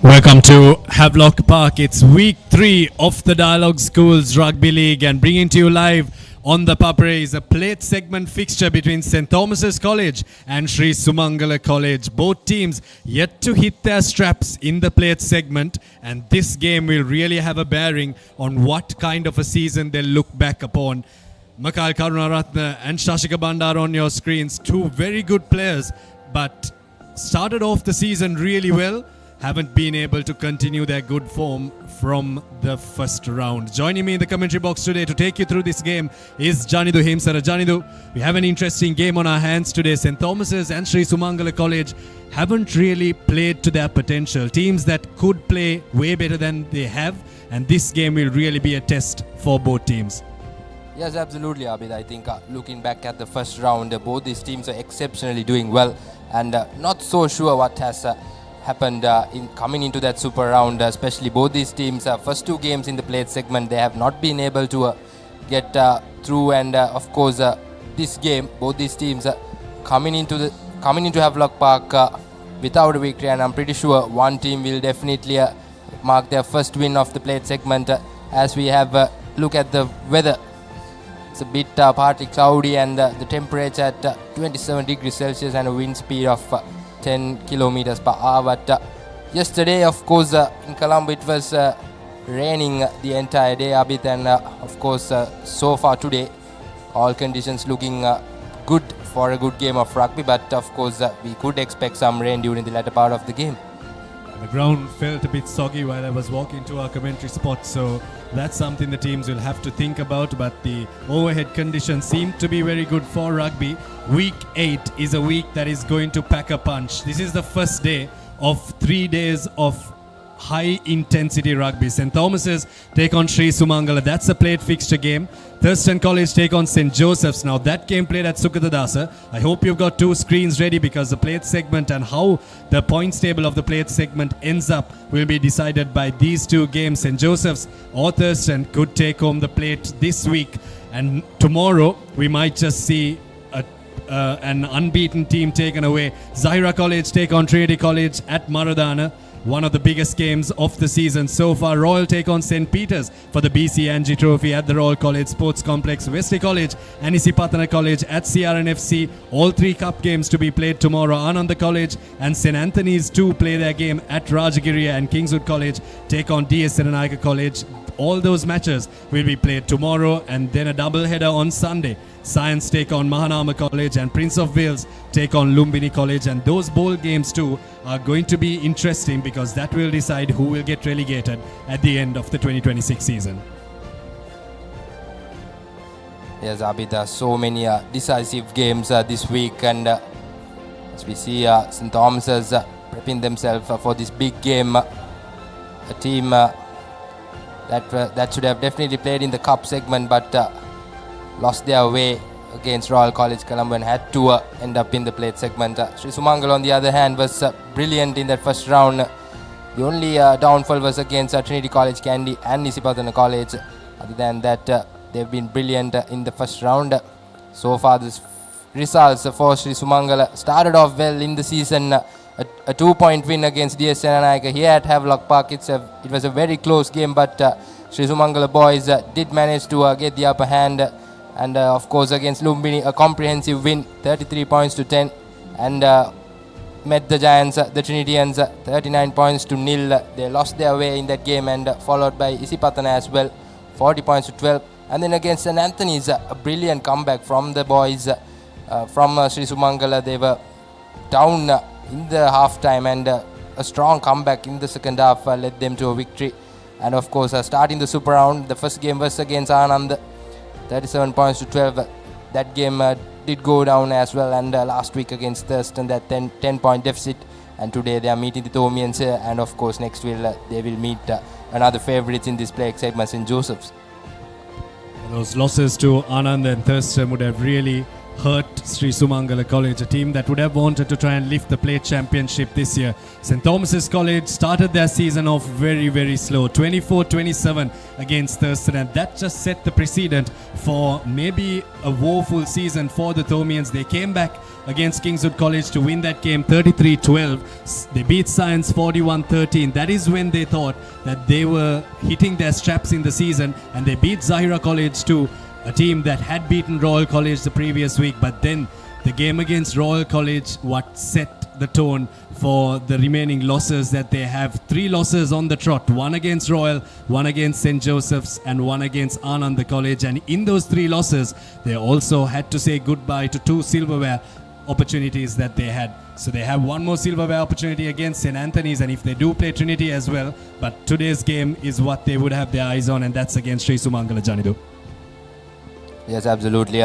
Welcome to Havelock Park. It's week 3 of the Dialog Schools Rugby League, and bringing to you live on the Papare is a plate segment fixture between St. Thomas's College and Sri Sumangala College. Both teams yet to hit their straps in the plate segment, and this game will really have a bearing on what kind of a season they'll look back upon. Makal Karunaratne and Shashika Bandar on your screens, two very good players, but started off the season really well. Haven't been able to continue their good form from the first round. Joining me in the commentary box today to take you through this game is Janidu Himsara. Janidu, we have an interesting game on our hands today. St. Thomas's and Sri Sumangala College haven't really played to their potential. Teams that could play way better than they have, and this game will really be a test for both teams. Yes, absolutely, Abid. I think looking back at the first round, both these teams are exceptionally doing well, and not so sure what has happened in coming into that super round, especially both these teams. First two games in the plate segment, they have not been able to get through, and of course this game, both these teams coming into Havelock Park without a victory, and I'm pretty sure one team will definitely mark their first win of the plate segment. As we have look at the weather, it's a bit partly cloudy, and the temperature at 27 degrees Celsius and a wind speed of 10 kilometers per hour. But yesterday, of course, in Colombo it was raining the entire day, Abid, and of course so far today all conditions looking good for a good game of rugby, but of course we could expect some rain during the latter part of the game. The ground felt a bit soggy while I was walking to our commentary spot, so that's something the teams will have to think about, but the overhead conditions seem to be very good for rugby. Week 8 is a week that is going to pack a punch. This is the first day of 3 days of high intensity rugby. St. Thomas's take on Sri Sumangala. That's a plate fixture game. Thurston College take on St. Joseph's. Now that game played at Sukatadasa. I hope you've got two screens ready, because the plate segment and how the points table of the plate segment ends up will be decided by these two games. St. Joseph's or Thurston could take home the plate this week, and tomorrow we might just see an unbeaten team taken away. Zahira College take on Trinity College at Maradana. One of the biggest games of the season so far. Royal take on St. Peter's for the BC Angie Trophy at the Royal College Sports Complex. Wesley College and Isipatana College at CRNFC. All three cup games to be played tomorrow. Ananda College and St. Anthony's too play their game at Rajagiriya, and Kingswood College take on DS Senanayaka College. All those matches will be played tomorrow, and then a double header on Sunday. Science take on Mahanama College and Prince of Wales take on Lumbini College, and those bowl games too are going to be interesting, because that will decide who will get relegated at the end of the 2026 season. Yes, Abid, there are so many decisive games this week, and as we see St. Thomas's prepping themselves for this big game. A team that should have definitely played in the cup segment, but lost their way against Royal College Colombo and had to end up in the plate segment. Sri Sumangala, on the other hand, was brilliant in that first round. The only downfall was against Trinity College, Kandy and Isipatana College. Other than that, they've been brilliant in the first round. So far, the results for Sri Sumangala started off well in the season. A 2-point win against DS Senanayaka here at Havelock Park. It was a very close game, but Sri Sumangala boys did manage to get the upper hand. And of course against Lumbini, a comprehensive win, 33 points to 10, and met the Giants, the Trinitians, 39 points to 0. They lost their way in that game, and followed by Isipatana as well, 40 points to 12. And then against St. Anthony's, a brilliant comeback from the boys from Sri Sumangala. They were down in the half time, and a strong comeback in the second half led them to a victory. And of course starting the super round, the first game was against Anand, 37 points to 12. That game did go down as well, and last week against Thurston, that 10-point deficit, and today they are meeting the Thomians, and of course next they will meet another favourites in this play segment, St. Joseph's. Those losses to Anand and Thurston would have really hurt Sri Sumangala College, a team that would have wanted to try and lift the plate championship this year. St. Thomas's College started their season off very, very slow, 24-27 against Thurston, and that just set the precedent for maybe a woeful season for the Thomians. They came back against Kingswood College to win that game 33-12. They beat Science 41-13. That is when they thought that they were hitting their straps in the season, and they beat Zahira College too, a team that had beaten Royal College the previous week. But then the game against Royal College, what set the tone for the remaining losses that they have. 3 losses on the trot, 1 against Royal, 1 against St. Joseph's, and 1 against Ananda College. And in those 3 losses, they also had to say goodbye to 2 silverware opportunities that they had. So they have 1 more silverware opportunity against St. Anthony's, and if they do play Trinity as well, but today's game is what they would have their eyes on, and that's against Sri Sumangala, Janidu. Yes, absolutely.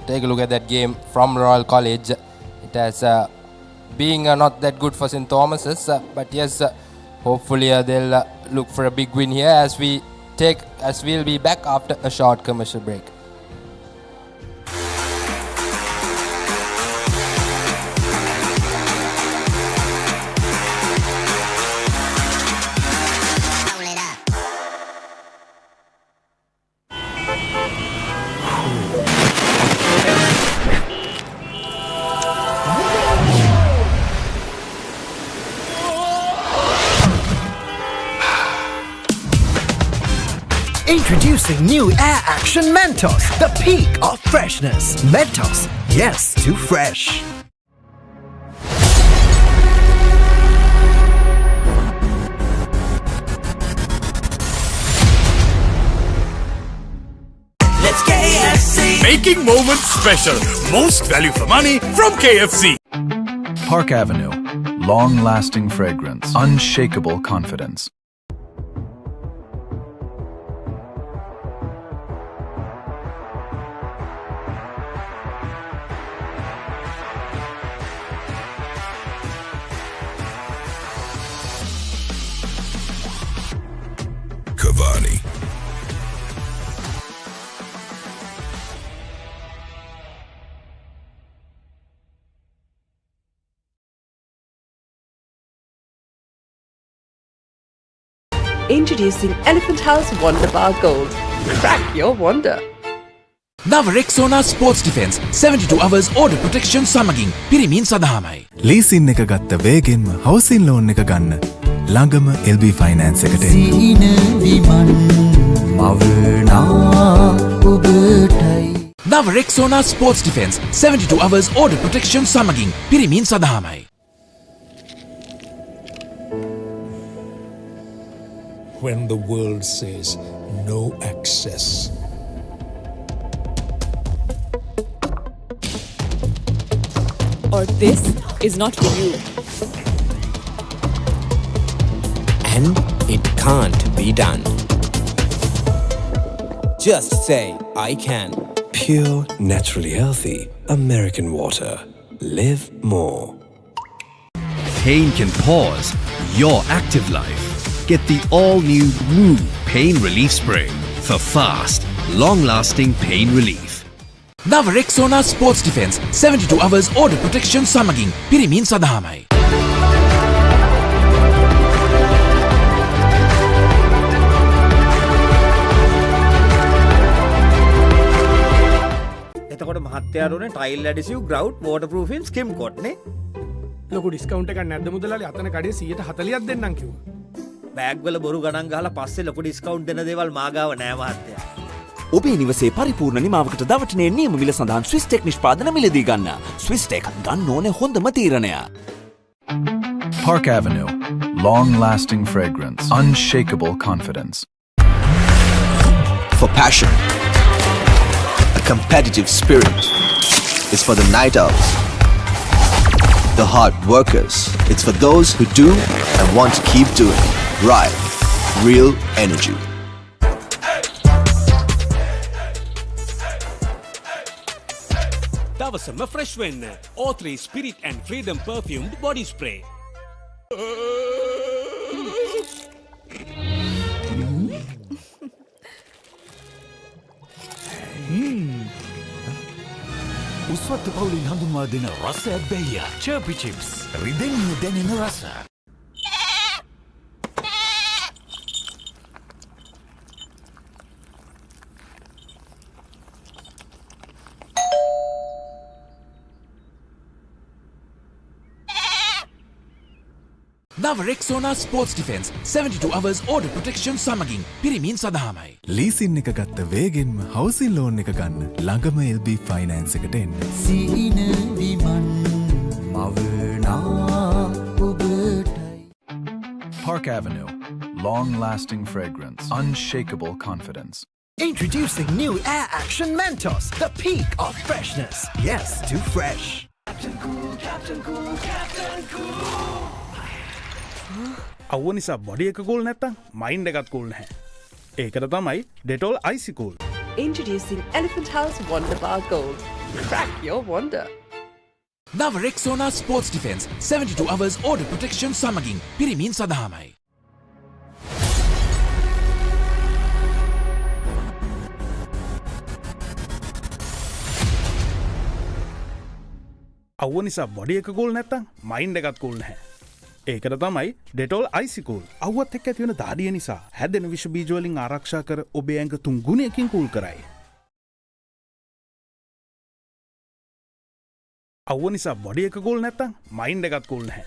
Take a look at that game from Royal College. It has being not that good for St. Thomas's, but yes, hopefully they'll look for a big win here as we'll be back after a short commercial break. Introducing new Air Action Mentos, the peak of freshness. Mentos, yes to fresh. Let's KFC! Making moments special. Most value for money from KFC. Park Avenue. Long-lasting fragrance. Unshakable confidence. Cavani. Introducing Elephant House Wonder Bar Gold. Crack your wonder. Now Rexona Sports Defense 72 hours order protection සමගින් පිරිමින් සඳහාමයි. Leasing එක ගත්ත වේගෙන්ම housing loan එක ගන්න. ළඟම LB finance එකට එන්න. සීන විමන් මවනා ඔබටයි. Now Rexona Sports Defense 72 hours order protection සමගින් පිරිමින් සඳහාමයි. When the world says no access. Or this is not for you. And it can't be done. Just say, I can. Pure, naturally healthy American water. Live more. Pain can pause your active life. Get the all-new Woo Pain Relief Spray for fast, long-lasting pain relief. Now Rexona Sports Defense 72 hours order protection සමගින් පිරිමින් සඳහාමයි. එතකොට මහත්තයාරුනේ tile ඇඩිසිව් ග්‍රවුට් වෝටර්ප්‍රූෆින් ස්කිම් කොට් නේ. ලොකු discount එකක් නැද්ද මුදලාලි? අතන කඩේ 140ක් දෙන්නම් කිව්වා. බෑග් වල බොරු ගණන් ගහලා පස්සේ ලොකු ඩිස්කවුන්ට් දෙන දේවල් මාගාව නෑ මහත්තයා. ඔබේ නිවසේ පරිපූර්ණ නිමාවකට දවටනේ නියම මිල සඳහන් ස්විස්ටෙක් නිෂ්පාදන මිලදී ගන්න. ස්විස්ටෙක් ගන්න ඕනේ හොඳම තීරණය. Park Avenue. Long-lasting fragrance. Unshakable confidence. For passion. A competitive spirit. It's for the night owls. The hard workers. It's for those who do and want to keep doing. Right. Real energy. දවසම fresh වෙන්න. O3 Spirit and Freedom perfumed body spray. උස්වත්ත පවුලින් හඳුන්වා දෙන රසයක් බැයිය. චර්පි chips. රිදෙන්නේ දැනෙන රස. නව Rexona sports defence 72 hours order protection සමගින් පිරිමින් සඳහාමයි. ලීසින් එක ගත්ත වේගෙන්ම හවසින් ලෝන් එක ගන්න ළඟම LB ෆයිනෑන්ස් එකට එන්න. සීන විමන් මවනා ඔබටයි. Park Avenue. Long-lasting fragrance. Unshakable confidence. Introducing new Air Action Mentos, the peak of freshness. Yes, too fresh. Captain Cool, Captain Cool, Captain Cool. අවුව නිසා බොඩි එක කූල් නැත්තම් මයින්ඩ් එකත් කූල් නැහැ. ඒකට තමයි Dettol Icy Cool. Introducing Elephant House Wonder Bar Gold. Crack your wonder. නව Rexona sports defence 72 hours order protection සමගින් පිරිමින් සඳහාමයි. අවුව නිසා බොඩි එක කූල් නැත්තම් මයින්ඩ් එකත් කූල් නැහැ. ඒකට තමයි Dettol Icy Cool. අවුවත් එක්ක ඇති වෙන දාඩිය නිසා හැදෙන විෂ බීජ වලින් ආරක්ෂා කර ඔබේ ඇඟ 3 ගුණයකින් කූල් කරයි. අවුව නිසා බොඩි එක කූල් නැත්තම් මයින්ඩ් එකත් කූල් නැහැ.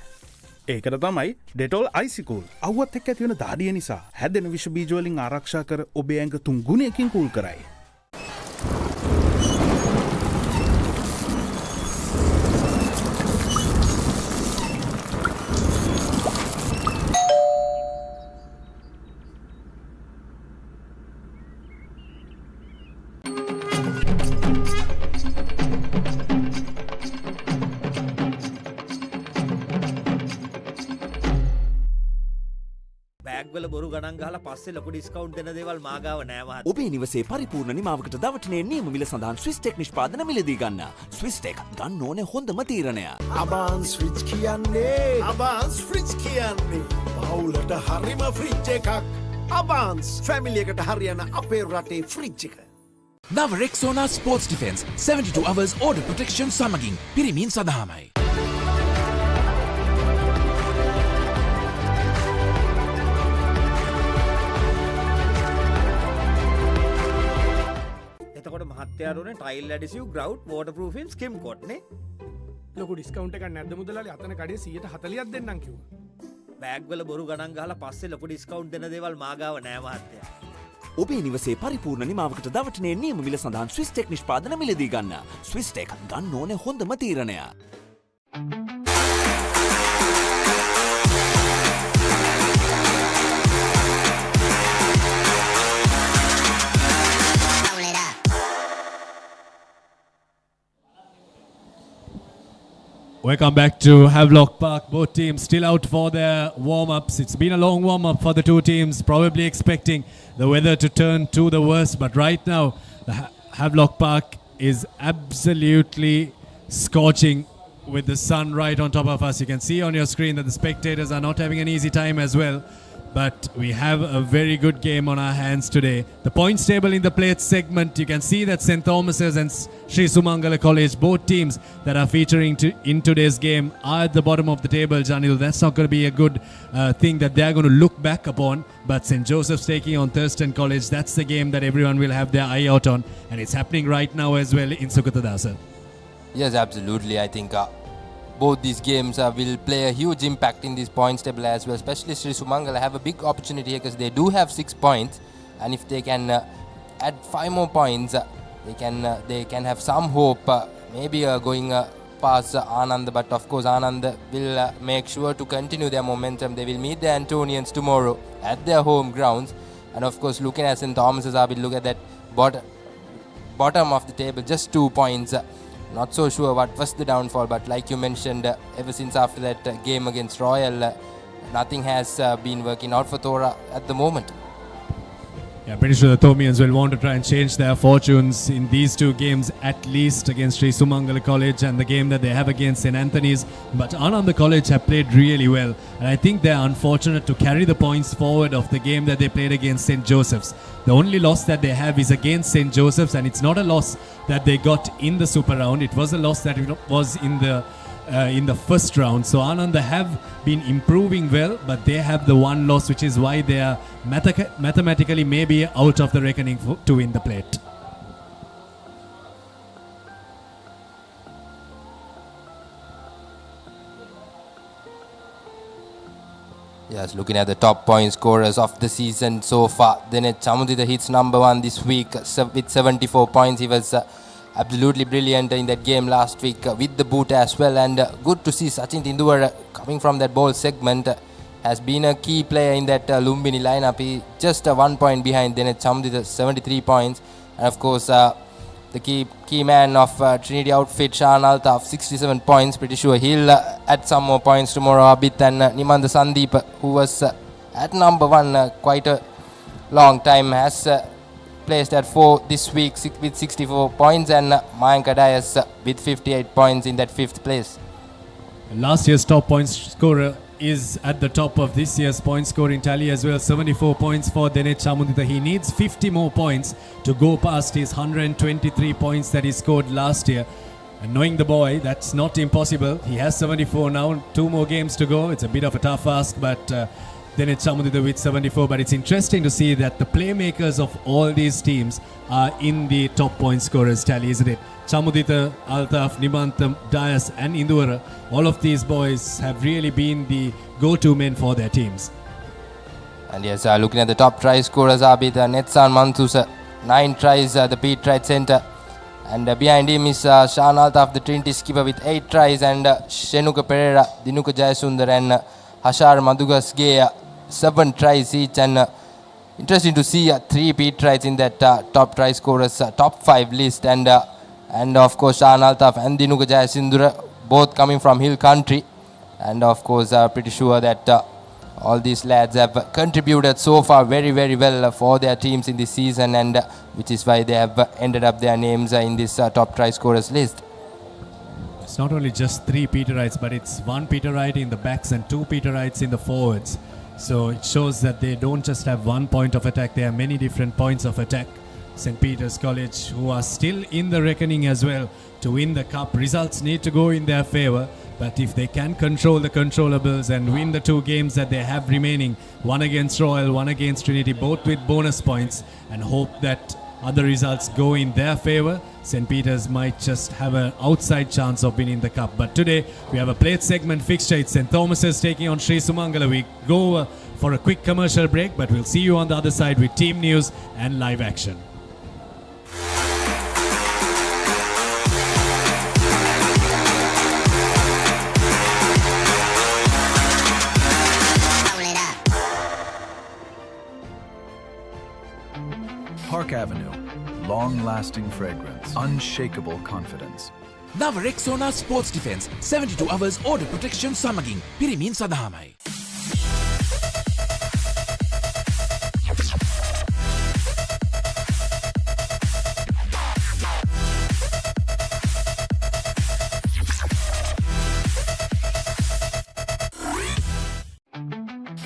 ඒකට තමයි Dettol Icy Cool. අවුවත් එක්ක ඇති වෙන දාඩිය නිසා හැදෙන විෂ බීජ වලින් ආරක්ෂා කර ඔබේ ඇඟ 3 ගුණයකින් කූල් කරයි. බෑග්වල බොරු ගණන් ගහලා පස්සේ ලොකු ඩිස්කවුන්ට් දෙන දේවල් මාගාව නෑ මහත්තයා. ඔබේ නිවසේ පරිපූර්ණ නිමාවකට දවටනේ නියම මිල සඳහන් ස්විස්ටෙක් නිෂ්පාදන මිලදී ගන්න. ස්විස්ටෙක් ගන්න ඕනේ හොඳම තීරණය. අබාන්ස් ෆ්‍රිජ් කියන්නේ අබාන්ස් ෆ්‍රිජ් කියන්නේ පවුලට හරිම ෆ්‍රිජ් එකක්. අබාන්ස් ෆැමිලි එකට හරියන අපේ රටේ ෆ්‍රිජ් එක. නව Rexona sports defence 72 hours order protection සමගින් පිරිමින් සඳහාමයි. එතකොට මහත්තයාරුනේ ටයිල් ඇඩිසිව් ග්‍රවුට් වෝටර්ප්‍රූෆින් ස්කිම් කොට් නේ. ලොකු ඩිස්කවුන්ට් එකක් නැද්ද මුදලාලි? අතන කඩේ 140ක් දෙන්නම් කිව්වා. බෑග්වල බොරු ගණන් ගහලා පස්සේ ලොකු ඩිස්කවුන්ට් දෙන දේවල් මාගාව නෑ මහත්තයා. ඔබේ නිවසේ පරිපූර්ණ නිමාවකට දවටනේ නියම මිල සඳහන් ස්විස්ටෙක් නිෂ්පාදන මිලදී ගන්න. ස්විස්ටෙක් ගන්න ඕනේ හොඳම තීරණය. Welcome back to Havelock Park. Both teams still out for their warm-ups. It's been a long warm-up for the two teams, probably expecting the weather to turn to the worst. But right now, the Havelock Park is absolutely scorching with the sun right on top of us. You can see on your screen that the spectators are not having an easy time as well. But we have a very good game on our hands today. The points table in the plate segment, you can see that St. Thomas's and Sri Sumangala College, both teams that are featuring in today's game, are at the bottom of the table, Janil. That's not going to be a good thing that they're going to look back upon. But St. Joseph's taking on Thurston College, that's the game that everyone will have their eye out on. And it's happening right now as well in Sukatadasa. Yes, absolutely. I think both these games will play a huge impact in this points table as well. Especially Sri Sumangala have a big opportunity here because they do have 6 points, and if they can add 5 more points, they can have some hope. Maybe going past Anand, but of course Anand will make sure to continue their momentum. They will meet the Antonians tomorrow at their home grounds, and of course looking at St. Thomas's, I will look at that bottom of the table, just 2 points. Not so sure what was the downfall, but like you mentioned, ever since after that game against Royal, nothing has been working out for Thora at the moment. Yeah, pretty sure the Thomians will want to try and change their fortunes in these two games, at least against Sri Sumangala College and the game that they have against St. Anthony's. But Ananda College have played really well, and I think they're unfortunate to carry the points forward of the game that they played against St. Joseph's. The only loss that they have is against St. Joseph's, and it's not a loss that they got in the Super Round. It was a loss that was in the first round. So Ananda have been improving well, but they have the one loss, which is why they are mathematically maybe out of the reckoning to win the plate. Yes, looking at the top point scorers of the season so far, Dinesh Chamudita hits number 1 this week with 74 points. He was absolutely brilliant in that game last week with the boot as well, and good to see Sachin Tendulkar coming from that ball segment has been a key player in that Lumbini lineup. He just 1 point behind Dinesh Chamudita, 73 points, and of course the key man of Trinity outfit, Shan Altaf, 67 points. Pretty sure he'll add some more points tomorrow. Abit and Nimanda Sandeep, who was at number 1 quite a long time, has placed at 4 this week with 64 points, and Mayank Dias with 58 points in that 5th place. Last year's top points scorer is at the top of this year's point scoring tally as well. 74 points for Dinesh Chamudita. He needs 50 more points to go past his 123 points that he scored last year. And knowing the boy, that's not impossible. He has 74 now, 2 more games to go. It's a bit of a tough ask, but Dinesh Chamudita with 74. But it's interesting to see that the playmakers of all these teams are in the top point scorers tally, isn't it? Chamudita, Altaf, Nimantham, Dias and Induvara, all of these boys have really been the go-to men for their teams. And yes, looking at the top try scorers, Abid Netsan Manthus, 9 tries, the Pete Wright Centre. And behind him is Shan Altaf, the Trinity skipper, with 8 tries, and Shenuka Pereira, Dinuka Jayasundar and Hashar Madugasge, 7 tries each. And interesting to see 3 Pete Wrights in that top try scorers top 5 list. And of course Shan Altaf and Dinuka Jayasundar, both coming from Hill Country. And of course pretty sure that all these lads have contributed so far very, very well for their teams in this season, and which is why they have ended up their names in this top try scorers list. It's not only just 3 Peter Wrights, but it's 1 Peter Wright in the backs and 2 Peter Wrights in the forwards. So it shows that they don't just have one point of attack, there are many different points of attack. St. Peter's College, who are still in the reckoning as well to win the cup. Results need to go in their favour, but if they can control the controllables and win the 2 games that they have remaining, one against Royal, one against Trinity, both with bonus points, and hope that other results go in their favour, St. Peter's might just have an outside chance of winning the cup. But today we have a plate segment fixture. It's St. Thomas's taking on Sri Sumangala. We go for a quick commercial break, but we'll see you on the other side with team news and live action. Park Avenue. Long-lasting fragrance. Unshakable confidence. Nava Rexona Sports Defense 72 hours order protection සමගින් පිරිමින් සදහමයි.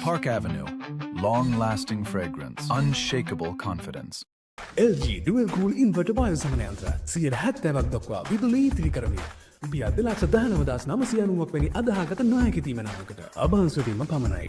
Park Avenue. Long-lasting fragrance. Unshakable confidence. LG Dual Cool Inverter බයෝසමනයන්ත්‍ර 70%ක් දක්වා විදුලි ඉතිරි කරමින් රුපියල් 2,19,990ක් වැනි අදහාගත නොහැකි තීමනාවකට අභාන්සුවීම පමණයි.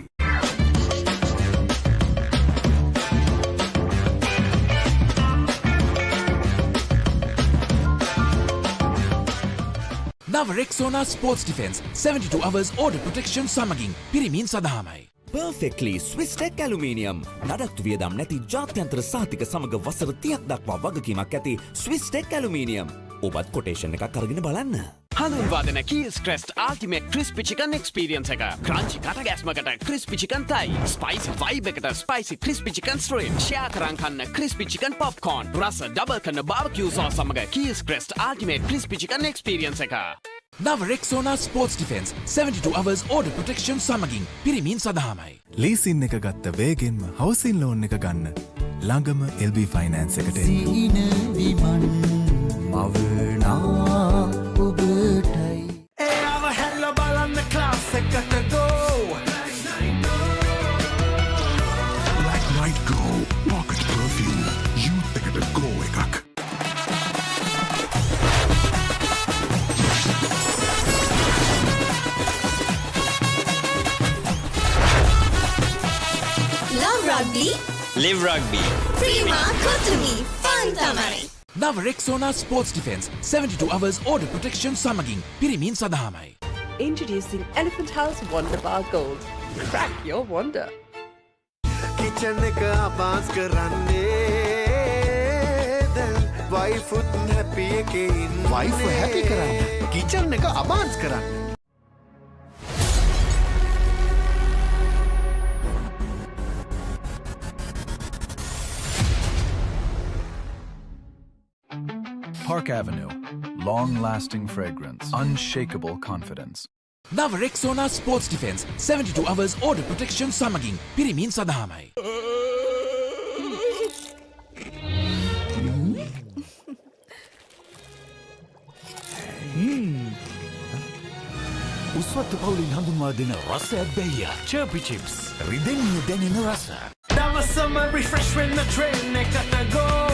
Nava Rexona Sports Defense 72 hours order protection සමගින් පිරිමින් සදහමයි. Perfectly Swiss Tech Aluminium. නඩත්තු වියදම් නැති ජාත්‍යන්තර සාතික සමග වසර 30ක් දක්වා වගකීමක් ඇති Swiss Tech Aluminium. ඔබත් කොටේෂන් එකක් අරගෙන බලන්න. හඳුන්වාදන Keys Crest Ultimate Crispy Chicken Experience එක. Crunchy කටගැස්මකට Crispy Chicken Thai, Spicy Vibe එකට Spicy Crispy Chicken Shrimp, Share කරන් කන්න Crispy Chicken Popcorn, රස ඩබල් කරන barbecue sauce සමග Keys Crest Ultimate Crispy Chicken Experience එක. Nava Rexona Sports Defense 72 hours order protection සමගින් පිරිමින් සදහමයි. Leasing එක ගත්ත වේගෙන්ම හවුසින් ලෝන් එක ගන්න. ළඟම LB ෆයිනෑන්ස් එකට එන්න. එයාව හැල්ල බලන්න ක්ලාස් එකට ගෝ Black Night Go Pocket Perfume Youth එකට go එකක්. Love rugby. Live rugby. Prima Kotumi. Fun tamai. නව Rexona sports defence 72 hours order protection සමගින් පිරිමින් සඳහාමයි. Introducing Elephant House Wonder Bar Gold. Crack your wonder. Kitchen එක අබාස් කරන්නේ දැන් වයිෆුත් හැපි එකේ ඉන්නේ වයිෆ් හැපි කරන්න කිචන් එක අබාස් කරන්න Park Avenue. Long-lasting fragrance. Unshakable confidence. නව Rexona sports defence 72 hours order protection සමගින් පිරිමින් සඳහාමයි. උස්වත්තු පවුලින් හඳුන්වා දෙන රස ඇබ්බැහිය චර්පි චිප්ස් රිදෙන්නේ දැනෙන රස. දවසම රිෆ්‍රෙෂ් වෙන්න ට්‍රේන් එකට ගෝ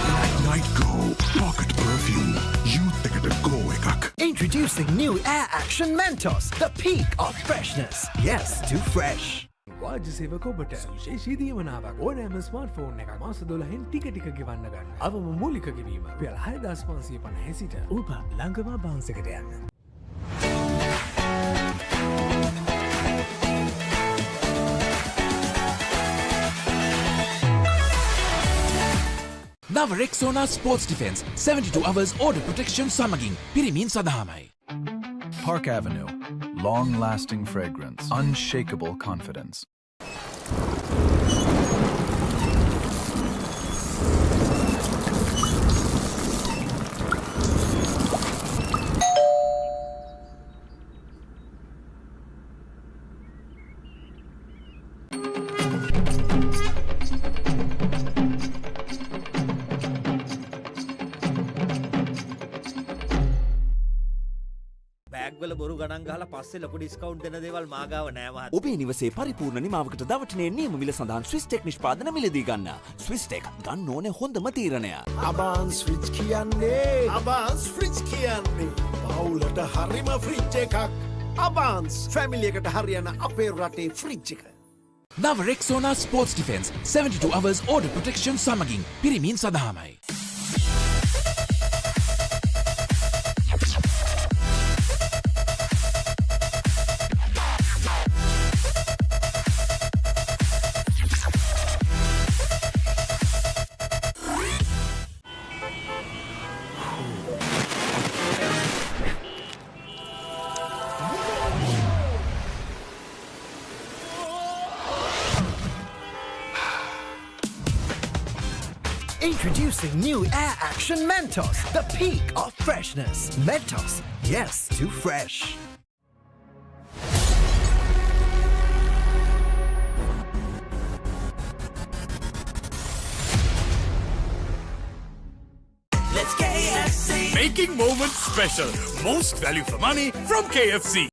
Black Night Go Pocket Perfume Youth එකට go එකක්. Introducing new Air Action Mentos, the peak of freshness. Yes, too fresh. වාජ්‍ය සේවක ඔබට විශේෂී දීමනාවක් ඕනෑම ස්මාර්ට්ෆෝන් එකක් මාස 12න් ටික ගෙවන්න ගන්න. අවම මූලික ගෙවීම රුපියල් 6550 සිට ඔබ ළඟම බාන්ස් එකට යන්න. නව Rexona sports defence 72 hours order protection සමගින් පිරිමින් සඳහාමයි. Park Avenue. Long-lasting fragrance. Unshakable confidence. බෑග්වල බොරු ගණන් ගහලා පස්සේ ලොකු ඩිස්කවුන්ට් දෙන දේවල් මාගාව නෑ මහත්තයා. ඔබේ නිවසේ පරිපූර්ණ නිමාවකට දවටනේ නියම මිල සඳහන් ස්විස් ටෙක් නිෂ්පාදන මිලදී ගන්න. ස්විස් ටෙක් ගන්න ඕනේ හොඳම තීරණය. අබාන්ස් ෆ්‍රිජ් කියන්නේ අබාන්ස් ෆ්‍රිජ් කියන්නේ පවුලට හරිම ෆ්‍රිජ් එකක් අබාන්ස් ෆැමිලි එකට හරියන අපේ රටේ ෆ්‍රිජ් එක නව Rexona sports defence 72 hours order protection සමගින් පිරිමින් සඳහාමයි. Introducing new Air Action Mentos, the peak of freshness. Mentos, yes, too fresh. Let's KFC. Making moments special. Most value for money from KFC.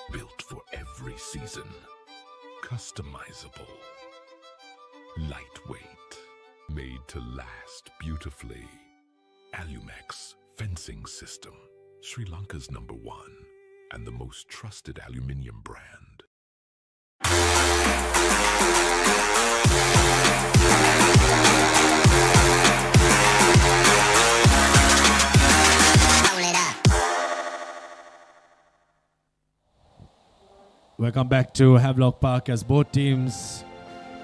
Built for every season. Customizable. Lightweight. Made to last beautifully. Alumex fencing system. Sri Lanka's #1 and the most trusted aluminium brand. Welcome back to Havelock Park as both teams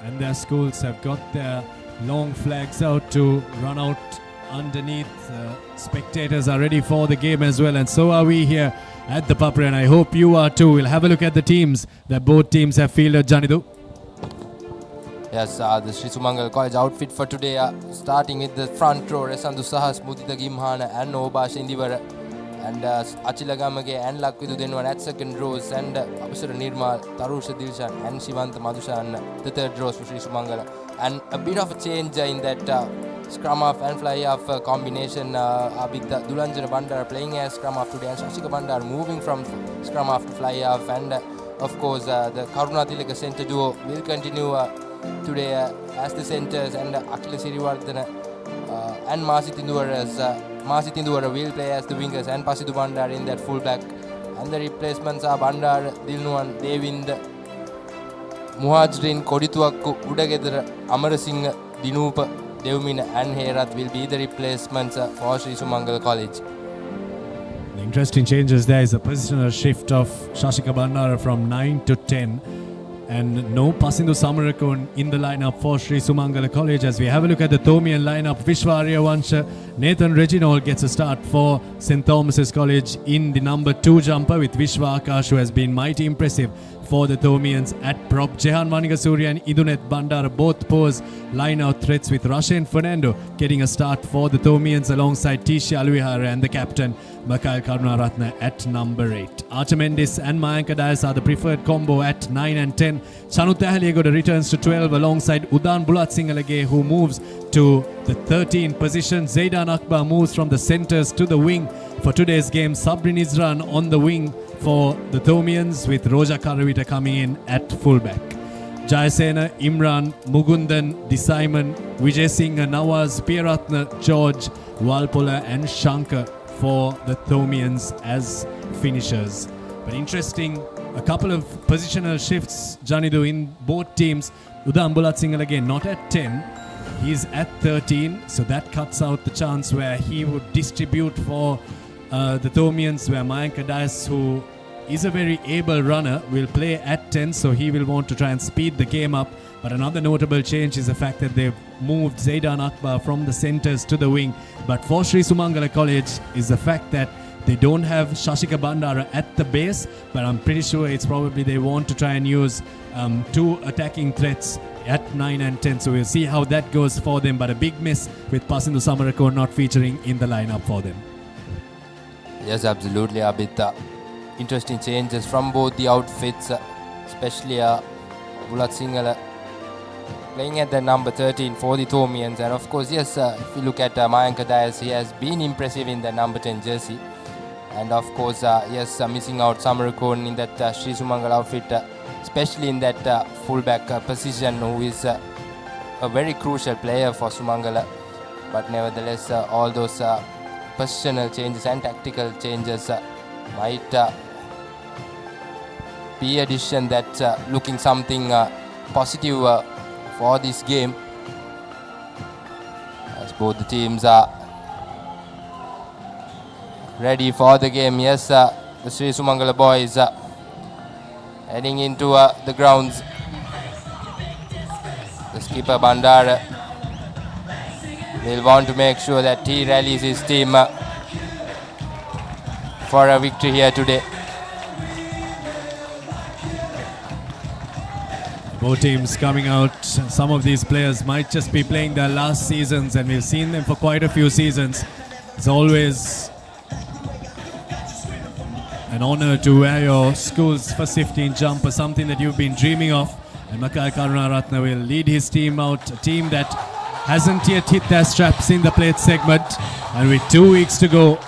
and their schools have got their long flags out to run out underneath. Spectators are ready for the game as well, and so are we here at the Papare, and I hope you are too. We'll have a look at the teams that both teams have fielded, Janidu. Yes, the Sri Sumangala College outfit for today, starting with the front row, Resandu Sahas, Mudita Gimhana and Obasha Indivara, and Achilagamage and Lakvidu Denwan at second rows, and Abusara Nirmal, Tarusha Dilshan and Shivanta Madushan, the third rows for Sri Sumangala. And a bit of a change in that scrum half and fly half combination, with Dulanjana Bandar playing as scrum half today and Shashika Bandar moving from scrum half to fly half, and of course the Karuna Tilaka center duo will continue today as the centers, and Akila Siriwardana and Masi Tinduvara will play as the wingers, and Pasidu Bandar in that full back, and the replacements are Bandar, Dilnuwan, Devind, Muhajrin, Kodituakku, Udagedara, Amarasingh, Dinupa, Devmina and Herath will be the replacements for Sri Sumangala College. The interesting changes there is a positional shift of Shashika Bandara from 9 to 10. And no Pasindu Samarakun in the lineup for Sri Sumangala College. As we have a look at the Thomian lineup, Vishwa Aryawansha, Nathan Reginald gets a start for St. Thomas's College in the number 2 jumper, with Vishwa Akash, who has been mighty impressive for the Thomians at prop. Jehan Manigasuri and Idunet Bandara both pose line-out threats, with Rashen Fernando getting a start for the Thomians alongside Tisha Alvihara and the captain Makail Karunaratne at number 8. Archer Mendis and Mayanka Dias are the preferred combo at 9 and 10. Chanut Ahaliagoda returns to 12 alongside Udan Bulat Singalage, who moves to the 13th position. Zaidan Akbar moves from the centres to the wing for today's game. Sabrin Izran on the wing for the Thomians, with Roja Karavita coming in at fullback. Jayasena, Imran, Mugundan, Disaiman, Vijay Singh, Nawaz, Pieratna, George, Walpola and Shankar for the Thomians as finishers. But interesting, a couple of positional shifts, Janidu, in both teams. Udam Bulat Singhal again not at 10, he's at 13, so that cuts out the chance where he would distribute for the Thomians, where Mayanka Dias, who is a very able runner, will play at 10, so he will want to try and speed the game up. But another notable change is the fact that they've moved Zaidan Akbar from the centres to the wing. But for Sri Sumangala College is the fact that they don't have Shashika Bandara at the base, but I'm pretty sure it's probably they want to try and use 2 attacking threats at 9 and 10. So we'll see how that goes for them. But a big miss with Pasindu Samarakon not featuring in the lineup for them. Yes, absolutely, Abita. Interesting changes from both the outfits, especially Bulat Singhal playing at the number 13 for the Thomians. And of course, yes, if you look at Mayanka Dias, he has been impressive in the number 10 jersey. And of course, yes, missing out Samarakon in that Sri Sumangala outfit, especially in that fullback position, who is a very crucial player for Sumangala. But nevertheless, all those positional changes and tactical changes might be a decision that's looking something positive for this game, as both the teams are ready for the game. Yes, the Sri Sumangala boys heading into the grounds. The skipper Bandar will want to make sure that he rallies his team for a victory here today. Both teams coming out. Some of these players might just be playing their last seasons, and we've seen them for quite a few seasons. It's always an honor to wear your school's first 15 jumper, something that you've been dreaming of. And Makai Karunaratne will lead his team out, a team that hasn't yet hit their straps in the plate segment. And with 2 weeks to go,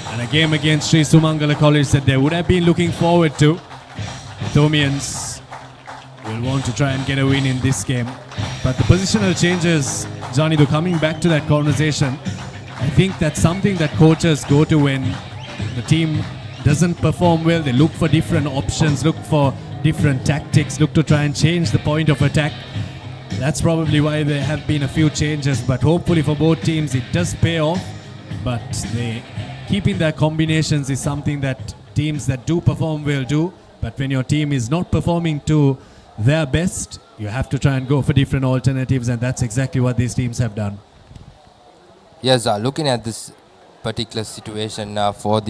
and a game against Sri Sumangala College that they would have been looking forward to, the Thomians will want to try and get a win in this game. But the positional changes, Janidu, coming back to that conversation, I think that's something that coaches go to when the team doesn't perform well. They look for different options, look for different tactics, look to try and change the point of attack. That's probably why there have been a few changes, but hopefully for both teams it does pay off. But keeping their combinations is something that teams that do perform well do. But when your team is not performing to their best, you have to try and go for different alternatives, and that's exactly what these teams have done. Yes, looking at this particular situation for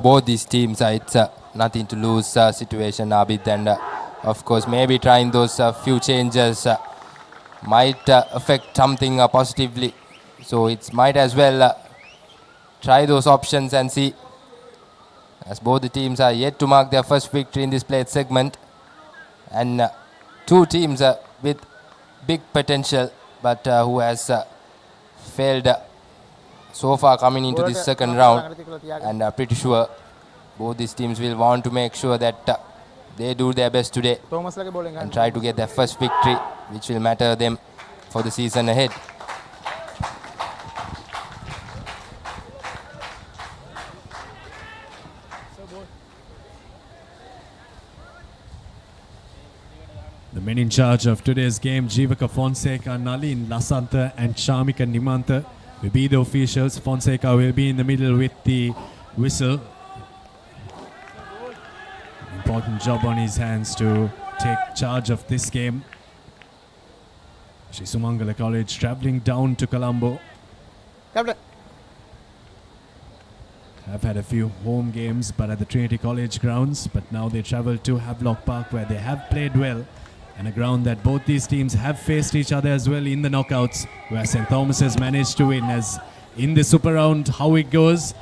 both these teams, it's nothing to lose situation, Abid, and of course maybe trying those few changes might affect something positively. So it might as well try those options and see, as both the teams are yet to mark their first victory in this played segment, and two teams with big potential but who has failed so far coming into this second round, and pretty sure both these teams will want to make sure that they do their best today and try to get their first victory, which will matter them for the season ahead. The men in charge of today's game, Jeevaka Fonseca, Nalin Lasantha and Shamika Nimantha, will be the officials. Fonseca will be in the middle with the whistle. Important job on his hands to take charge of this game. Sumangala College travelling down to Colombo. Have had a few home games but at the Trinity College grounds, but now they travel to Havelock Park where they have played well, and a ground that both these teams have faced each other as well in the knockouts, where St. Thomas has managed to win. As in the super round, how it goes,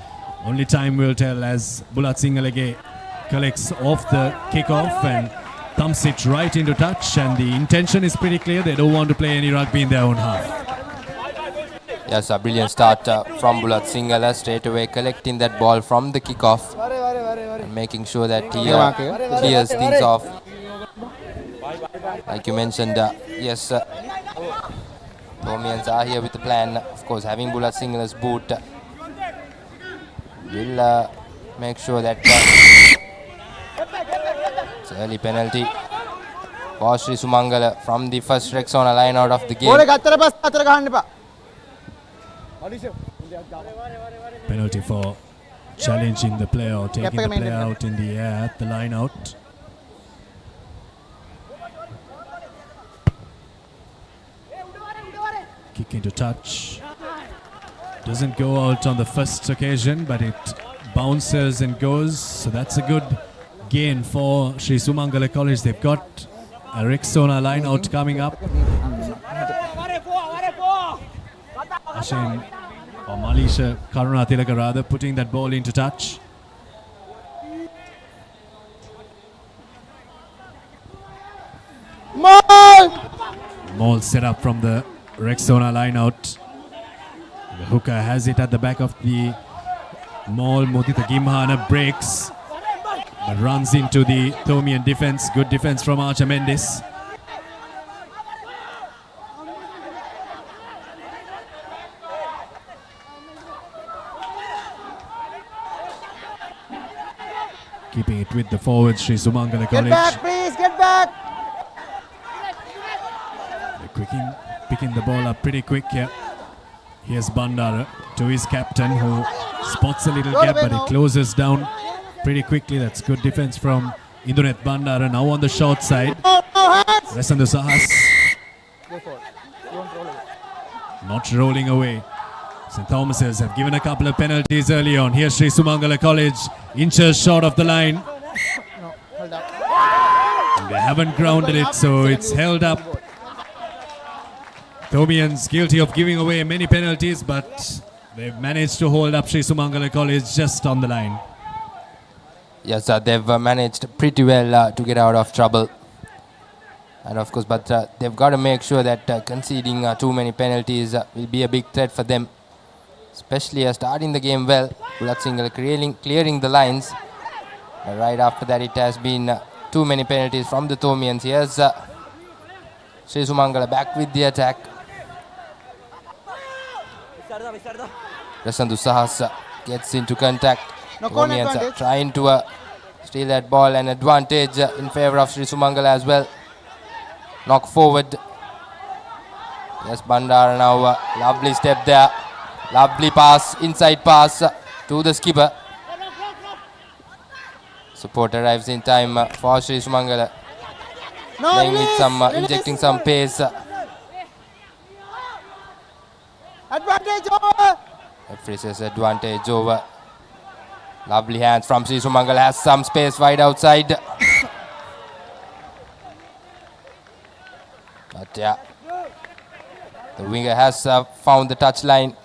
only time will tell, as Bulat Singalege collects off the kickoff and thumps it right into touch, and the intention is pretty clear. They don't want to play any rugby in their own half. Yes, a brilliant start from Bulat Singala, straight away collecting that ball from the kickoff and making sure that he clears things off. Like you mentioned, yes, Thomians are here with the plan. Of course, having Bulat Singala's boot will make sure that it's an early penalty for Sri Sumangala from the first Rexona line out of the game. Penalty for challenging the player or taking the player out in the air at the line out. Kick into touch. Doesn't go out on the first occasion, but it bounces and goes. So that's a good gain for Sri Sumangala College. They've got a Rexona line out coming up. Ashin or Malisha Karunatilaka rather putting that ball into touch. Maul set up from the Rexona line out. The hooker has it at the back of the maul. Mudita Gimhana breaks but runs into the Thomian defense. Good defense from Archer Mendes. Keeping it with the forwards, Sri Sumangala College. Get back, please, get back! They're picking the ball up pretty quick here. Here's Bandara to his captain, who spots a little gap, but he closes down pretty quickly. That's good defense from Indunet Bandara. Now on the short side, Resandu Sahas not rolling away. St. Thomas's have given a couple of penalties early on. Here's Sri Sumangala College, inches short of the line. And they haven't grounded it, so it's held up. Thomians guilty of giving away many penalties, but they've managed to hold up Sri Sumangala College just on the line. Yes, they've managed pretty well to get out of trouble. And of course, but they've got to make sure that conceding too many penalties will be a big threat for them. Especially starting the game well, Bulat Singal clearing the lines. But right after that, it has been too many penalties from the Thomians. Here's Sri Sumangala back with the attack. Rasandu Sahas gets into contact. Thomians trying to steal that ball, and advantage in favor of Sri Sumangala as well. Knock forward. Yes, Bandara now, lovely step there. Lovely pass, inside pass to the skipper. Support arrives in time for Sri Sumangala. Playing with some, injecting some pace. Advantage over! Referee says advantage over. Lovely hands from Sri Sumangala, has some space wide outside. But yeah, The winger has found the touchline.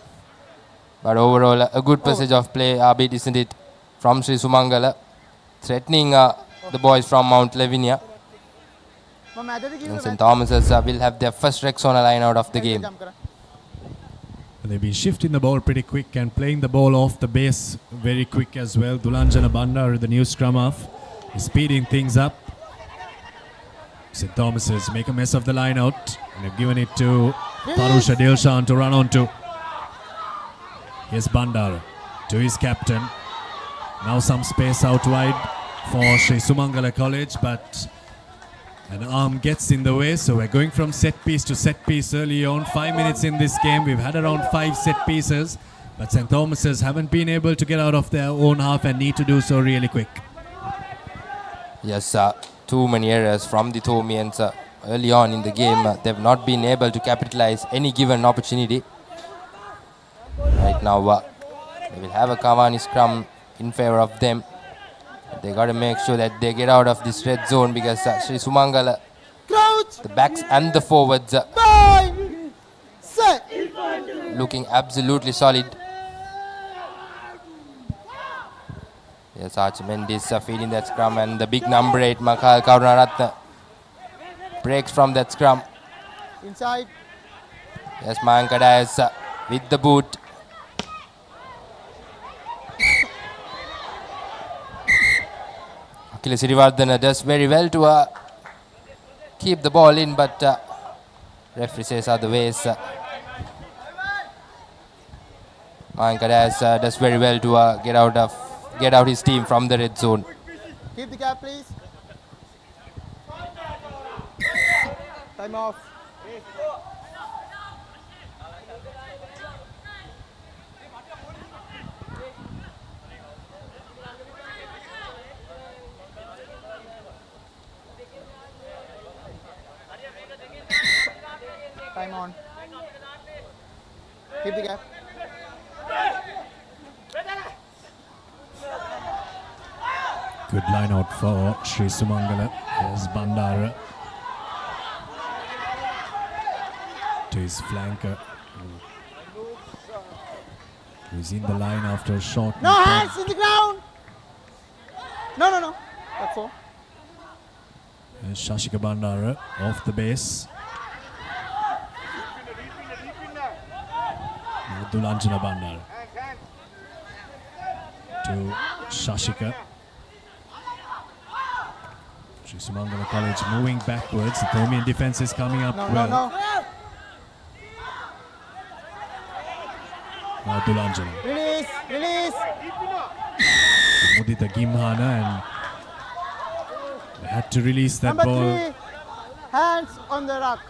But overall, a good passage of play, Abid, isn't it? From Sri Sumangala. Threatening the boys from Mount Lavinia. And St. Thomas's will have their first Rexona line out of the game. They've been shifting the ball pretty quick and playing the ball off the base very quick as well. Dulanjana Bandar, the new scrum half, is speeding things up. St. Thomas's make a mess of the line out. And they've given it to Parusha Dilshan to run onto. Here's Bandar to his captain. Now some space out wide for Sri Sumangala College, but an arm gets in the way, so we're going from set piece to set piece early on. 5 minutes in this game. We've had around 5 set pieces, but St. Thomas's haven't been able to get out of their own half and need to do so really quick. Yes, too many errors from the Thomians early on in the game. They've not been able to capitalize any given opportunity. Right now, they will have a Kawani scrum in favor of them. They got to make sure that they get out of this red zone because Sri Sumangala, the backs and the forwards, looking absolutely solid. Yes, Archimendes feeding that scrum, and the big number 8, Makhal Karunaratne, breaks from that scrum. Inside. Yes, Mankada is with the boot. Akila Sirivardhana does very well to keep the ball in, but referee says otherwise. Mankada does very well to get out his team from the red zone. Keep the gap, please. Time off. Time on. Keep the gap. Good line out for Sri Sumangala. There's Bandara to his flanker. He's in the line after a short. No hands in the ground. No. That's all. There's Shashika Bandara off the base. Dulanjana Bandar to Shashika. Sri Sumangala College moving backwards. The Thomian defense is coming up well. No. Now Dulanjana. Release. Mudita Gimhana, and they had to release that Number ball. 3, hands on the ruck.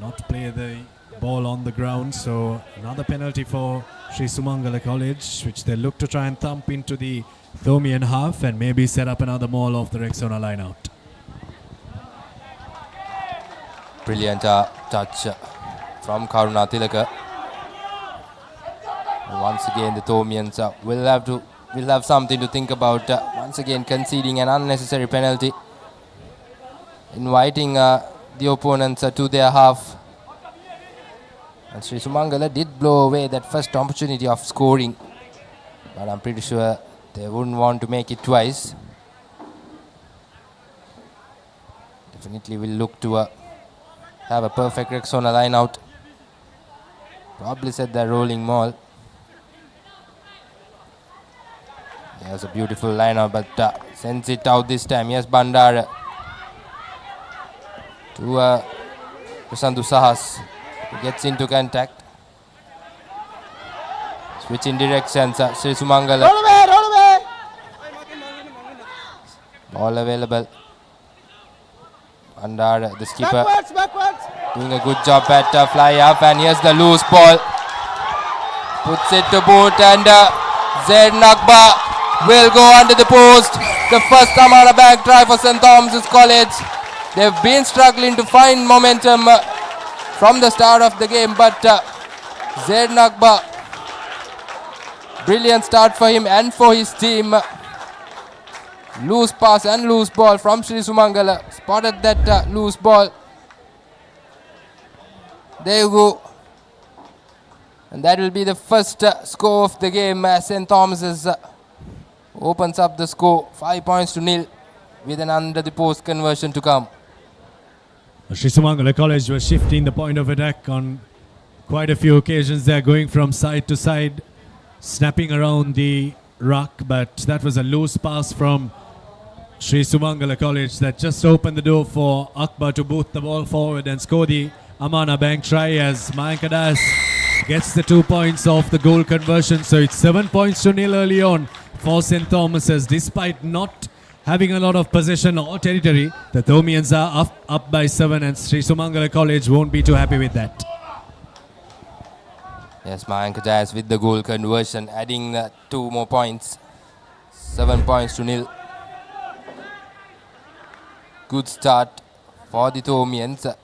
Not play the ball on the ground, so another penalty for Sri Sumangala College, which they look to try and thump into the Thomian half and maybe set up another maul off the Rexona line out. Brilliant touch from Karuna Tilaka. And once again, the Thomians will have something to think about. Once again, conceding an unnecessary penalty, inviting the opponents to their half. And Sri Sumangala did blow away that first opportunity of scoring, but I'm pretty sure they wouldn't want to make it twice. Definitely will look to have a perfect Rexona line out. Probably set their rolling maul. Yes, a beautiful line out, but sends it out this time. Yes, Bandara to Prasandu Sahas. He gets into contact. Switching directions, Sri Sumangala. Roll away. Ball available. Bandar, the skipper, Backwards. doing a good job at fly up, and here's the loose ball. Puts it to boot, and Zaid Naqba will go under the post. The first Tamara back try for St. Thomas's College. They've been struggling to find momentum from the start of the game, but Zaid Naqba, brilliant start for him and for his team. Loose pass and loose ball from Sri Sumangala. Spotted that loose ball. There you go. And that will be the first score of the game. St. Thomas's opens up the score 5-0 with an under the post conversion to come. Sumangala College was shifting the point of attack on quite a few occasions. They are going from side to side, snapping around the ruck, but that was a loose pass from Sumangala College that just opened the door for Akbar to boot the ball forward and score the Amana Bank try as Mayankadas gets the 2 points off the goal conversion. So it's 7-0 early on for St. Thomas's. Despite not having a lot of possession or territory, the Thomians are up by 7, and Sumangala College won't be too happy with that. Yes, Mayankadas with the goal conversion, adding 2 more points. 7-0. Good start for the Thomians.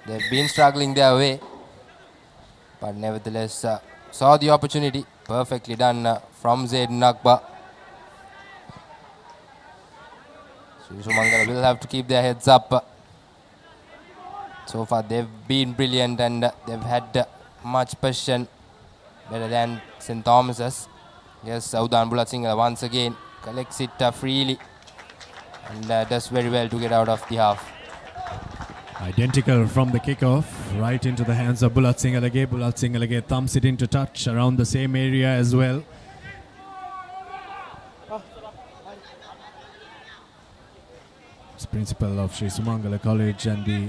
They've been struggling their way, but nevertheless saw the opportunity. Perfectly done from Zayden Akbar. Sumangala will have to keep their heads up. So far they've been brilliant and they've had much possession, better than St. Thomas's. Yes, Udan Bulatsingala once again collects it freely and does very well to get out of the half. Identical from the kickoff, right into the hands of Bulat Singalage. Bulat Singalage thumps it into touch around the same area as well. It's principal of Sumangala College and the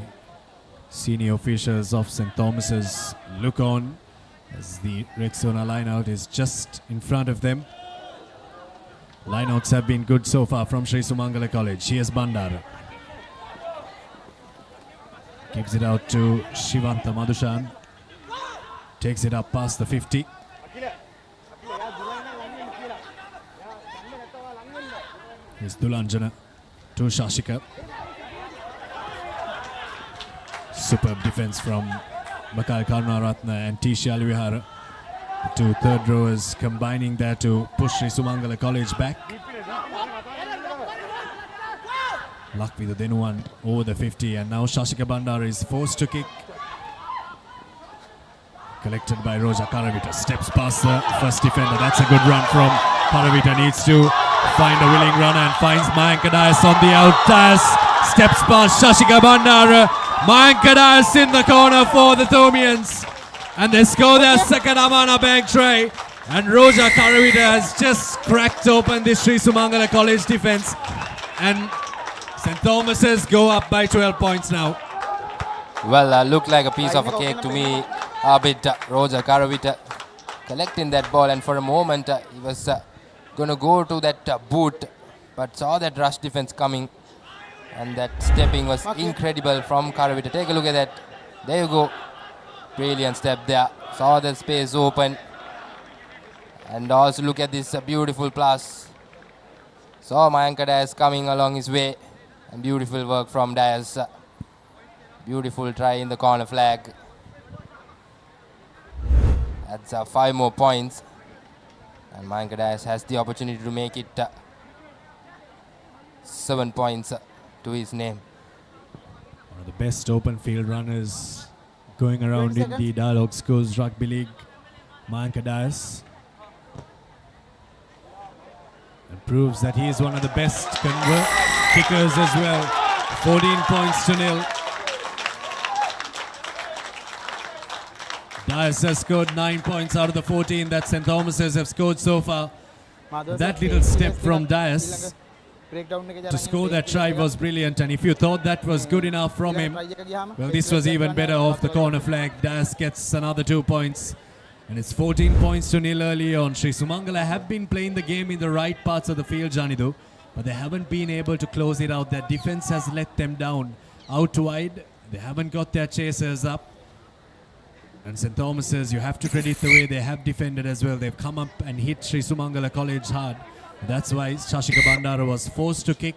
senior officials of St. Thomas's look on as the Rexona lineout is just in front of them. Lineouts have been good so far from Sumangala College. Here's Bandara. Gives it out to Shivanta Madhushan. Takes it up past the 50. Here's Dulanjana to Shashika. Superb defense from Makal Karunaratne and T. Shalvihara. The two third rowers combining there to push Sumangala College back. Luck with the Denuan over the 50, and now Shashika Bandara is forced to kick. Collected by Roja Karavita. Steps past the first defender. That's a good run from Karavita. Needs to find a willing runner and finds Mayankadais on the out. Steps past Shashika Bandara. Mayankadais in the corner for the Thomians. And they score their second Amana Bank try. And Roja Karavita has just cracked open this Sumangala College defense. And St. Thomas's go up by 12 points now. Well, looked like a piece of a cake to me. Arbit Roja Karavita collecting that ball, and for a moment he was going to go to that boot, but saw that rush defense coming, and that stepping was incredible from Karavita. Take a look at that. There you go. Brilliant step there. Saw the space open. And also look at this beautiful pass. Saw Mayanka Dias coming along his way. And beautiful work from Dias. Beautiful try in the corner flag. That's 5 more points. And Mayanka Dias has the opportunity to make it 7 points to his name. One of the best open field runners going around in the Dialog Schools Rugby League, Mayanka Dias. And proves that he is one of the best kickers as well. 14-0. Dias has scored 9 points out of the 14 that St. Thomas's have scored so far. That little step from Dias to score that try was brilliant, and if you thought that was good enough from him, well, this was even better off the corner flag. Dias gets another 2 points, and it's 14-0 early on. Sumangala have been playing the game in the right parts of the field, Janidu, but they haven't been able to close it out. Their defense has let them down out wide. They haven't got their chasers up. And St. Thomas's, you have to credit the way they have defended as well. They've come up and hit Sumangala College hard. That's why Shashika Bandara was forced to kick,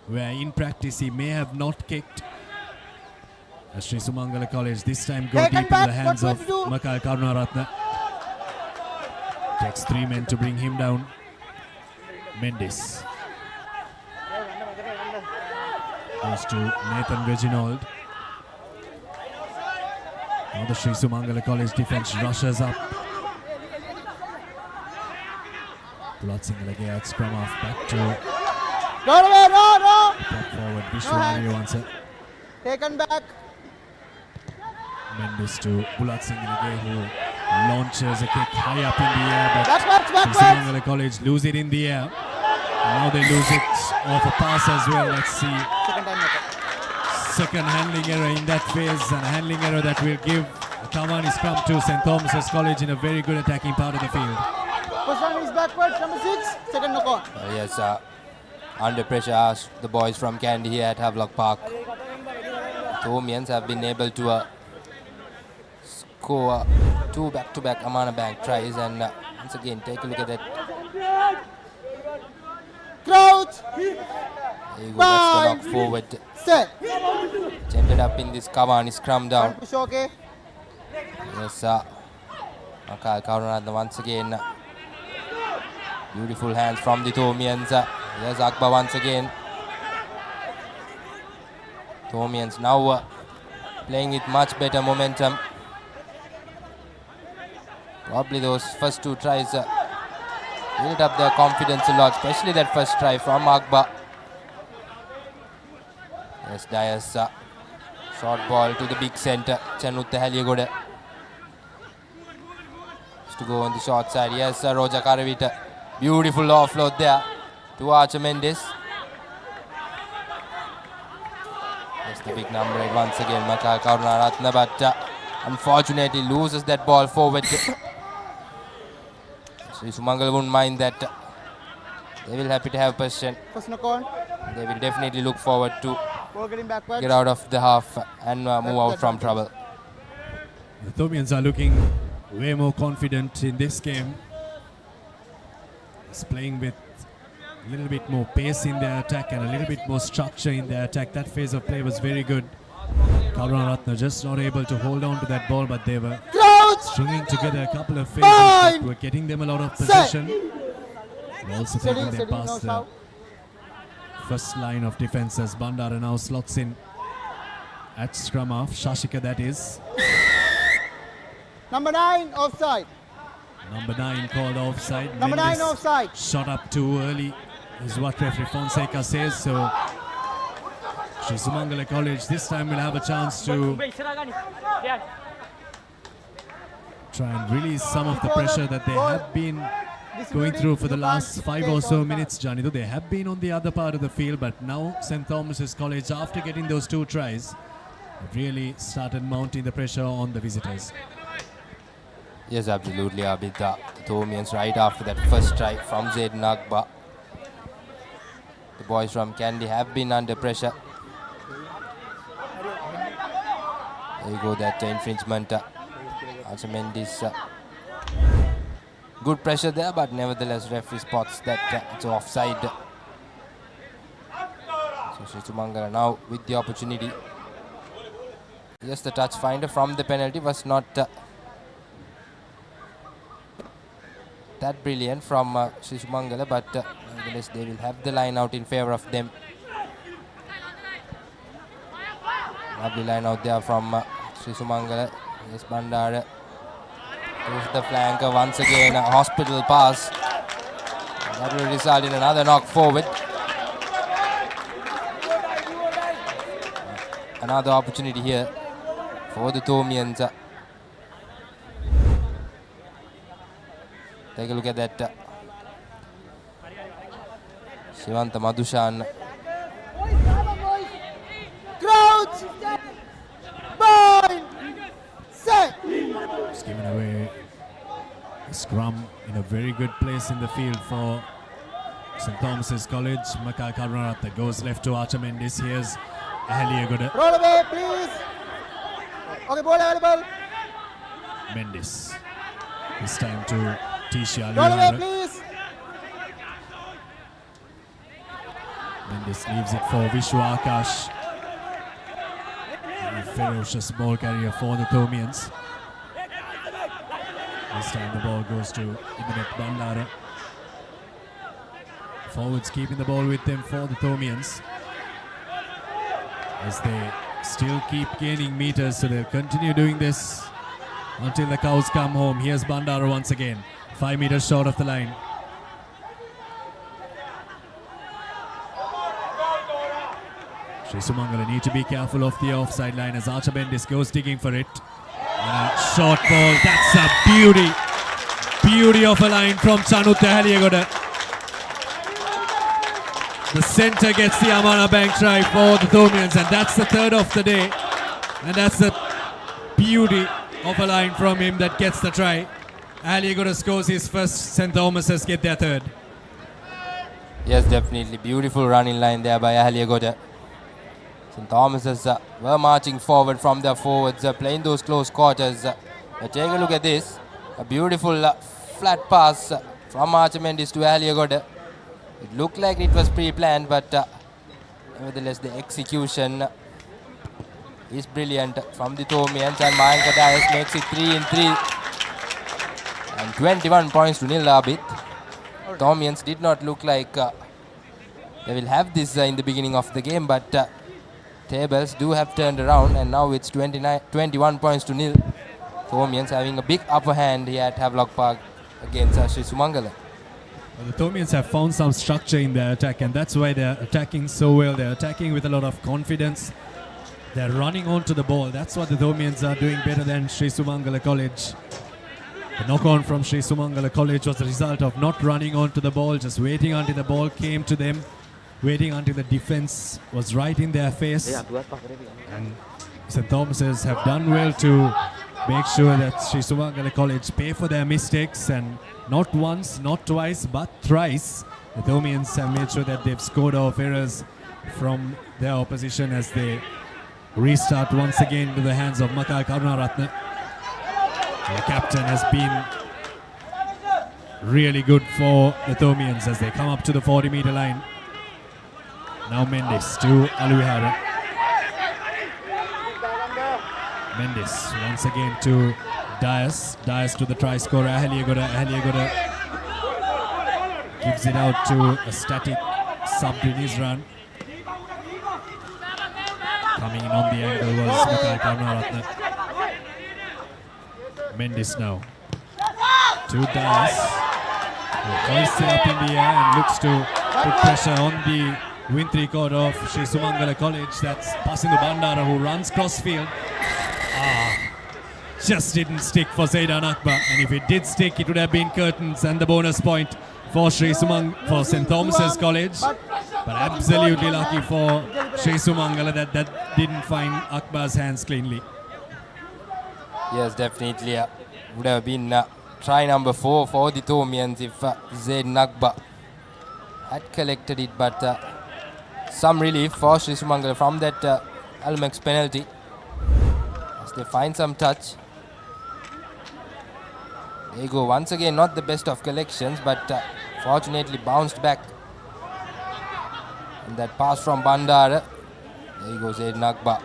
where in practice he may have not kicked. As Sumangala College this time go deep in the hands of Makal Karunaratne. Takes 3 men to bring him down. Mendes. Goes to Nathan Reginald. Now the Sri Sumangala College defense rushes up. Pulatsingala at scrum off back to No! prop forward Vishwari once it. Taken back. Mendes to Pulatsingala who launches a kick high up in the air, but Backwards. Sumangala College lose it in the air. Now they lose it off a pass as well. Let's see. Second handling error in that phase, and a handling error that will give a Kawani scrum to St. Thomas's College in a very good attacking part of the field. First one is backwards, number 6. Second knock on. Yes, under pressure, the boys from Kandy here at Havelock Park. Thomians have been able to score 2 back-to-back Amana Bank tries, and once again, take a look at that. Crouch. There you go, that's the knock forward. Set. Which ended up in this Kawani scrum down. Push okay. Yes, Makal Karunaratne once again. Beautiful hands from the Thomians. Here's Akbar once again. Thomians now playing with much better momentum. Probably those first 2 tries built up their confidence a lot, especially that first try from Akbar. Yes, Dias. Short ball to the big centre. Chanutta Haliagoda. To go on the short side. Yes, Roja Karavita. Beautiful offload there to Archer Mendes. Yes, the big number 8 once again, Makal Karunaratne, but unfortunately loses that ball forward. Sri Sumangala wouldn't mind that. They will happy to have possession. First knock on. They will definitely look forward to Ball getting backwards. get out of the half and move out from trouble. The Thomians are looking way more confident in this game. It's playing with a little bit more pace in their attack and a little bit more structure in their attack. That phase of play was very good. Karunaratne just not able to hold on to that ball, but they were stringing together a couple of phases that were getting them a lot of position. Also taking them past the first line of defense as Bandara now slots in at scrum off. Shashika, that is. Number 9 offside. Number 9 called offside. Number 9 Mendes offside. shot up too early is what referee Fonseca says. So Sri Sumangala College this time will have a chance to try and release some of the pressure that they have been going through for the last 5 or so minutes, Johnny. They have been on the other part of the field, but now St. Thomas's College, after getting those 2 tries, have really started mounting the pressure on the visitors. Yes, absolutely, Abid. The Thomians right after that first try from Zaidan Akbar. The boys from Kandy have been under pressure. There you go, that infringement. Also Mendes. Good pressure there, but nevertheless referee spots that it's offside. So Sri Sumangala now with the opportunity. Yes, the touch finder from the penalty was not that brilliant from Sri Sumangala, but nevertheless they will have the line out in favour of them. Lovely line out there from Sri Sumangala. Yes, Bandara goes the flanker once again, a hospital pass. That will result in another knock forward. Another opportunity here for the Thomians. Take a look at that. Shivanta Madhushan. Crouch! Bind! Set! It's given away a scrum in a very good place in the field for St. Thomas's College. Makal Karunaratne goes left to Archer Mendes. Here's Ahaliagoda. Roll away, please. Okay, ball available. Mendes. This time to Tisha Roll away, Aliara. please. Mendes leaves it for Vishwa Akash. A ferocious ball carrier for the Thomians. This time the ball goes to Ibadat Bandara. Forwards keeping the ball with them for the Thomians. as they still keep gaining meters, so they'll continue doing this until the cows come home. Here's Bandara once again, 5 meters short of the line. Sri Sumangala need to be careful of the offside line as Archer Bendis goes digging for it. And a short ball, that's a beauty. Beauty of a line from Chanutta Haliyagoda. The centre gets the Amana Bank try for the Thomians, and that's the third of the day. And that's the beauty of a line from him that gets the try. Haliyagoda scores his first, St. Thomas's get their third. Yes, definitely. Beautiful running line there by Haliyagoda. St. Thomas's were marching forward from their forwards, playing those close quarters. But take a look at this. A beautiful flat pass from Archer Mendes to Haliyagoda. It looked like it was pre-planned, but nevertheless the execution is brilliant from the Thomians, and Mayanka Dias makes it 3-3 and 21 points to nil. Abid. Thomians did not look like they will have this in the beginning of the game, but tables do have turned around, and now it's 21 points to nil. Thomians having a big upper hand here at Havelock Park against Sri Sumangala. Well, the Thomians have found some structure in their attack, and that's why they're attacking so well. They're attacking with a lot of confidence. They're running onto the ball. That's what the Thomians are doing better than Sri Sumangala College. The knock-on from Sri Sumangala College was the result of not running onto the ball, just waiting until the ball came to them, waiting until the defense was right in their face. And St. Thomas's have done well to make sure that Sri Sumangala College pay for their mistakes, and not once, not twice, but thrice the Thomians have made sure that they've scored off errors from their opposition as they restart once again into the hands of Makai Karunaratne. The captain has been really good for the Thomians as they come up to the 40-meter line. Now Mendes to Aluihara. Mendes once again to Dias. Dias to the try scorer Haliyagoda. Haliyagoda gives it out to a static sub in his run. Coming in on the angle was Makai Karunaratne. Mendes now to Dias. Who hoists it up in the air and looks to put pressure on the win 3-quarter of Sri Sumangala College. That's passing to Bandara, who runs crossfield. Just didn't stick for Zaidan Akbar, and if it did stick, it would have been curtains and the bonus point for St. Thomas's College. But absolutely lucky for Sri Sumangala that didn't find Akbar's hands cleanly. Yes, definitely. Would have been try number 4 for the Thomians if Zaidan Akbar had collected it, but some relief for Sri Sumangala from that Almex penalty as they find some touch. There you go, once again not the best of collections, but fortunately bounced back. And that pass from Bandara, there you go, Zaidan Akbar.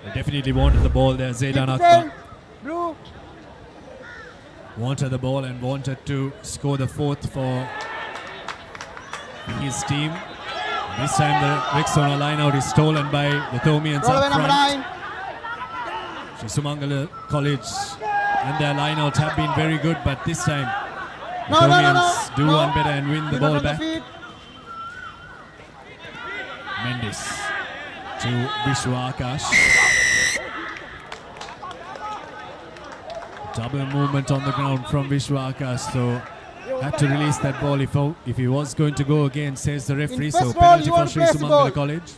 They definitely wanted the ball there, Zaidan Akbar. Wanted the ball and wanted to score the 4th for his team. This time the Rexona line-out is stolen by the Thomians up front. Sri Sumangala College and their line-outs have been very good, but this time the Thomians do one better and win the ball back. Mendes to Vishwa Akash. Double movement on the ground from Vishwa Akash, so had to release that ball if he was going to go again, says the referee. So penalty for Sri Sumangala College.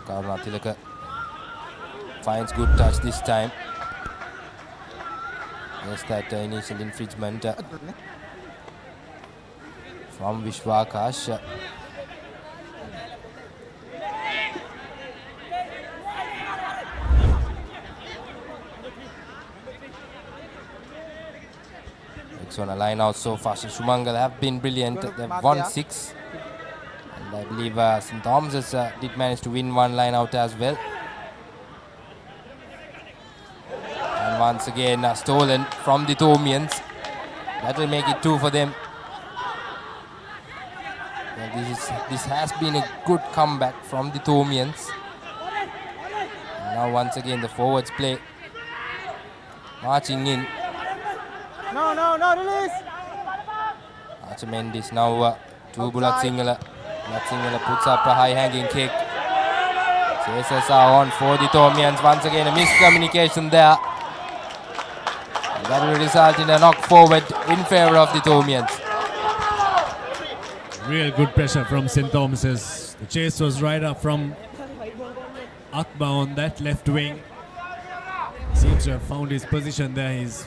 Karunatilaka finds good touch this time. Yes, that initial infringement from Vishwa Akash. On a line out so far. Sumangala have been brilliant. They've won 6. And I believe St. Thomas's did manage to win one line out as well. And once again stolen from the Thomians. That will make it 2 for them. Well, this has been a good comeback from the Thomians. Now once again the forwards play. Marching in. No, release. Archimendis now to Bulat Singhala. Bulat Singhala puts up a high hanging kick. Chasers are on for the Thomians. Once again a miscommunication there. And that will result in a knock forward in favour of the Thomians. Real good pressure from St. Thomas's. The chase was right up from Akbar on that left wing. Seems to have found his position there. He's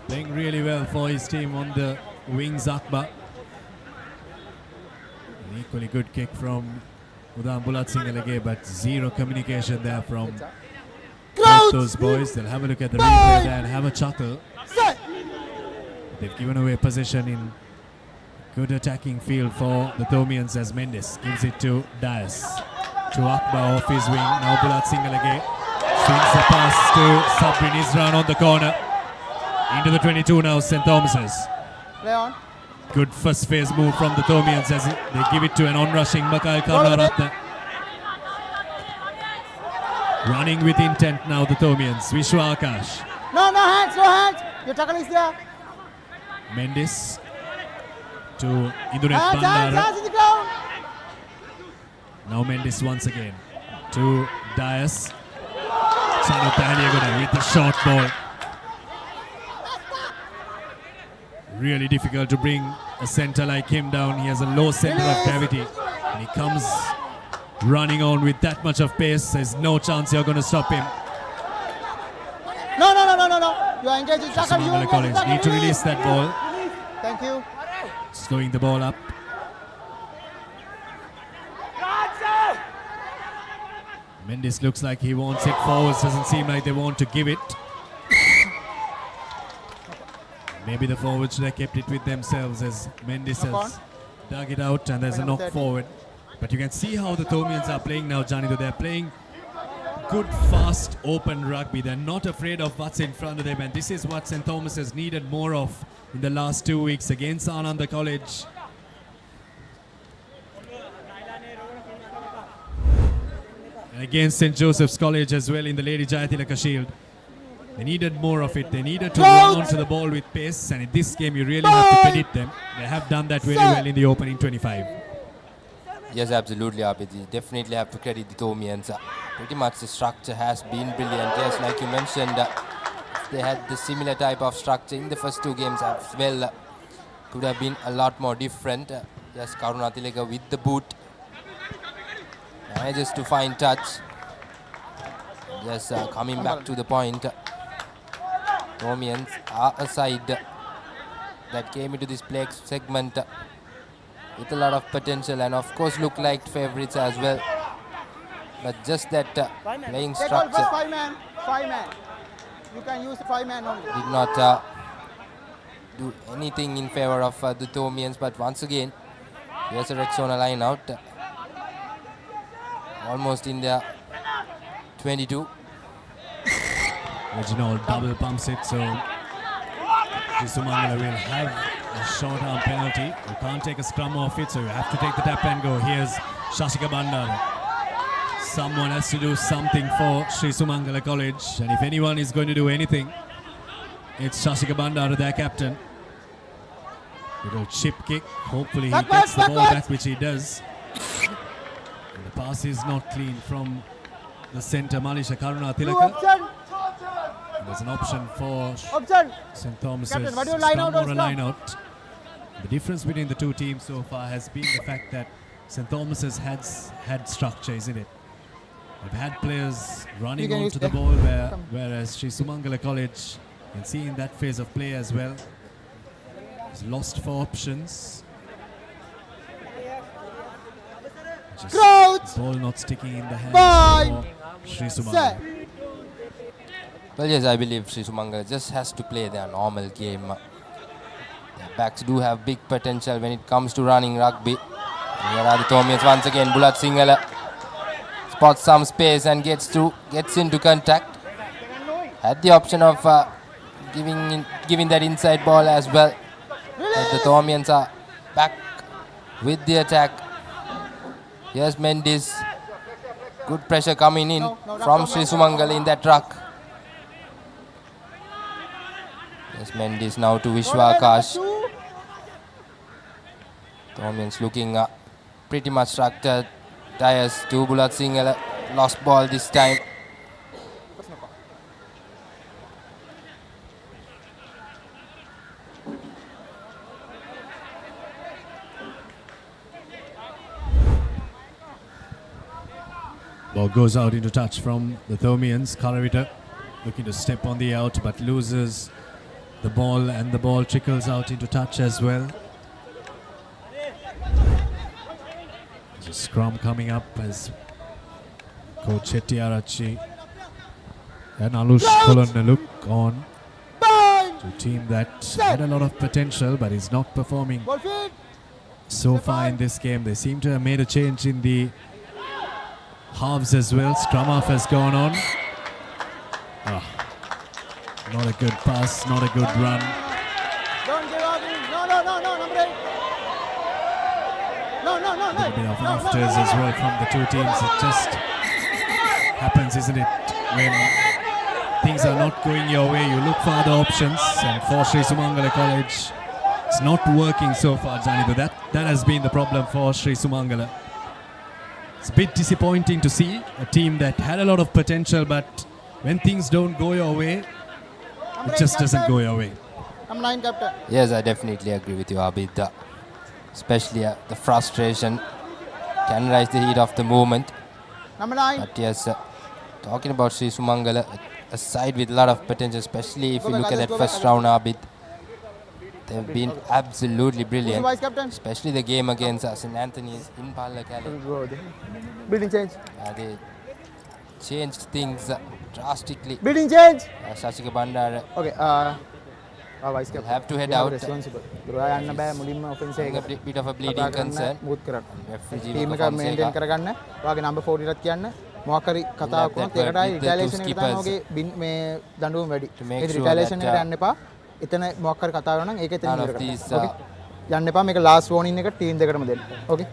playing really well for his team on the wings, Akbar. An equally good kick from Udam Bulat Singhala, but zero communication there from both those boys. They'll have a look at the replay there and have a chuckle. They've given away possession in good attacking field for the Thomians as Mendes gives it to Dias. To Akbar off his wing. Now Bulat Singhala swings the pass to Sabrin Isran on the corner. Into the 22 now, St. Thomas's. Play on. Good first phase move from the Thomians as they give it to an on-rushing Makail Karunaratne. Running with intent now the Thomians. Vishwa Akash. No hands. Your tackle is there. Mendes to Indunet Hands Bandara. in the ground. Now Mendes once again to Dias. Chano Tahliagoda with the short ball. Really difficult to bring a centre like him down. He has a low centre of gravity. And he comes running on with that much of pace. There's no chance you're going to stop him. No. You are engaged in tackle. Sumangala College need to release that ball. Thank you. Slowing the ball up. Mendes looks like he wants it forwards. Doesn't seem like they want to give it. Maybe the forwards should have kept it with themselves as Mendes has dug it out and there's a knock forward. But you can see how the Thomians are playing now, Janido. They're playing good, fast, open rugby. They're not afraid of what's in front of them, and this is what St. Thomas has needed more of in the last 2 weeks against Ananda College. And against St. Joseph's College as well in the Lady Jayatilaka Shield. They needed more of it. They needed to run onto the ball with pace, and in this game you really have to credit them. They have done that very well in the opening 25. Yes, absolutely, Abhijit. Definitely have to credit the Thomians. Pretty much the structure has been brilliant. Yes, like you mentioned, they had the similar type of structure in the first 2 games as well. Could have been a lot more different. Yes, Karunatilaka with the boot. Manages to find touch. Yes, coming back to the point. Thomians are a side that came into this play segment with a lot of potential and of course look like favourites as well. But just that playing structure 5 man. You can use 5 man only. did not do anything in favour of the Thomians. But once again, here's a Rexona line out. Almost in the 22. Reginald double pumps it, so Sumangala will have a short arm penalty. You can't take a scrum off it, so you have to take the tap and go. Here's Shashika Bandara. Someone has to do something for Sri Sumangala College, and if anyone is going to do anything, it's Shashika Bandara, their captain. Little chip kick. Hopefully he gets the ball back, which he does. And the pass is not clean from the centre, Malisha Karunatilaka. There's an option for St. Thomas's. Line out. The difference between the two teams so far has been the fact that St. Thomas's has had structure, isn't it? They've had players running onto the ball, whereas Sri Sumangala College, you can see in that phase of play as well, has lost 4 options. Just the ball not sticking in the hands for Sri Sumangala. Well, yes, I believe Sri Sumangala just has to play their normal game. Their backs do have big potential when it comes to running rugby. And here are the Thomians once again. Bulat Singhala spots some space and gets into contact. had the option of giving that inside ball as well. But the Thomians are back with the attack. Here's Mendes. Good pressure coming in from Sri Sumangala in that ruck. Yes, Mendes now to Vishwakash. Thomians looking pretty much structured. Tyres to Bulat Singhal. Lost ball this time. Ball goes out into touch from the Thomians. Kalavita looking to step on the out but loses the ball, and the ball trickles out into touch as well. There's a scrum coming up as Coach Chettiarachi and Alush Kolonna look on to a team that had a lot of potential but is not performing so far in this game. They seem to have made a change in the halves as well. Scrum half has gone on. Not a good pass, not a good run. Don't give up. No, number 8. No. A little bit of afters as well from the two teams. It just happens, isn't it? When things are not going your way, you look for other options. And for Sri Sumangala College, it's not working so far, Johnny. But that has been the problem for Sri Sumangala. It's a bit disappointing to see a team that had a lot of potential, but when things don't go your way, it just doesn't go your way. Number 9 captain. Yes, I definitely agree with you, Abid. Especially the frustration can rise the heat of the moment. Number 9. But yes, talking about Sri Sumangala, a side with a lot of potential, especially if you look at that first round, Abid. They've been absolutely brilliant, Vice captain. especially the game against St. Anthony's in Pallakali. Building change. They changed things drastically. Building change. Shashika Bandara Okay. Vice captain. will have to head out. Responsible. A bit of a bleeding concern. Team එක maintain කරගන්න. ඔයාගේ number 40 ටත් කියන්න. මොකක් හරි කතාවක් වුණොත් ඒකටයි retaliation එකට තමයි ඔගේ මේ දඬුවම වැඩි. ඒ retaliation එකට යන්න එපා. එතන මොකක් හරි කතාවක් වෙනවා නම් ඒක එතන ඉවර කරන්න. Okay. යන්න එපා. මේක last warning එක team දෙකටම දෙන්න. Okay.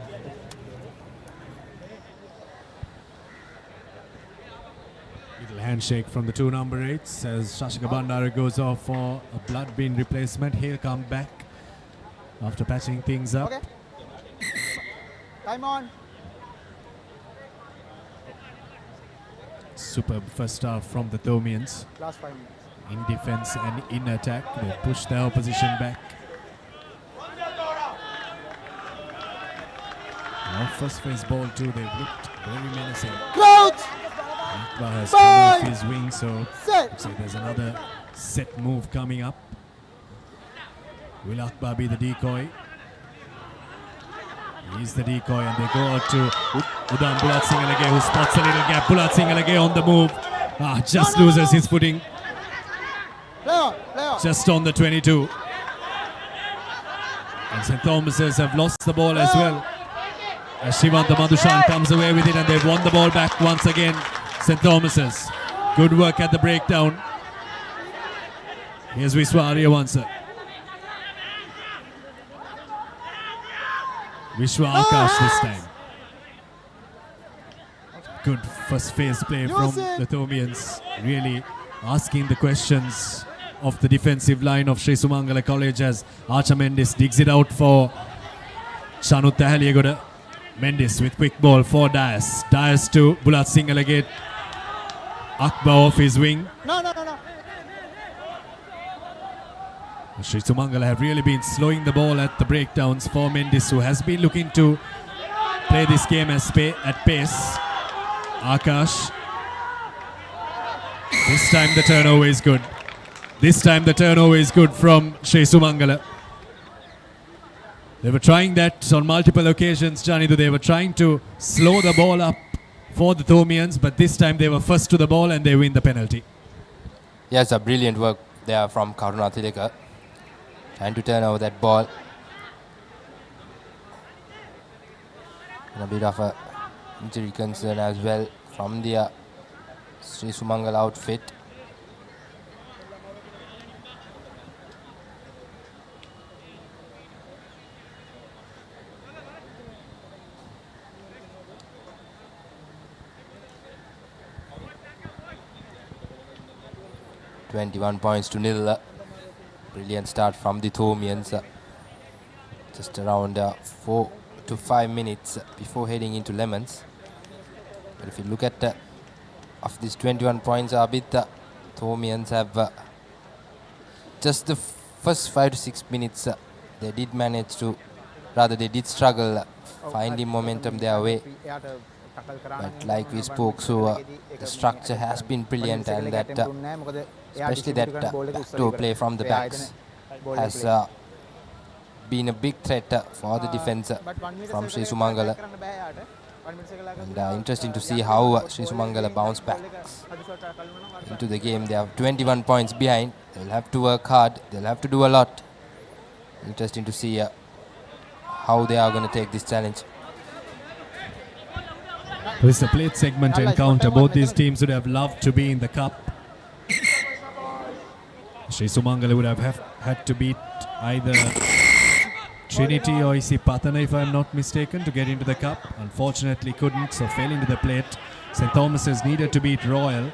Handshake from the two number 8s as Shashika Bandara goes off for a blood bin replacement. He'll come back after patching things up. Okay. Time on. Superb first half from the Thomians. Last 5 minutes. In defense and in attack, they push their opposition back. Now first phase ball too, they've looked very menacing. Crouch! Akbar has come off his wing, so looks like there's another set move coming up. Will Akbar be the decoy? He's the decoy, and they go out to Udam Bulat Singhal who spots a little gap. Bulat Singhal on the move. Just loses his footing. Just on the 22. And St. Thomas's have lost the ball as well. As Shivanta Madhushan comes away with it, and they've won the ball back once again. St. Thomas's. Good work at the breakdown. Here's Vishwa Aryavansa. Vishwa Akash this time. Good first phase play from the Thomians. Really asking the questions of the defensive line of Sri Sumangala College as Archer Mendes digs it out for Chanut Tahaliyagoda. Mendes with quick ball for Dias. Dias to Bulat Singhal again. Akbar off his wing. No. Sri Sumangala have really been slowing the ball at the breakdowns for Mendes, who has been looking to play this game at pace. Akash. This time the turnover is good. From Sri Sumangala. They were trying that on multiple occasions, Johnny. They were trying to slow the ball up for the Thomians, but this time they were first to the ball and they win the penalty. Yes, a brilliant work there from Karuna Thileka. Trying to turn over that ball. And a bit of a injury concern as well from the Sri Sumangala outfit. 21 points to nil. Brilliant start from the Thomians. Just around 4 to 5 minutes before heading into Lemons. But if you look at of these 21 points, the Thomians have just the first 5 to 6 minutes. They did manage to, rather they did struggle finding momentum their way. But like we spoke, so the structure has been brilliant, and that especially that backdoor play from the backs has been a big threat for the defence from Sri Sumangala. And interesting to see how Sri Sumangala bounce back into the game. They have 21 points behind. They'll have to work hard. They'll have to do a lot. Interesting to see how they are going to take this challenge. With the plate segment encounter, both these teams would have loved to be in the cup. Sri Sumangala would have had to beat either Trinity or Isi Patana, if I'm not mistaken, to get into the cup. Unfortunately couldn't, so fell into the plate. St. Thomas's needed to beat Royal.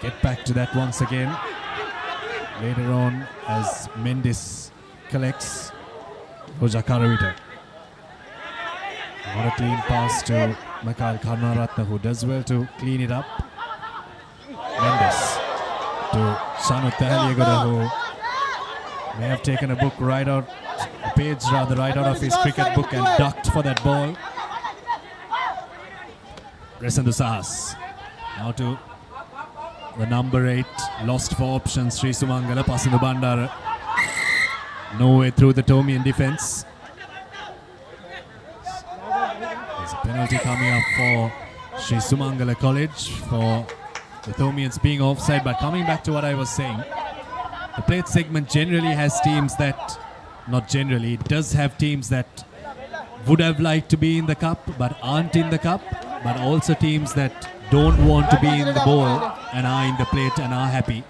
Get back to that once again later on as Mendis collects Roja Karavita. What a clean pass to Mikhail Karnaratna, who does well to clean it up. Mendes to Sanu Tahaliagoda, who may have taken a right out of his cricket book and ducked for that ball. Resandu Sahas. Now to the number 8, lost for options, Sri Sumangala, passing the Bandara. No way through the Tomian defence. There's a penalty coming up for Sri Sumangala College for the Thomians being offside. But coming back to what I was saying, the plate segment generally has teams that, not generally, it does have teams that would have liked to be in the cup but aren't in the cup, but also teams that don't want to be in the bowl and are in the plate and are happy.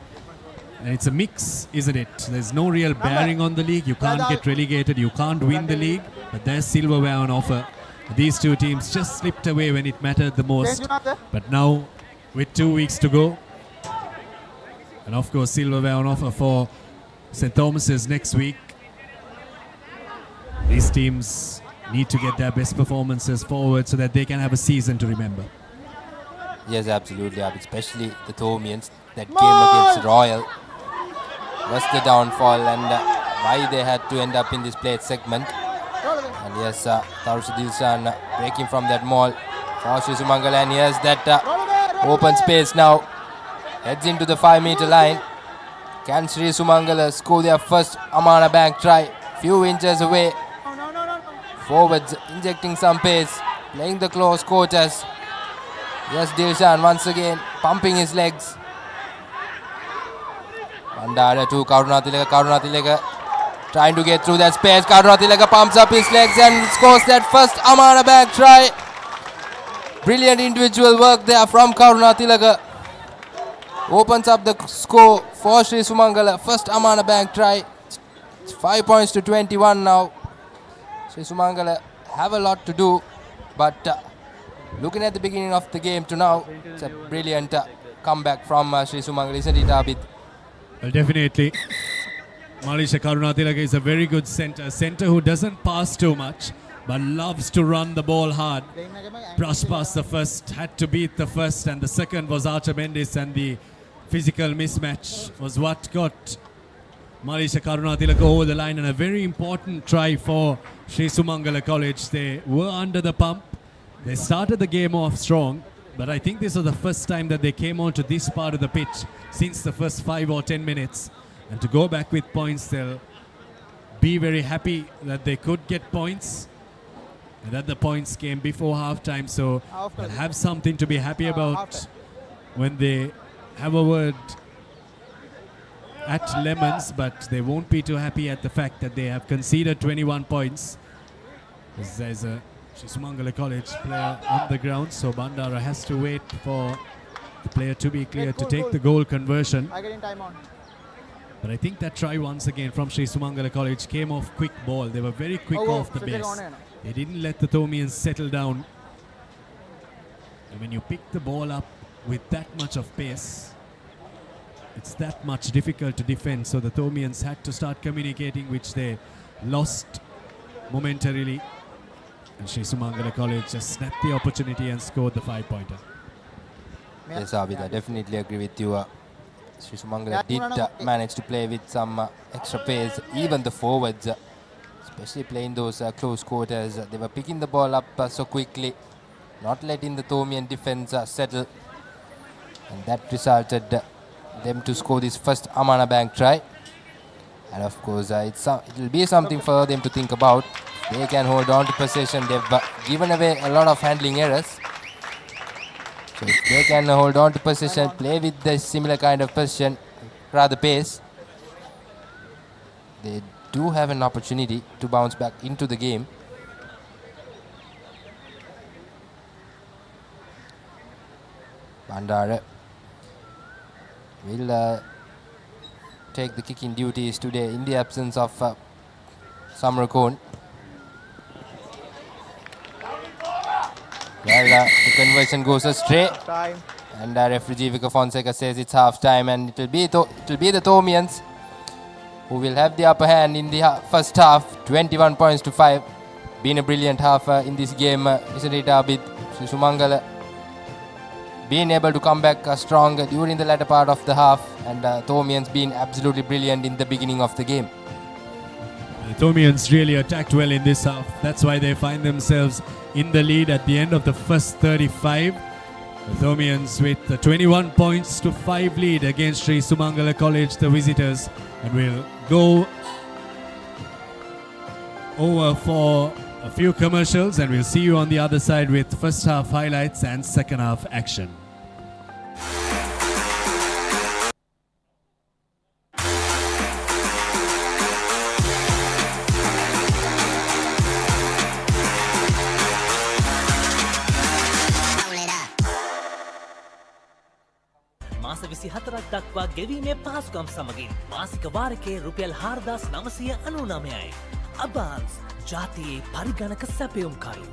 And it's a mix, isn't it? There's no real bearing on the league. You can't get relegated, you can't win the league, but there's silverware on offer. These two teams just slipped away when it mattered the most. But now, with 2 weeks to go, and of course silverware on offer for St. Thomas's next week, these teams need to get their best performances forward so that they can have a season to remember. Yes, absolutely, especially the Thomians. That game against Royal was the downfall and why they had to end up in this plate segment. And yes, Tarushi Dilshan breaking from that maul for Sri Sumangala, and yes, that open space now heads into the 5-meter line. Can Sri Sumangala score their first Amana Bank try? Few inches away. Forwards injecting some pace, playing the close quarters. Yes, Dilshan once again pumping his legs. Bandara to Karunatilaka trying to get through that space. Karunatilaka pumps up his legs and scores that first Amana Bank try. Brilliant individual work there from Karunatilaka. Opens up the score for Sri Sumangala. First Amana Bank try. It's 5 points to 21 now. Sri Sumangala have a lot to do, but looking at the beginning of the game to now, it's a brilliant comeback from Sri Sumangala, isn't it, Abid? Well, definitely. Malisha Karunatilaka is a very good centre who doesn't pass too much but loves to run the ball hard. Brush past the first, had to beat the first, and the second was Archer Mendes, and the physical mismatch was what got Malisha Karunatilaka over the line, and a very important try for Sri Sumangala College. They were under the pump. They started the game off strong, but I think this was the first time that they came onto this part of the pitch since the first 5 or 10 minutes. And to go back with points, they'll be very happy that they could get points and that the points came before halftime. So they'll have something to be happy about when they have a word at Lemons, but they won't be too happy at the fact that they have conceded 21 points. There's a Sri Sumangala College player on the ground, so Bandara has to wait for the player to be cleared to take the goal conversion. But I think that try once again from Sri Sumangala College came off quick ball. They were very quick off the base. They didn't let the Thomians settle down. And when you pick the ball up with that much of pace, it's that much difficult to defend. So the Thomians had to start communicating, which they lost momentarily. And Sri Sumangala College just snapped the opportunity and scored the 5-pointer. Yes, Abid, I definitely agree with you. Sri Sumangala did manage to play with some extra pace. Even the forwards, especially playing those close quarters, they were picking the ball up so quickly, not letting the Thomian defense settle. And that resulted them to score this first Amana Bank try. And of course, it will be something for them to think about. They can hold on to possession. They've given away a lot of handling errors. So if they can hold on to possession, play with the similar kind of possession, rather pace, they do have an opportunity to bounce back into the game. Bandara will take the kicking duties today in the absence of Samrakon. Well, the conversion goes astray. And referee Vika Fonseca says it's half time, and it will be the Thomians who will have the upper hand in the first half. 21 points to 5. Been a brilliant half in this game, isn't it, Abid? Sri Sumangala being able to come back strong during the latter part of the half, and Thomians being absolutely brilliant in the beginning of the game. The Thomians really attacked well in this half. That's why they find themselves in the lead at the end of the first 35. The Thomians with the 21 points to 5 lead against Sri Sumangala College, the visitors. And we'll go over for a few commercials, and we'll see you on the other side with first half highlights and second half action. මාස 24ක් දක්වා ගෙවීමේ පහසුකම් සමගින් මාසික වාරකයේ රුපියල් 4999යි. අබාන්ස් ජාතියේ පරිගණක සැපයුම්කරු.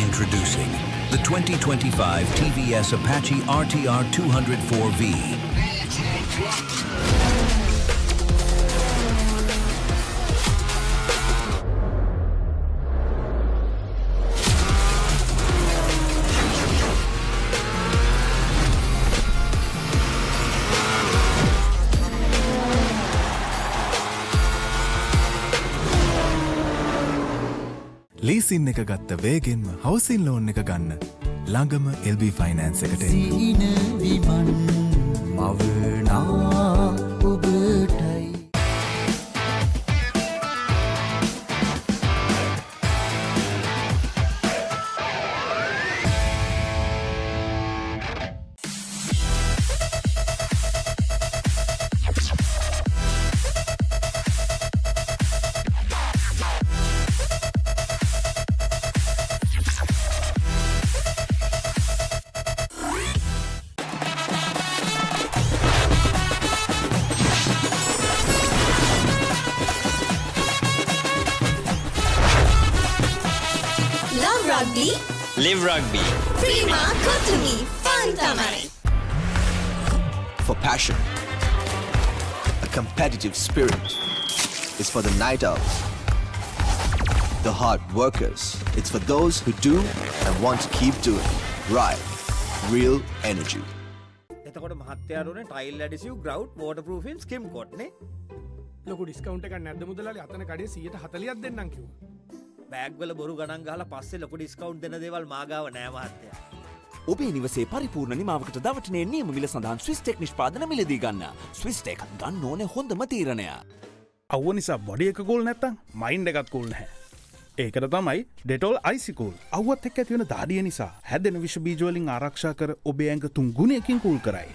Introducing the 2025 TVS Apache RTR 204V. Leasing එක ගත්ත වේගෙන්ම හවසින් loan එක ගන්න ළඟම LB ෆයිනෑන්ස් එකට සීන විමන් මවනා ඔබටයි. Love rugby. Live rugby. Prima Kotumi. Fun Tamari. For passion, a competitive spirit. It's for the night owls, the hard workers. It's for those who do and want to keep doing. Right. Real energy. එතකොට මහත්තයාරුනේ tile ඇඩිසිව් ග්‍රවුට් වෝටර්පූෆින් ස්කිම් කොට් නේ. ලොකු discount එකක් නැද්ද මුදලාලි? අතන කඩේ 140ක් දෙන්නම් කිව්වා. බෑග් වල බොරු ගණන් ගහලා පස්සේ ලොකු ඩිස්කවුන්ට් දෙන දේවල් මාගාව නෑ මහත්තයා. ඔබේ නිවසේ පරිපූර්ණ නිමාවකට දවටනේ නියම මිල සඳහන් ස්විස්ටෙක් නිෂ්පාදන මිලදී ගන්න. ස්විස්ටෙක් ගන්න ඕනේ හොඳම තීරණය. අව්ව නිසා බොඩි එක කූල් නැත්තම් මයින්ඩ් එකත් කූල් නැහැ. ඒකට තමයි ඩෙටෝල් අයිසි කූල්. අව්වත් එක්ක ඇති වෙන දාඩිය නිසා හැදෙන විෂ බීජ වලින් ආරක්ෂා කර ඔබේ ඇඟ 3 ගුණයකින් කූල් කරයි.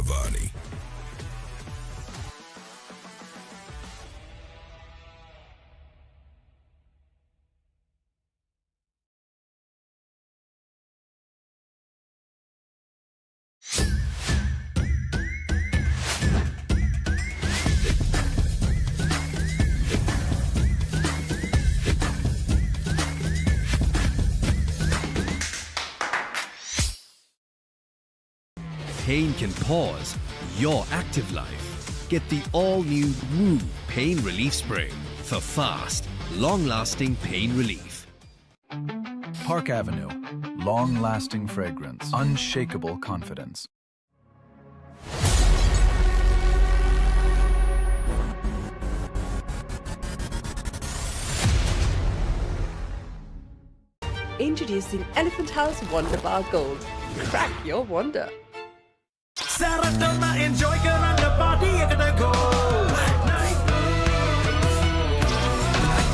Cavani. Pain can pause your active life. Get the all-new Woo Pain Relief Spray for fast, long-lasting pain relief. Park Avenue. Long-lasting fragrance. Unshakable confidence. Introducing Elephant House Wonder Bar Gold. Crack your wonder. Saratama enjoy කරන්න party එකට go.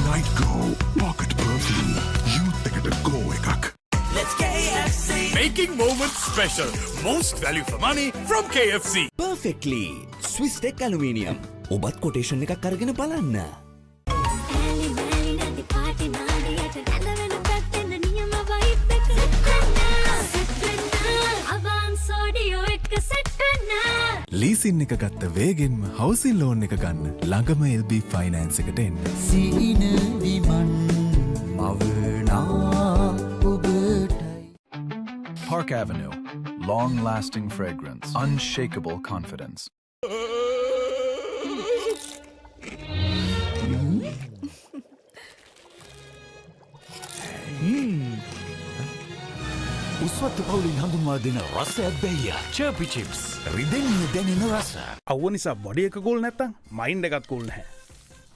Night Go Pocket Perfume. Youth එකට go එකක්. Let's KFC. Making moments special. Most value for money from KFC. Perfectly. Swiss Tech Aluminium. ඔබත් quotation එකක් අරගෙන බලන්න. Leasing එක ගත්ත වේගෙන්ම හවසින් ලෝන් එක ගන්න ළඟම LB ෆයිනෑන්ස් එකට එන්න. සීන විමන් මවනා ඔබටයි. Park Avenue. Long-lasting fragrance. Unshakable confidence. උස්වත්ත පවුලින් හඳුන්වා දෙන රසයක් බැයිය චර්පි චිප්ස් රිදෙන්නේ දැනෙන රස. අව්ව නිසා බොඩි එක කූල් නැත්තම් මයින්ඩ් එකත් කූල් නැහැ.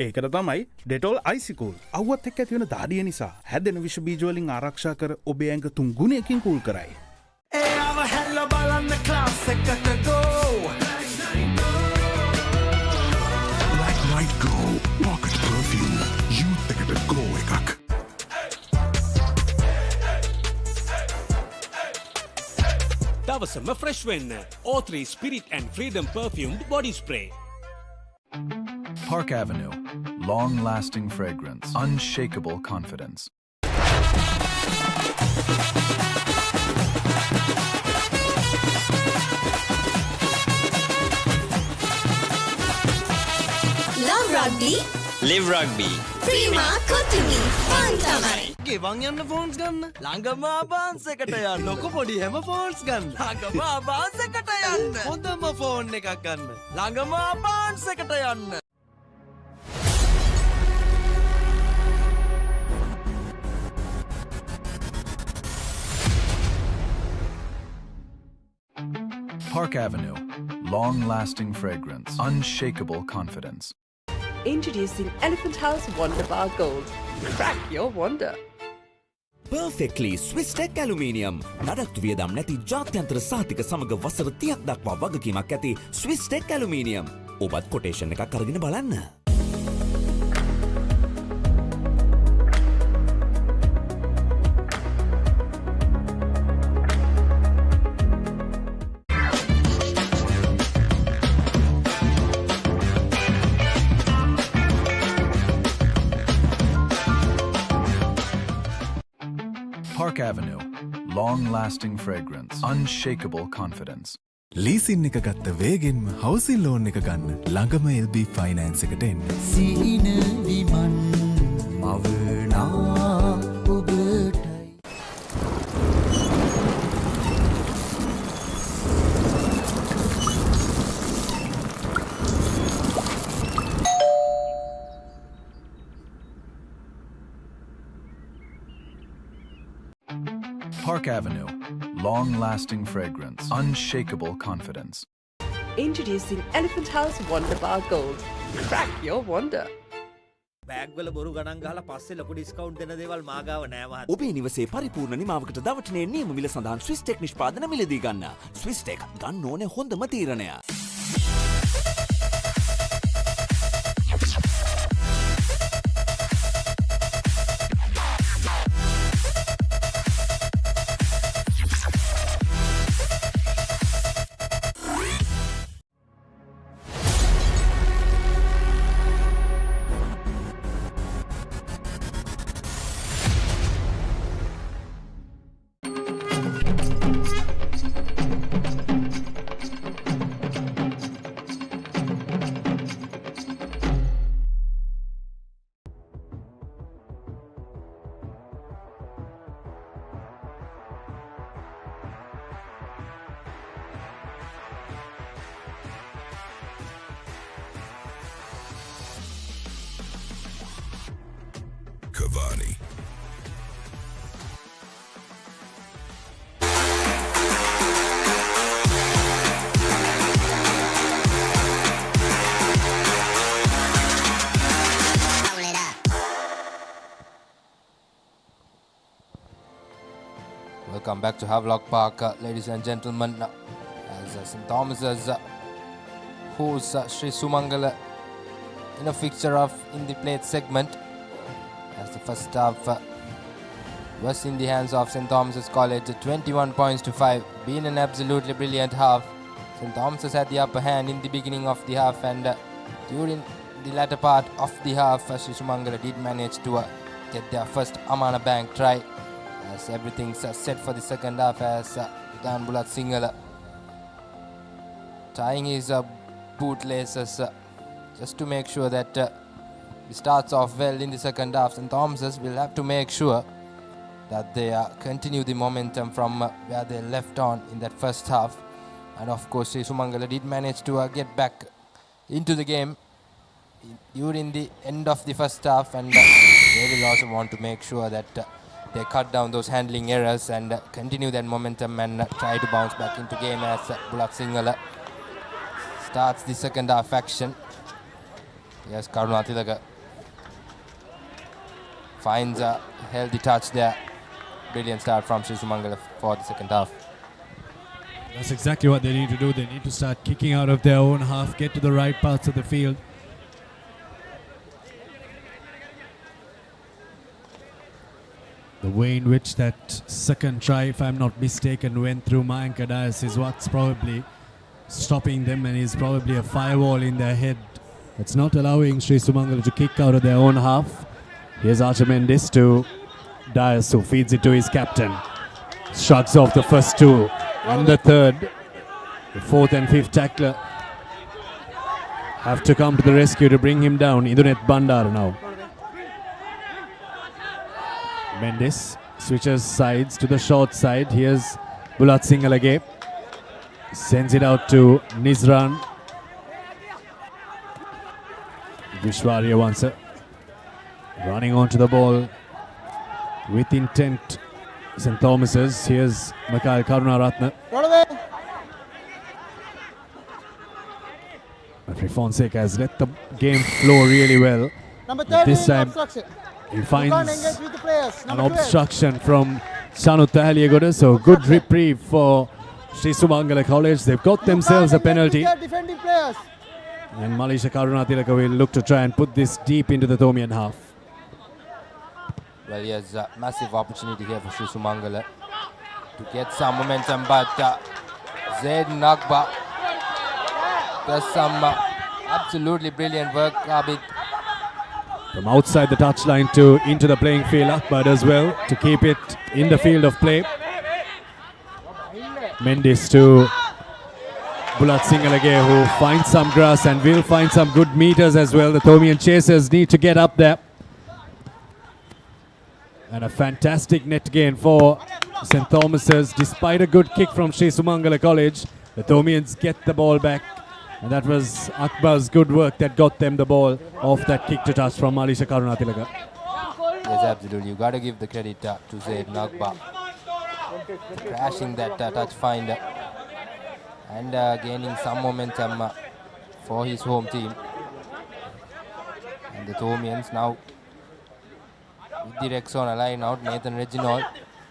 ඒකට තමයි ඩෙටෝල් අයිසි කූල්. අව්වත් එක්ක ඇති වෙන දාඩිය නිසා හැදෙන විෂ බීජ වලින් ආරක්ෂා කර ඔබේ ඇඟ 3 ගුණයකින් කූල් කරයි. එයාව හැල්ල බලන්න ක්ලාස් එකට go. Night Go Pocket Perfume. Youth එකට go එකක්. දවසම ෆ්‍රෙෂ් වෙන්න O3 Spirit and Freedom Perfumed Body Spray. Park Avenue. Long-lasting fragrance. Unshakable confidence. Love rugby. Live rugby. Prima Kotumi. Fun tamai. ගෙවන් යන්න ෆෝන්ස් ගන්න ළඟම ආබාන්ස් එකට යන්න ලොකු පොඩි හැම ෆෝන්ස් ගන්න ළඟම ආබාන්ස් එකට යන්න හොඳම ෆෝන් එකක් ගන්න ළඟම ආබාන්ස් එකට යන්න Park Avenue. Long-lasting fragrance. Unshakable confidence. Introducing Elephant House Wonder Bar Gold. Crack your wonder. Perfectly Swiss Tech Aluminium. නඩත්තු වියදම් නැති ජාත්‍යන්තර සාතික සමග වසර 30ක් දක්වා වගකීමක් ඇති Swiss Tech Aluminium. ඔබත් කොටේෂන් එකක් අරගෙන බලන්න. Park Avenue. Long-lasting fragrance. Unshakable confidence. Leasing එක ගත්ත වේගෙන්ම හවසින් ලෝන් එක ගන්න ළඟම LB ෆයිනෑන්ස් එකට එන්න. සීන විමන් මවනා ඔබටයි. Park Avenue. Long-lasting fragrance. Unshakable confidence. Introducing Elephant House Wonder Bar Gold. Crack your wonder. බෑග්වල බොරු ගණන් ගහලා පස්සේ ලොකු ඩිස්කවුන්ට් දෙන දේවල් මාගාව නෑ මහත්තයා. ඔබේ නිවසේ පරිපූර්ණ නිමාවකට දවටනේ නියම මිල සඳහන් Swiss Tech නිෂ්පාදන මිලදී ගන්න. Swiss Tech ගන්න ඕනේ හොඳම තීරණය. Cavani. Welcome back to Havelock Park, ladies and gentlemen. As St. Thomas's hosts Sri Sumangala in a fixture of in the plate segment. As the first half was in the hands of St. Thomas's College, 21 points to 5. Been an absolutely brilliant half. St. Thomas's had the upper hand in the beginning of the half, and during the latter part of the half, Sri Sumangala did manage to get their first Amana Bank try. As everything's set for the second half, as Dan Bulat Singala tying his bootlaces just to make sure that he starts off well in the second half. St. Thomas's will have to make sure that they continue the momentum from where they left on in that first half. And of course, Sri Sumangala did manage to get back into the game during the end of the first half, and they will also want to make sure that they cut down those handling errors and continue that momentum and try to bounce back into game as Bulat Singala starts the second half action. Yes, Karunatilaka finds a healthy touch there. Brilliant start from Sri Sumangala for the second half. That's exactly what they need to do. They need to start kicking out of their own half, get to the right parts of the field. The way in which that second try, if I'm not mistaken, went through Mayank Dias is what's probably stopping them, and is probably a firewall in their head that's not allowing Sri Sumangala to kick out of their own half. Here's Archer Mendes to Dias, who feeds it to his captain. Shrugs off the first two and the third. The fourth and fifth tackler have to come to the rescue to bring him down. Idunet Bandar now. Mendes switches sides to the short side. Here's Bulat Singalage. Sends it out to Nizran. Vishwarya wants it. Running onto the ball with intent. St. Thomas's. Here's Mikhail Karunaratne. Referee Fonseca has let the game flow really well. But this time he finds an obstruction from Shanu Tahaliagoda. So good reprieve for Sri Sumangala College. They've got themselves a penalty. And Malisha Karunatilaka will look to try and put this deep into the Thomian half. Well, he has a massive opportunity here for Sri Sumangala to get some momentum, but Zaid Nagba does some absolutely brilliant work. Abid from outside the touchline to into the playing field, Akbar as well to keep it in the field of play. Mendes to Bulat Singalage, who finds some grass and will find some good meters as well. The Thomian chasers need to get up there. And a fantastic net gain for St. Thomas's. Despite a good kick from Sri Sumangala College, the Thomians get the ball back. And that was Akbar's good work that got them the ball off that kick to touch from Malisha Karunatilaka. Yes, absolutely. You got to give the credit to Zaid Nagba crashing that touch finder and gaining some momentum for his home team. And the Thomians now with the Rexona line out. Nathan Reginald.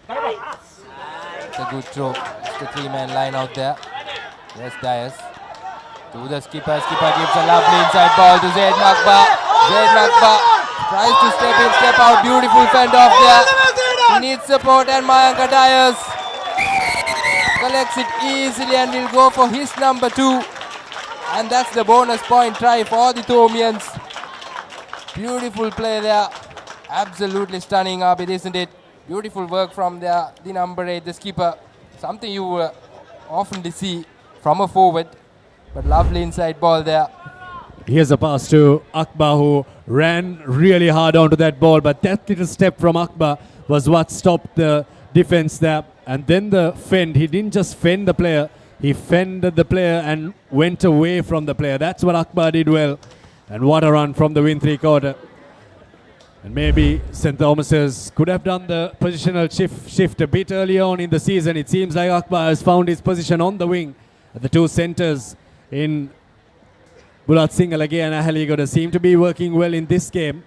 It's a good throw. It's the three-man line out there. Yes, Dias. To the skipper. Skipper gives a lovely inside ball to Zaid Nagba. Zaid Nagba tries to step in, step out. Beautiful fend off there. He needs support, and Mayank Dias collects it easily and will go for his number 2. And that's the bonus point try for the Thomians. Beautiful play there. Absolutely stunning, Abid, isn't it? Beautiful work from the number 8, the skipper. Something you often see from a forward. But lovely inside ball there. Here's a pass to Akbar, who ran really hard onto that ball. But that little step from Akbar was what stopped the defense there. And then the fend. He didn't just fend the player. He fended the player and went away from the player. That's what Akbar did well. And what a run from the win 3/4. And maybe St. Thomas's could have done the positional shift a bit earlier on in the season. It seems like Akbar has found his position on the wing. The two centres in Bulat Singalage and Ahaligoda seem to be working well in this game.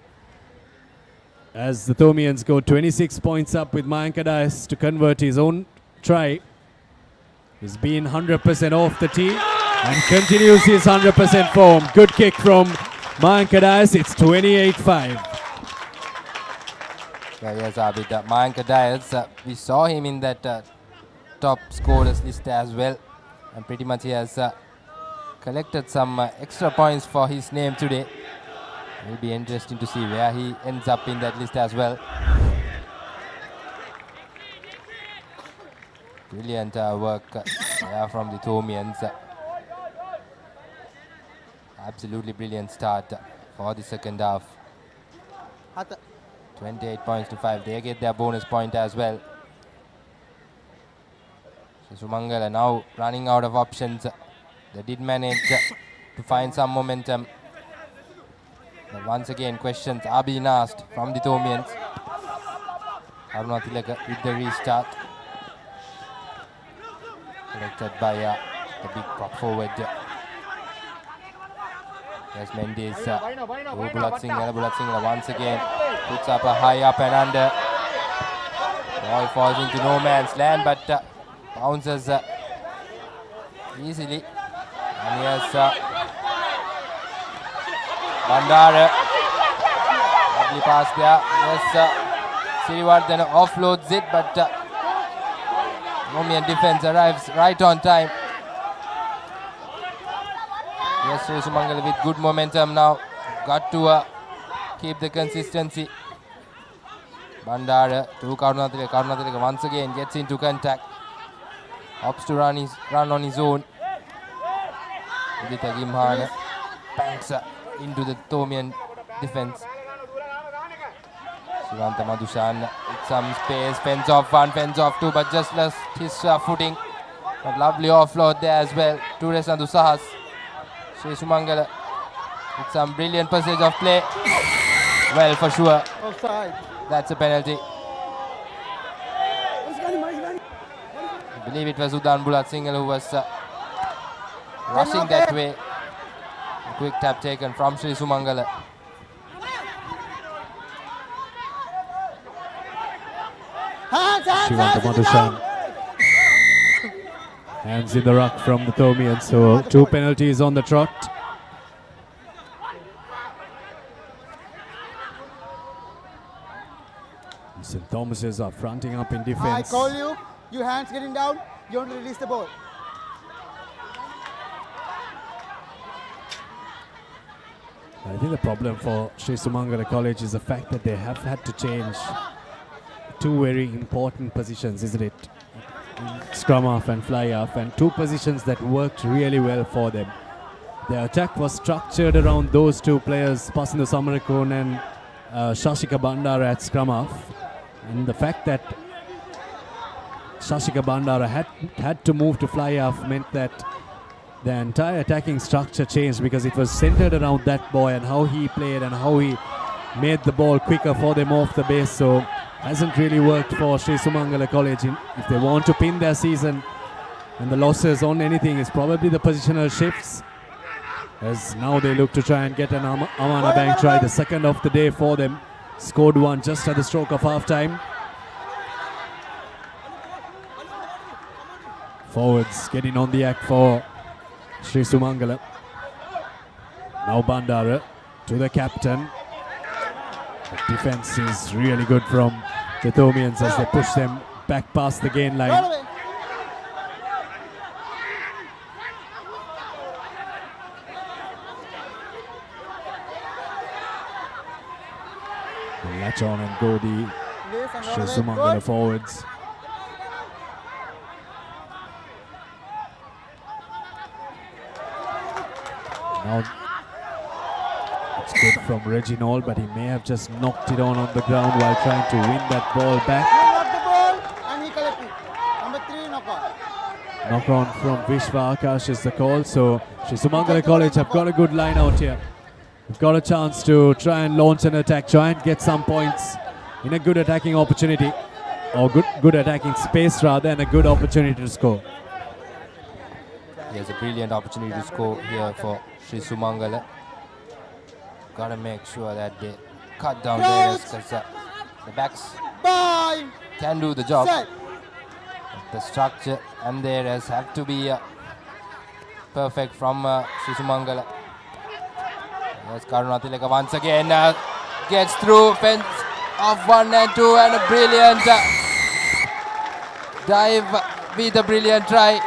As the Thomians go 26 points up with Mayank Adais to convert his own try. He's been 100% off the tee and continues his 100% form. Good kick from Mayank Adais. It's 28-5. Yes, Abid. Mayank Adais, we saw him in that top scorers list as well. And pretty much he has collected some extra points for his name today. It will be interesting to see where he ends up in that list as well. Brilliant work from the Thomians. Absolutely brilliant start for the second half. 28 points to 5. They get their bonus point as well. So Sumangala now running out of options. They did manage to find some momentum. But once again, questions are being asked from the Thomians. Arunathilaka with the restart. Selected by the big prop forward. There's Mendes. Bulat Singhal once again puts up a high up and under. Ball falls into no man's land, but bounces easily. And here's Bandara. Lovely pass there. Yes, Sirivardhana offloads it, but Thomian defense arrives right on time. Yes, Sumangala with good momentum now. Got to keep the consistency. Bandara to Karunathilaka. Karunathilaka once again gets into contact. Opts to run on his own. Udita Gimhana banks into the Thomian defense. Sivanta Madhushan with some space. Fends off one, fends off two, but just lost his footing. But lovely offload there as well. Tures Nandu Sahas. Sri Sumangala with some brilliant passage of play. Well, for sure. Offside. That's a penalty. I believe it was Udan Bulat Singhal who was rushing that way. A quick tap taken from Sri Sumangala. Shivanta Madhushan. Hands in the ruck from the Thomians, so 2 penalties on the trot. St. Thomas's are fronting up in defense. I call you, your hands getting down, you want to release the ball. I think the problem for Sri Sumangala College is the fact that they have had to change 2 very important positions, isn't it? Scrum half and fly half, and 2 positions that worked really well for them. Their attack was structured around those 2 players, Pasindu Samarakon and Shashika Bandara at scrum half. And the fact that Shashika Bandara had to move to fly half meant that the entire attacking structure changed, because it was centered around that boy and how he played and how he made the ball quicker for them off the base. So hasn't really worked for Sri Sumangala College. If they want to pin their season and the losses on anything, it's probably the positional shifts, as now they look to try and get an Amana Bank try, the second of the day for them. Scored 1 just at the stroke of half time. Forwards getting on the act for Sri Sumangala. Now Bandara to the captain. The defense is really good from the Thomians as they push them back past the gain line. They latch on and go the Sri Sumangala forwards. Now it's good from Reginald, but he may have just knocked it on the ground while trying to win that ball back. And he collected. Number 3 knock-on. Knock on from Vishwa Akash is the call. So Sri Sumangala College have got a good line out here. We've got a chance to try and launch an attack, try and get some points in a good attacking opportunity, or good attacking space rather, and a good opportunity to score. Here's a brilliant opportunity to score here for Sri Sumangala. Gotta make sure that they cut down there because the backs can do the job. But the structure and the areas have to be perfect from Sri Sumangala. Yes, Karunatilaka once again gets through fence of 1 and 2 and a brilliant dive with a brilliant try.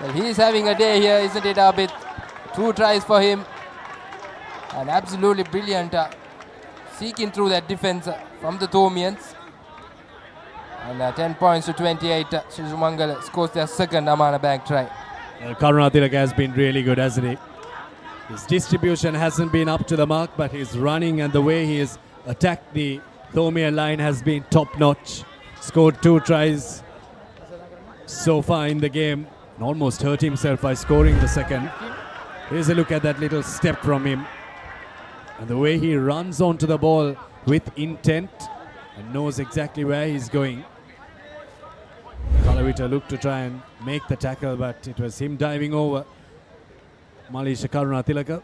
Well, he's having a day here, isn't it, Abid? 2 tries for him. And absolutely brilliant seeking through that defense from the Thomians. And 10 points to 28. Sri Sumangala scores their second Amana Bank try. Karunatilaka has been really good, hasn't he? His distribution hasn't been up to the mark, but his running and the way he has attacked the Thomian line has been top-notch. Scored 2 tries so far in the game. And almost hurt himself by scoring the second. Here's a look at that little step from him. And the way he runs onto the ball with intent and knows exactly where he's going. Kalavita looked to try and make the tackle, but it was him diving over Malisha Karunatilaka.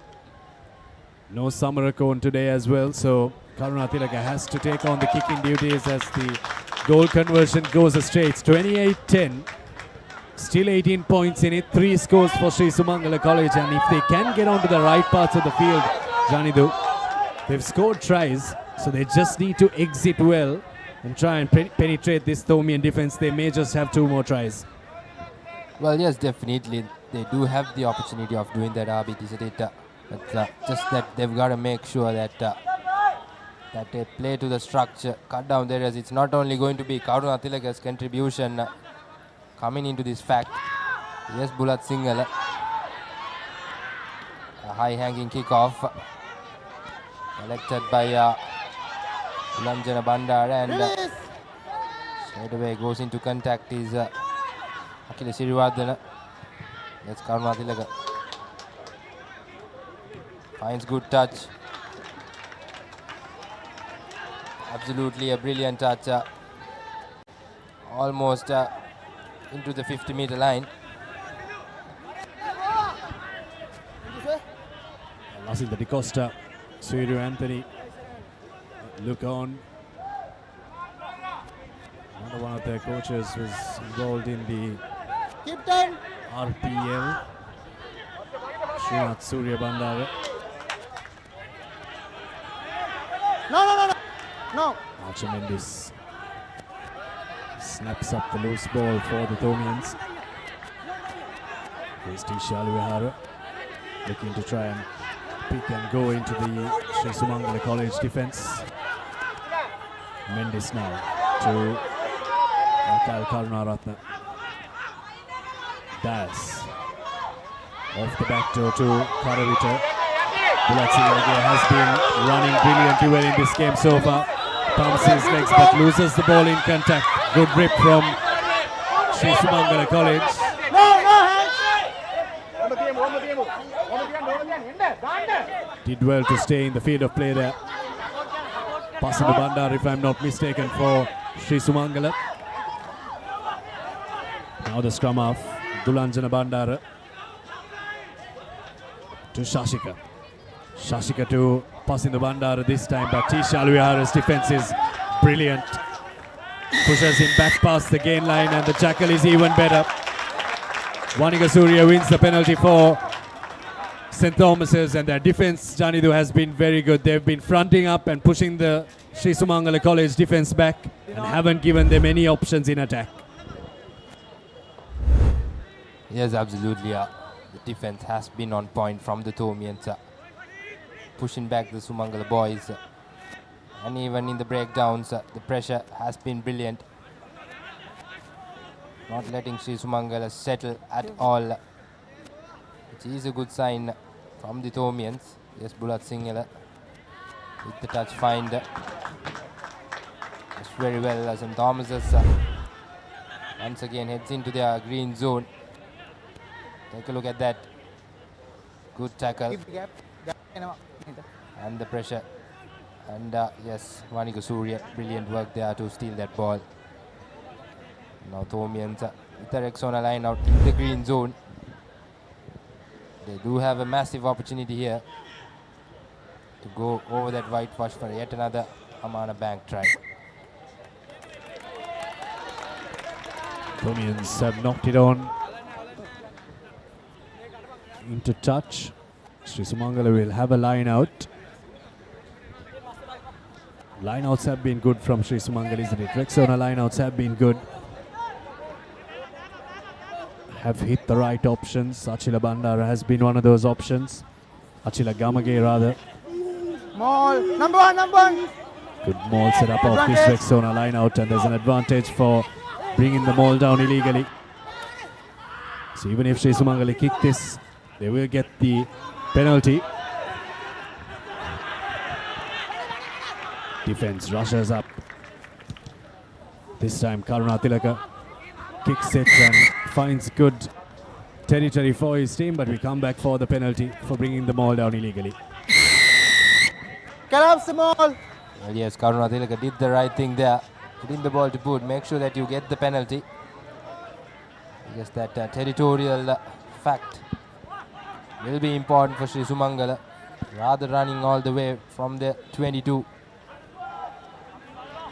No Samarakone today as well, so Karunatilaka has to take on the kicking duties as the goal conversion goes astray. It's 28-10. Still 18 points in it, 3 scores for Sri Sumangala College, and if they can get onto the right parts of the field, Janidu, they've scored tries, so they just need to exit well and try and penetrate this Thomian defense. They may just have 2 more tries. Well, yes, definitely. They do have the opportunity of doing that, Abid, isn't it? But just that they've got to make sure that that they play to the structure, cut down the areas. It's not only going to be Karunatilaka's contribution coming into this fact. Yes, Bulat Singhal. A high-hanging kickoff collected by Lanjana Bandara, and straight away goes into contact is Akila Sirivardhana. That's Karunatilaka. Finds good touch. Absolutely a brilliant touch. Almost into the 50-meter line. Lasinda Di Costa, Suiru Anthony, look on. Another one of their coaches was involved in the RPL, Srinath Surya Bandara. No. Archer Mendes snaps up the loose ball for the Thomians. Here's Tisha Alvihara looking to try and pick and go into the Sri Sumangala College defense. Mendes now to Mikhail Karunaratna. Dias off the back door to Karavita. Bulat Singhal has been running brilliantly well in this game so far. Pumps his legs but loses the ball in contact. Good grip from Sri Sumangala College. Did well to stay in the field of play there. Passing the Bandar, if I'm not mistaken, for Sri Sumangala. Now the scrum off. Dulanjana Bandara to Shashika. Shashika to passing the Bandara this time, but Tisha Alvihara's defense is brilliant. Pushes him back past the gain line, and the tackle is even better. Vanika Surya wins the penalty for St. Thomas's, and their defense, Janidu, has been very good. They've been fronting up and pushing the Sri Sumangala College defense back and haven't given them any options in attack. Yes, absolutely. The defense has been on point from the Thomians, pushing back the Sumangala boys. And even in the breakdowns, the pressure has been brilliant. Not letting Sri Sumangala settle at all, which is a good sign from the Thomians. Yes, Bulat Singhal with the touch find. That's very well as St. Thomas's once again heads into their green zone. Take a look at that. Good tackle. And the pressure. And yes, Vanika Surya, brilliant work there to steal that ball. Now Thomians with the Rexona line out in the green zone. They do have a massive opportunity here to go over that whitewash for yet another Amana Bank try. Thomians have knocked it on into touch. Sri Sumangala will have a line out. Lineouts have been good from Sri Sumangala, isn't it? Rexona lineouts have been good. Have hit the right options. Achila Bandara has been one of those options. Achila Gamage rather. Maul, number one. Good maul set up of this Rexona lineout, and there's an advantage for bringing the maul down illegally. So even if Sri Sumangala kick this, they will get the penalty. Defense rushes up. This time Karuna Tilaka kicks it and finds good territory for his team, but we come back for the penalty for bringing the ball down illegally. Collapse the ball. Well, yes, Karuna Tilaka did the right thing there. Putting the ball to boot, make sure that you get the penalty. I guess that territorial fact will be important for Sri Sumangala, rather running all the way from the 22.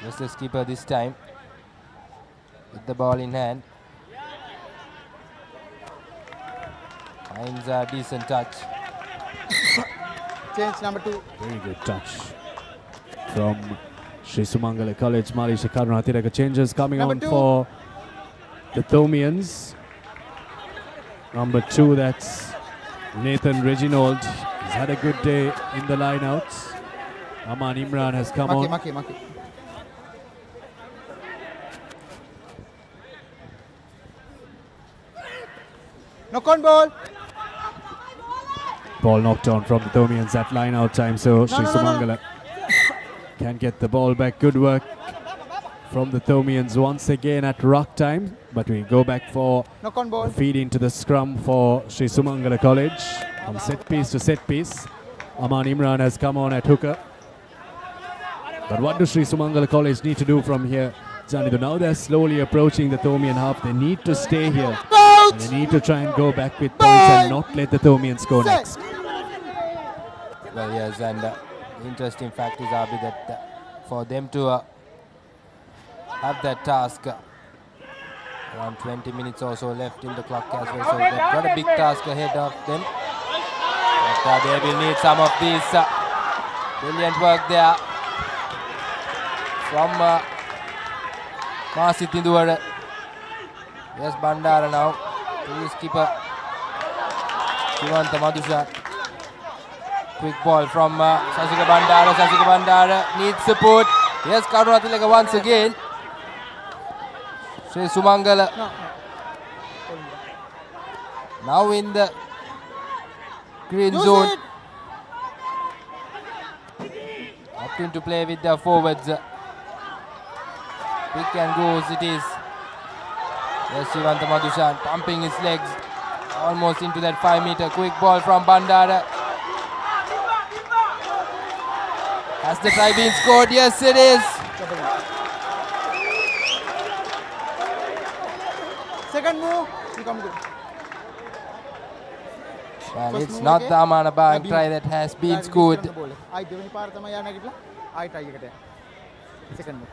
Just the skipper this time with the ball in hand. Finds a decent touch. Change number 2. Very good touch from Sri Sumangala College. Marisha Karuna Tilaka changes coming Number on 2. for the Thomians. Number 2, that's Nathan Reginald. He's had a good day in the lineouts. Aman Imran has come on. Maki. Knock on ball. Ball knocked on from the Thomians at line out time, so Sri Sumangala can get the ball back. Good work from the Thomians once again at ruck time, but we go back for Knock on ball. a feed into the scrum for Sri Sumangala College. From set piece to set piece, Aman Imran has come on at hooker. But what does Sri Sumangala College need to do from here, Janidu? Now they're slowly approaching the Thomian half. They need to stay here. And they need to try and go back with points and not let the Thomians go next. Well, yes, and the interesting fact is, Abi, that for them to have that task, around 20 minutes or so left in the clock as well, so they've got a big task ahead of them. But they will need some of these brilliant work there from Masi Tinduwara. Yes, Bandara now to his keeper Shivanta Madusha. Quick ball from Sashika Bandara. Sashika Bandara needs support. Yes, Karuna Tilaka once again. Sri Sumangala now in the green zone. Opting to play with the forwards. Pick and goes it is. Yes, Shivanta Madushan pumping his legs almost into that 5-meter. Quick ball from Bandara. Has the try been scored? Yes, it is. Second move, become good. Well, it's not the Amana Bank try that has been scored. Second move.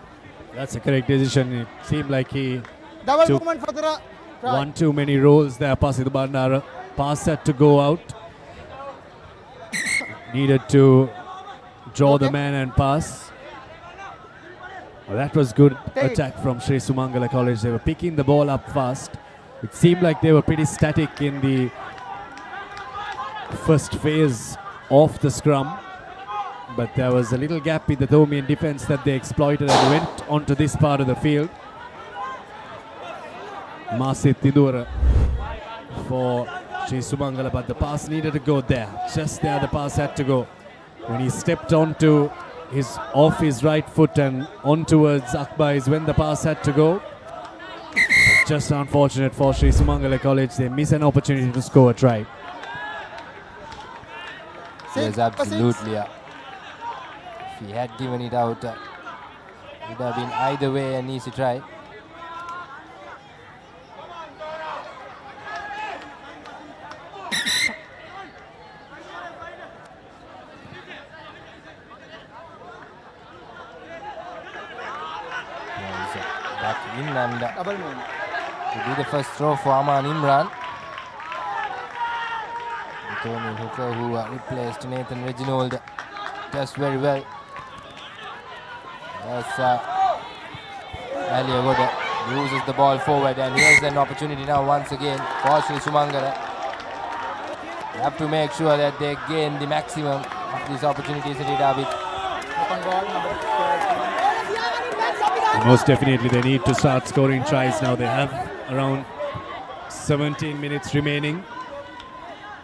That's a correct decision. It seemed like he Double took movement for the try. one too many rolls there. Pass to Bandara. Pass had to go out. Needed to draw the man and pass. Well, that was good attack from Sri Sumangala College. They were picking the ball up fast. It seemed like they were pretty static in the first phase of the scrum, but there was a little gap in the Thomian defense that they exploited and went onto this part of the field. Masi Tidura for Sri Sumangala, but the pass needed to go there. Just there the pass had to go. When he stepped onto off his right foot and on towards Akbar is when the pass had to go. Just unfortunate for Sri Sumangala College. They miss an opportunity to score a try. Yes, absolutely. If he had given it out, it would have been either way an easy try. Back in and to do the first throw for Aman Imran. Tony Hooker, who replaced Nathan Reginald, does very well. As Ali Agoda loses the ball forward, and here's an opportunity now once again for Sri Sumangala. They have to make sure that they gain the maximum of these opportunities at Idabit. Most definitely they need to start scoring tries now. They have around 17 minutes remaining.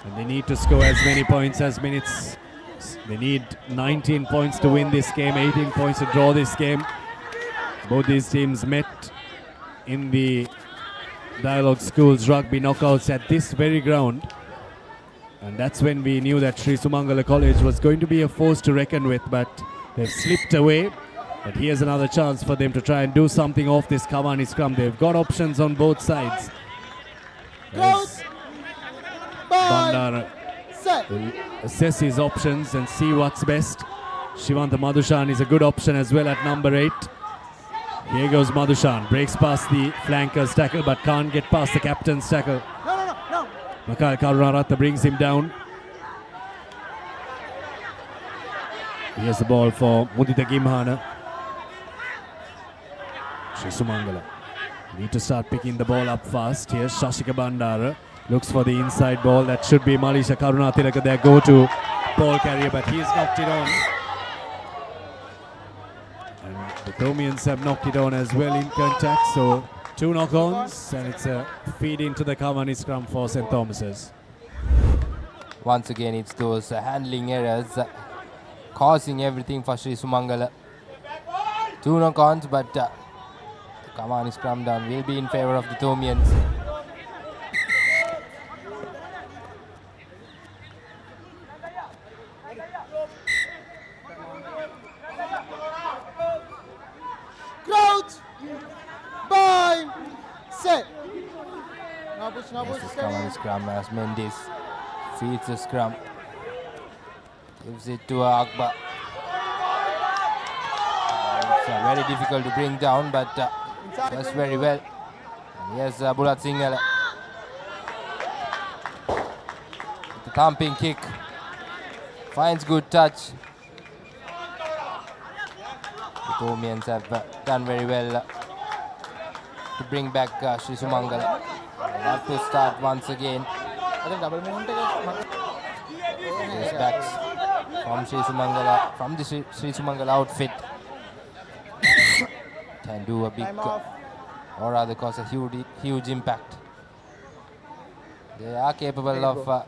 And they need to score as many points as minutes. They need 19 points to win this game, 18 points to draw this game. Both these teams met in the Dialog Schools Rugby knockouts at this very ground. And that's when we knew that Sri Sumangala College was going to be a force to reckon with, but they've slipped away. But here's another chance for them to try and do something off this Kawani scrum. They've got options on both sides. Bandara will assess his options and see what's best. Shivanta Madhushan is a good option as well at number 8. Here goes Madhushan, breaks past the flanker's tackle but can't get past the captain's tackle. Makal Karunaratha brings him down. Here's the ball for Mudita Gimhana. Sri Sumangala need to start picking the ball up fast. Here's Shashika Bandara. Looks for the inside ball. That should be Malisha Karunatilaka, their go-to ball carrier, but he's knocked it on. And the Thomians have knocked it on as well in contact. So 2 knock-ons, and it's a feed into the Kawani scrum for St. Thomas's. Once again, it's those handling errors causing everything for Sri Sumangala. 2 knock-ons, but the Kawani scrum down will be in favour of the Thomians. This is Kawani scrum as Mendes feeds the scrum. Gives it to Akbar. It's very difficult to bring down, but does very well. And here's Bulat Singhal. The thumping kick. Finds good touch. The Thomians have done very well to bring back Sri Sumangala. They have to start once again. These backs from Sri Sumangala, from the Sri Sumangala outfit, can do a big, or rather cause a huge impact. They are capable of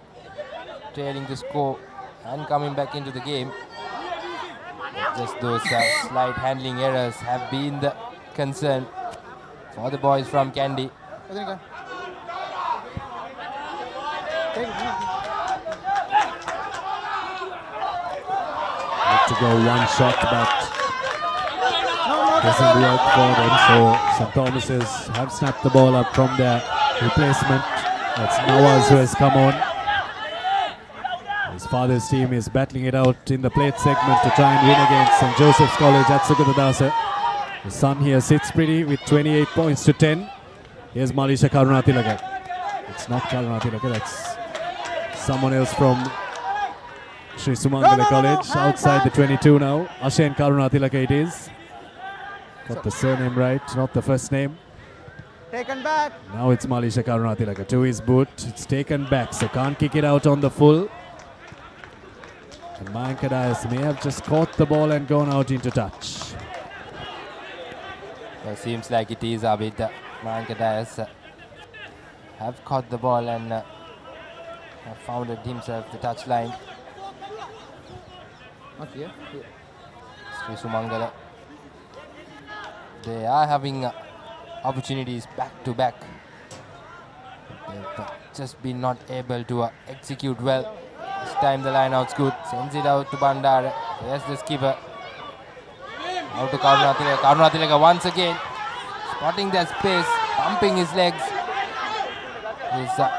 trailing the score and coming back into the game. Just those slight handling errors have been the concern for the boys from Kandy. To go one shot, but doesn't work for them. So St. Thomas's have snapped the ball up from their replacement. That's Nawaz who has come on. His father's team is battling it out in the plate segment to try and win against St. Joseph's College at Sukatadasa. The son here sits pretty with 28 points to 10. Here's Malisha Karunatilaka. It's not Karunatilaka, that's someone else from Sri Sumangala College, outside the 22 now. Ashen Karunatilaka it is. Got the surname right, not the first name. Taken back. Now it's Malisha Karunatilaka to his boot. It's taken back, so can't kick it out on the full. And Mayanka Dias may have just caught the ball and gone out into touch. It seems like it is Abid. Mayanka Dias have caught the ball and have founded himself the touchline. Okay. Sri Sumangala. They are having opportunities back to back. They've just been not able to execute well. time the line out's good. Sends it out to Bandara. There's the skipper. Out to Karunatilaka. Karunatilaka once again. Spotting that space. Pumping his legs. There's some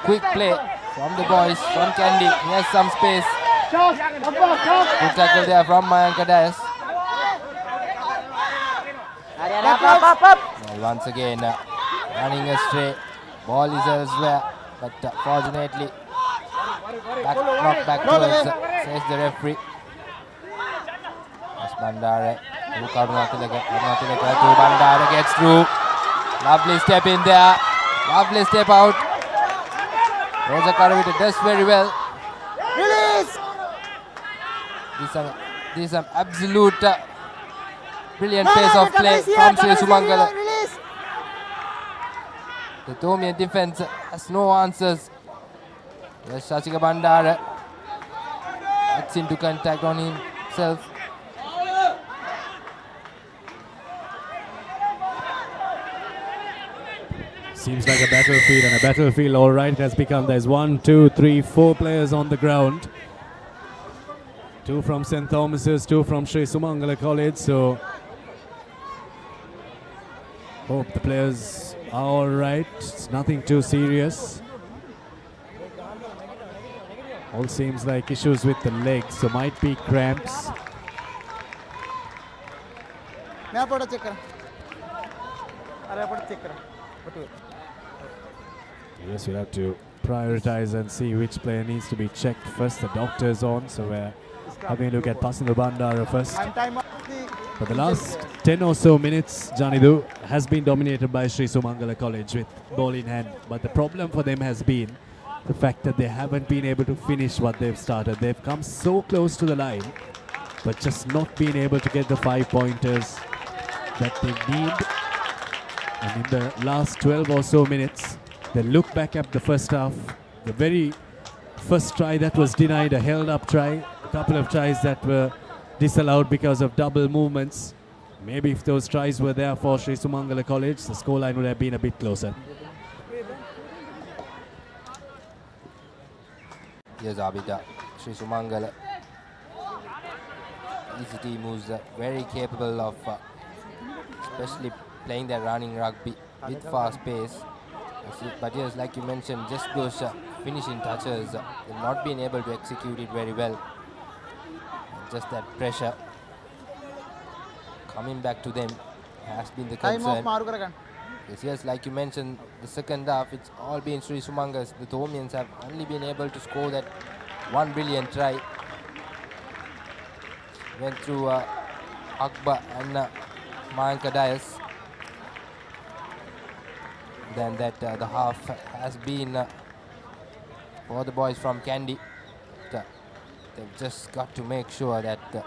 quick play from the boys. From Kandy. He has some space. Good tackle there from Mayanka Dias. Well, once again running astray. Ball is elsewhere. But fortunately knocked back towards, says the referee. As Bandara to Karunatilaka. Karunatilaka to Bandara, gets through. Lovely step in there. Lovely step out. Rosa Karavita does very well. Release! This is some absolute brilliant pace of play from Sri Sumangala. The Thomian defense has no answers. There's Shashika Bandara. Gets into contact on himself. Seems like a battlefield, and a battlefield, all right, it has become. There's 1, 2, 3, 4 players on the ground. 2 from St. Thomas's, 2 from Sri Sumangala College. So hope the players are all right. It's nothing too serious. All seems like issues with the legs, so might be cramps. Yes, we'll have to prioritize and see which player needs to be checked first. The doctor's on, so we're having a look at Pasanda Bandara first. For the last 10 or so minutes, Janidu has been dominated by Sri Sumangala College with ball in hand. But the problem for them has been the fact that they haven't been able to finish what they've started. They've come so close to the line, but just not been able to get the 5-pointers that they need. And in the last 12 or so minutes, they look back at the first half. The very first try that was denied, a held up try, a couple of tries that were disallowed because of double movements. Maybe if those tries were there for Sri Sumangala College, the scoreline would have been a bit closer. Yes, Abida. Sri Sumangala is a team who's very capable of especially playing their running rugby with fast pace. But yes, like you mentioned, just those finishing touches, they've not been able to execute it very well. And just that pressure coming back to them has been the concern. Yes, like you mentioned, the second half, it's all been Sri Sumangala. The Thomians have only been able to score that one brilliant try. Went through Akbar and Mayanka Dias. Then that the half has been for the boys from Kandy. They've just got to make sure that the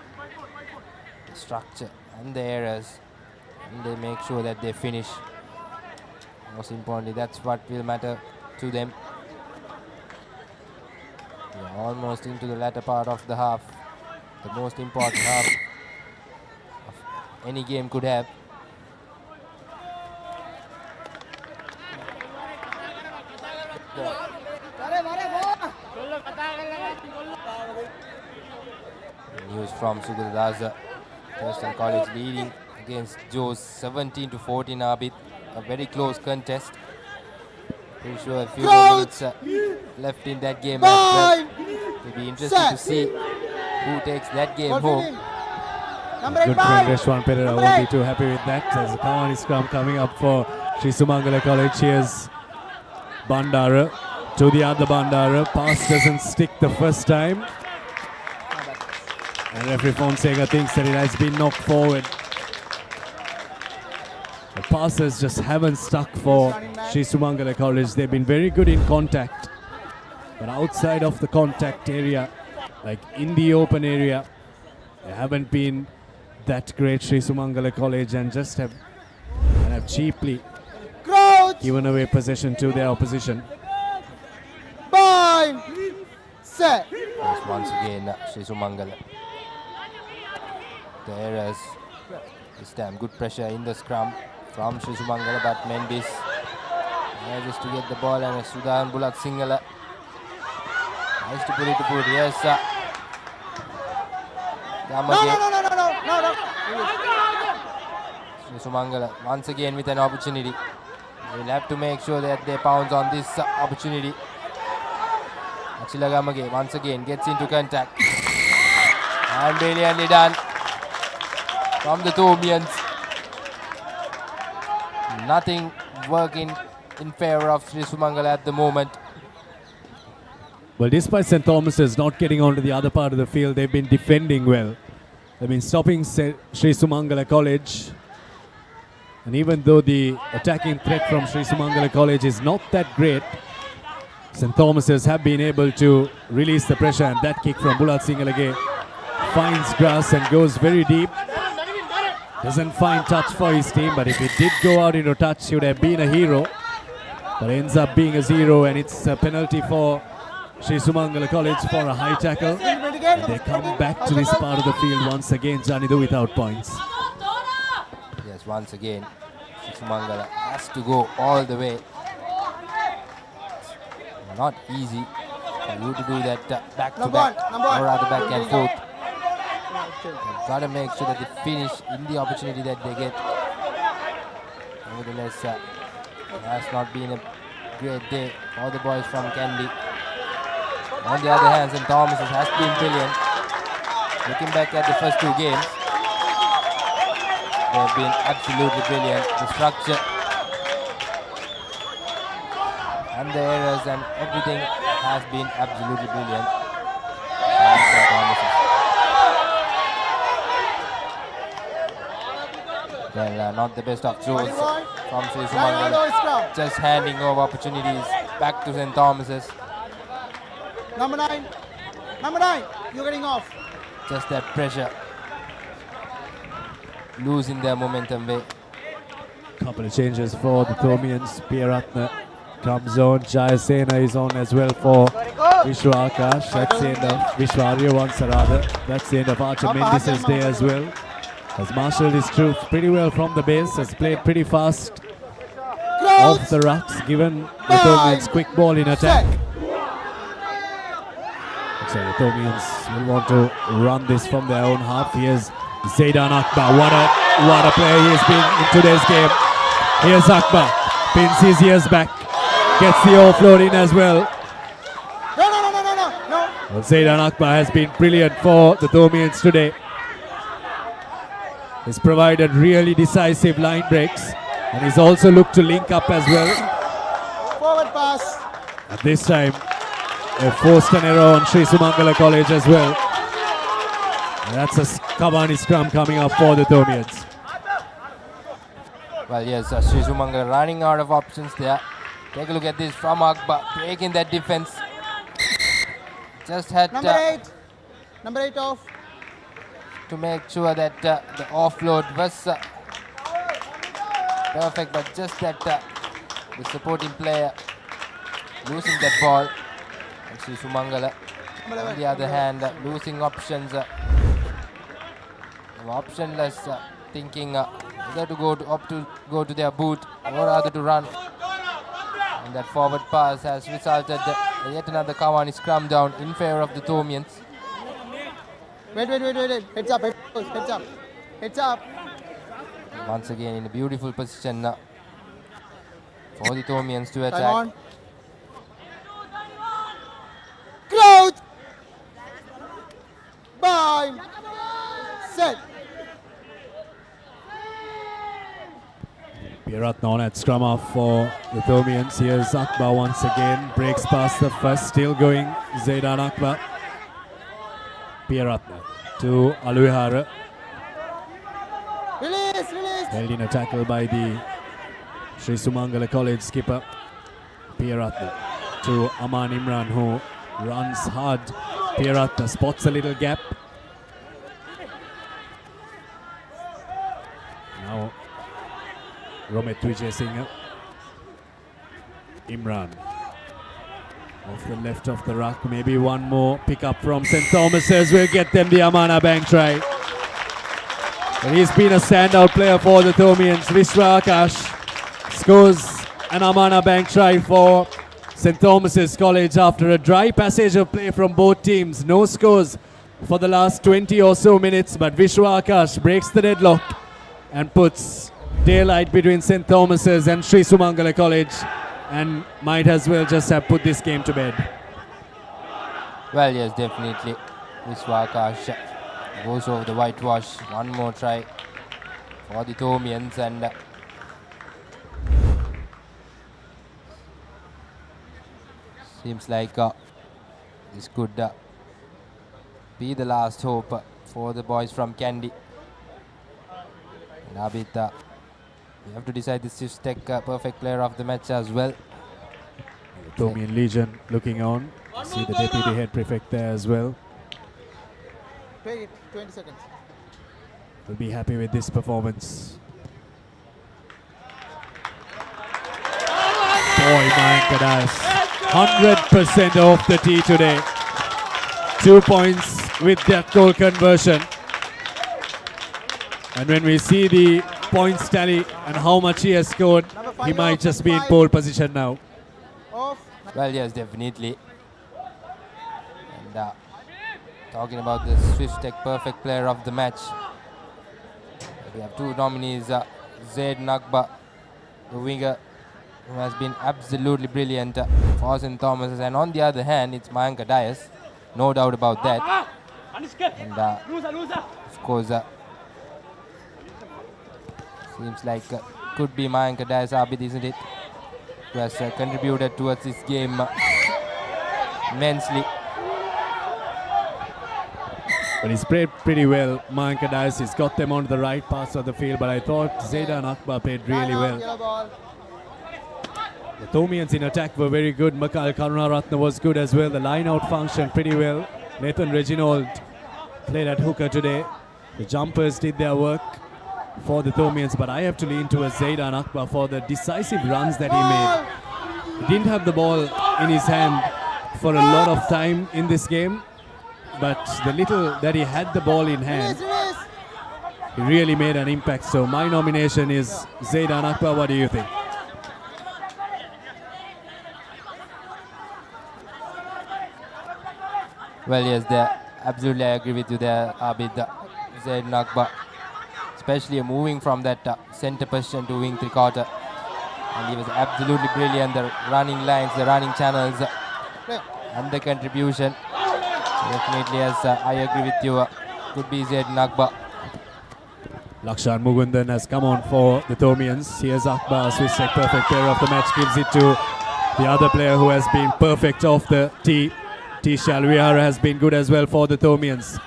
structure and the errors, and they make sure that they finish. Most importantly, that's what will matter to them. We are almost into the latter part of the half, the most important half of any game could have. News from Sugadaza. Thurston College leading against Joe's 17-14 Abid. A very close contest. Pretty sure a few more minutes left in that game as well. It'll be interesting to see who takes that game home. Good friend Reshwan Perera won't be too happy with that. There's a Kawani scrum coming up for Sri Sumangala College. Here's Bandara to the other Bandara. Pass doesn't stick the first time. And referee Fonseca thinks that it has been knocked forward. The passes just haven't stuck for Sri Sumangala College. They've been very good in contact, but outside of the contact area, like in the open area, they haven't been that great. Sri Sumangala College and just have cheaply given away possession to their opposition. Yes, once again, Sri Sumangala. The errors. This time good pressure in the scrum from Sri Sumangala, but Mendis manages to get the ball, and Sudan Bulak Singhala Nice to put it to put. Yes. No. Sumangala once again with an opportunity. They'll have to make sure that they pounce on this opportunity. Achilagamage once again gets into contact. And brilliantly done from the Thomians. Nothing working in favor of Sri Sumangala at the moment. Well, despite St. Thomas's not getting onto the other part of the field, they've been defending well. They've been stopping Sri Sumangala College. And even though the attacking threat from Sri Sumangala College is not that great, St. Thomas's have been able to release the pressure, and that kick from Bulat Singalage finds grass and goes very deep. Doesn't find touch for his team, but if it did go out into touch, he would have been a hero. But ends up being a 0, and it's a penalty for Sri Sumangala College for a high tackle. And they come back to this part of the field once again, Janidu without points. Yes, once again, Sri Sumangala has to go all the way. Not easy for you to do that back to back, or rather back and forth. They've got to make sure that they finish in the opportunity that they get. Nevertheless, it has not been a great day for the boys from Kandy. On the other hand, St. Thomas has been brilliant. Looking back at the first 2 games, they've been absolutely brilliant. The structure and the errors and everything has been absolutely brilliant. Well, not the best of throws from Sri Sumangala. Just handing over opportunities back to St. Thomas's. Number 9, you're getting off. Just that pressure. Losing their momentum way. Couple of changes for the Thomians. Pieratna comes on. Jayasena is on as well for Vishwa Akash. That's the end of Vishwa Aryavansa rather. That's the end of Archer Mendis' day as well. Has marshalled his troops pretty well from the base. Has played pretty fast off the rucks. Given the Thomians quick ball in attack. So the Thomians will want to run this from their own half. Here's Zaidan Akbar. What a player he has been in today's game. Here's Akbar. Pins his ears back. Gets the offload in as well. No. Well, Zaidan Akbar has been brilliant for the Thomians today. He's provided really decisive line breaks. And he's also looked to link up as well. Forward pass. At this time, they forced an error on Sri Sumangala College as well. And that's a Kavani scrum coming up for the Thomians. Well, yes, Sri Sumangala running out of options there. Take a look at this from Akbar, breaking that defense. Just had Number 8 off. to make sure that the offload was perfect, but just that the supporting player losing that ball. And Sri Sumangala, on the other hand, losing options, optionless, thinking whether to go to their boot or rather to run. And that forward pass has resulted yet another Kawani scrum down in favor of the Thomians. Wait. Heads up. Once again in a beautiful position for the Thomians to attack. Time on. Crouch. Bye. Set. Pieratna on at scrum off for the Thomians. Here's Akbar once again. Breaks past the first. Still going Zaidan Akbar. Pieratna to Aluihara. Release. Held in a tackle by the Sri Sumangala College skipper. Pieratna to Aman Imran, who runs hard. Pieratna spots a little gap. Now Romit Vijay Singh. Imran off the left of the ruck. Maybe one more pick up from St. Thomas's will get them the Amana Bank try. But he's been a standout player for the Thomians. Vishwa Akash scores an Amana Bank try for St. Thomas's College after a dry passage of play from both teams. No scores for the last 20 or so minutes, but Vishwa Akash breaks the deadlock and puts daylight between St. Thomas's and Sri Sumangala College, and might as well just have put this game to bed. Well, yes, definitely. Vishwa Akash goes over the whitewash. One more try for the Thomians, and seems like this could be the last hope for the boys from Kandy. And Abid, we have to decide the Swiss Tech perfect player of the match as well. The Thomian Legion looking on. See the deputy head prefect there as well. Play it, 20 seconds. Will be happy with this performance. Boy, Mayankadas, 100% off the tee today. 2 points with that goal conversion. And when we see the points tally and how much he has scored, he might just be in pole position now. Well, yes, definitely. And talking about the Swiss Tech perfect player of the match, we have two nominees, Zaid Nakba, the winger, who has been absolutely brilliant for St. Thomas, and on the other hand, it's Mayanka Dias, no doubt about that. And of course, seems like could be Mayanka Dias Abid, isn't it? Who has contributed towards this game immensely. But he's played pretty well. Mayanka Dias, he's got them on the right parts of the field, but I thought Zaidan Akbar played really well. The Thomians in attack were very good. Makal Karunaratna was good as well. The line-out functioned pretty well. Nathan Reginald played at hooker today. The jumpers did their work for the Thomians, but I have to lean towards Zaidan Akbar for the decisive runs that he made. He didn't have the ball in his hand for a lot of time in this game, but the little that he had the ball in hand, he really made an impact. So my nomination is Zaidan Akbar. What do you think? Well, yes, absolutely, I agree with you there, Abid. Zaid Nakba, especially moving from that center position to wing three-quarter. And he was absolutely brilliant. The running lines, the running channels, and the contribution. Definitely, yes, I agree with you. Could be Zaid Nakba. Lakshan Mugundan has come on for the Thomians. Here's Akbar, Swiss Tech perfect player of the match, gives it to the other player who has been perfect off the tee. Tisha Alvihara has been good as well for the Thomians.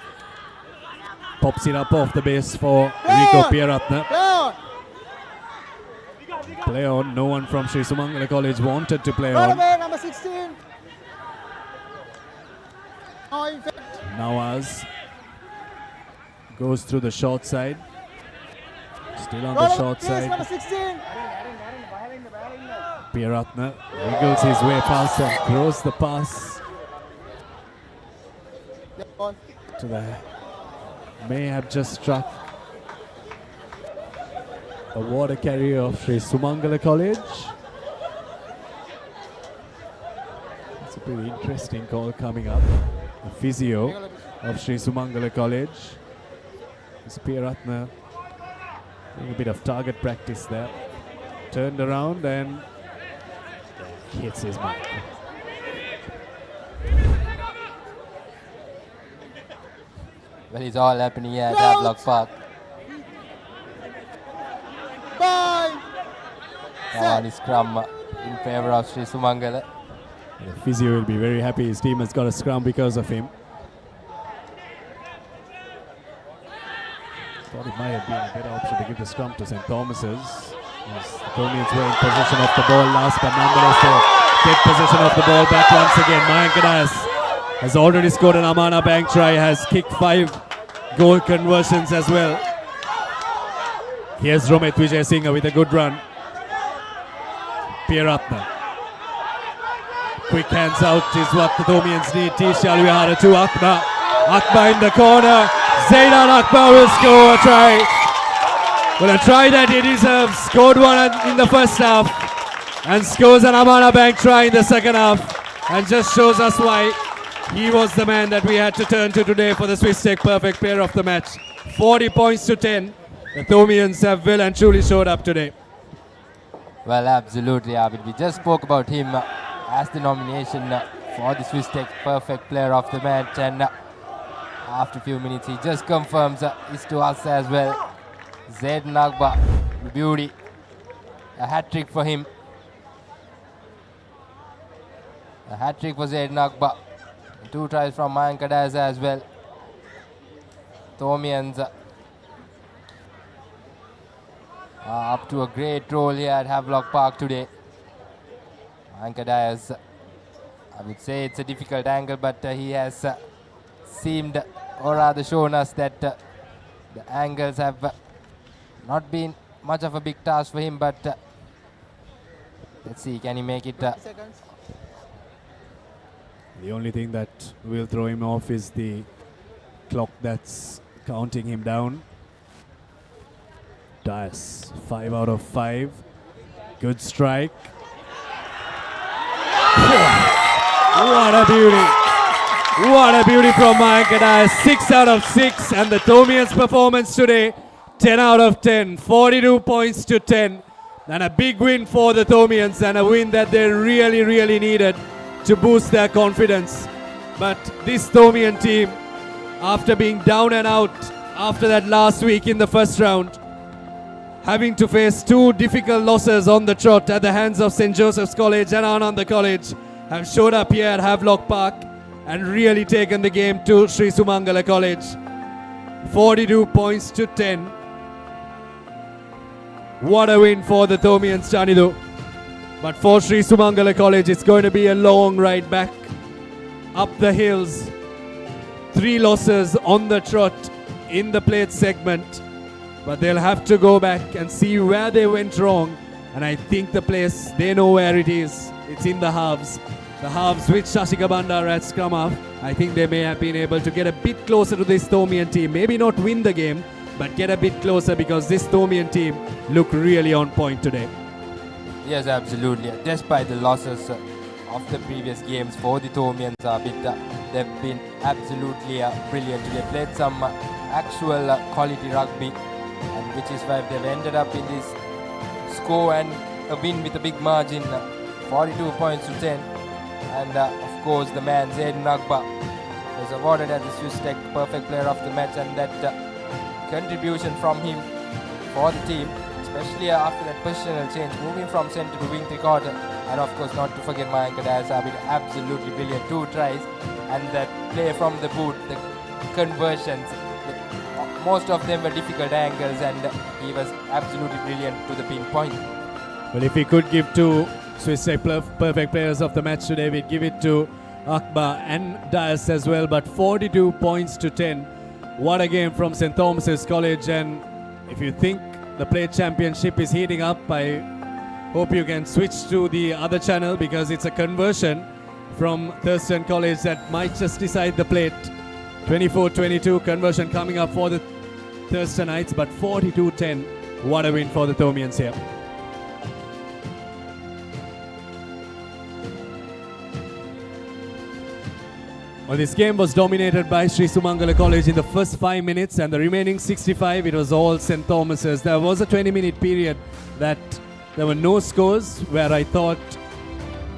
Pops it up off the base for Rico Pieratna. Play on. No one from Sri Sumangala College wanted to play on. Number 16. Nawaz goes through the short side. Still on the short side. Number 16. Pieratna wiggles his way past and throws the pass to the, may have just struck a water carrier of Sri Sumangala College. It's a pretty interesting call coming up. The physio of Sri Sumangala College. It's Pieratna doing a bit of target practice there. Turned around and hits his mark. Well, it's all happening here at Havelock Park. Now on his scrum in favour of Sri Sumangala. The physio will be very happy. His team has got a scrum because of him. Thought it might have been a better option to give the scrum to St. Thomas's. Yes, the Thomians were in possession of the ball last, but nonetheless they get possession of the ball back once again. Mayanka Dias has already scored an Amana Bank try, has kicked 5 goal conversions as well. Here's Romit Vijay Singh with a good run. Pieratna. Quick hands out is what the Thomians need. Tisha Alvihara to Akbar. Akbar in the corner. Zaidan Akbar will score a try. Well, a try that he deserves. Scored one in the first half. and scores an Amana Bank try in the second half, and just shows us why he was the man that we had to turn to today for the Swiss Tech Perfect Player of the Match. 40 points to 10. The Thomians have well and truly showed up today. Well, absolutely, Abid. We just spoke about him as the nomination for the Swiss Tech Perfect Player of the Match, and after a few minutes he just confirms it's to us as well. Zaid Nagba, the beauty, a hat-trick for him. A hat-trick for Zaid Nagba. 2 tries from Mayank Diaz as well. Thomians up to a great role here at Havelock Park today. Mayank Diaz, I would say it's a difficult angle, but he has seemed, or rather shown us, that the angles have not been much of a big task for him, but let's see, can he make it? The only thing that will throw him off is the clock that's counting him down. Dias, 5 out of 5. Good strike. What a beauty. What a beauty from Mayank Dias. 6 out of 6. And the Thomians' performance today, 10 out of 10. 42 points to 10. And a big win for the Thomians, and a win that they really, really needed to boost their confidence. But this Thomian team, after being down and out after that last week in the first round, having to face 2 difficult losses on the trot at the hands of St. Joseph's College and Ananda College, have showed up here at Havelock Park and really taken the game to Sri Sumangala College. 42 points to 10. What a win for the Thomians, Chanidu. But for Sri Sumangala College, it's going to be a long ride back up the hills. 3 losses on the trot in the plate segment. But they'll have to go back and see where they went wrong. And I think the place, they know where it is. It's in the halves. The halves with Shashika Bandar at scrum half. I think they may have been able to get a bit closer to this Thomian team. Maybe not win the game, but get a bit closer, because this Thomian team look really on point today. Yes, absolutely. Despite the losses of the previous games for the Thomians, they've been absolutely brilliant. They played some actual quality rugby, and which is why they've ended up in this score and a win with a big margin, 42 points to 10. And of course, the man Zaid Nagba was awarded as the Swiss Tech Perfect Player of the Match, and that contribution from him for the team, especially after that positional change, moving from centre to wing 3/4, and of course not to forget Mayank Dias, have been absolutely brilliant. 2 tries, and that play from the boot, the conversions, most of them were difficult angles, and he was absolutely brilliant to the pinpoint. Well, if we could give 2 Swiss Tech Perfect Players of the Match today, we'd give it to Akbar and Dias as well. But 42 points to 10. What a game from St. Thomas's College. And if you think the plate championship is heating up, I hope you can switch to the other channel, because it's a conversion from Thurston College that might just decide the plate. 24-22 conversion coming up for the Thurstonites, but 42-10. What a win for the Thomians here. Well, this game was dominated by Sri Sumangala College in the first 5 minutes, and the remaining 65, it was all St. Thomas's. There was a 20-minute period that there were no scores, where I thought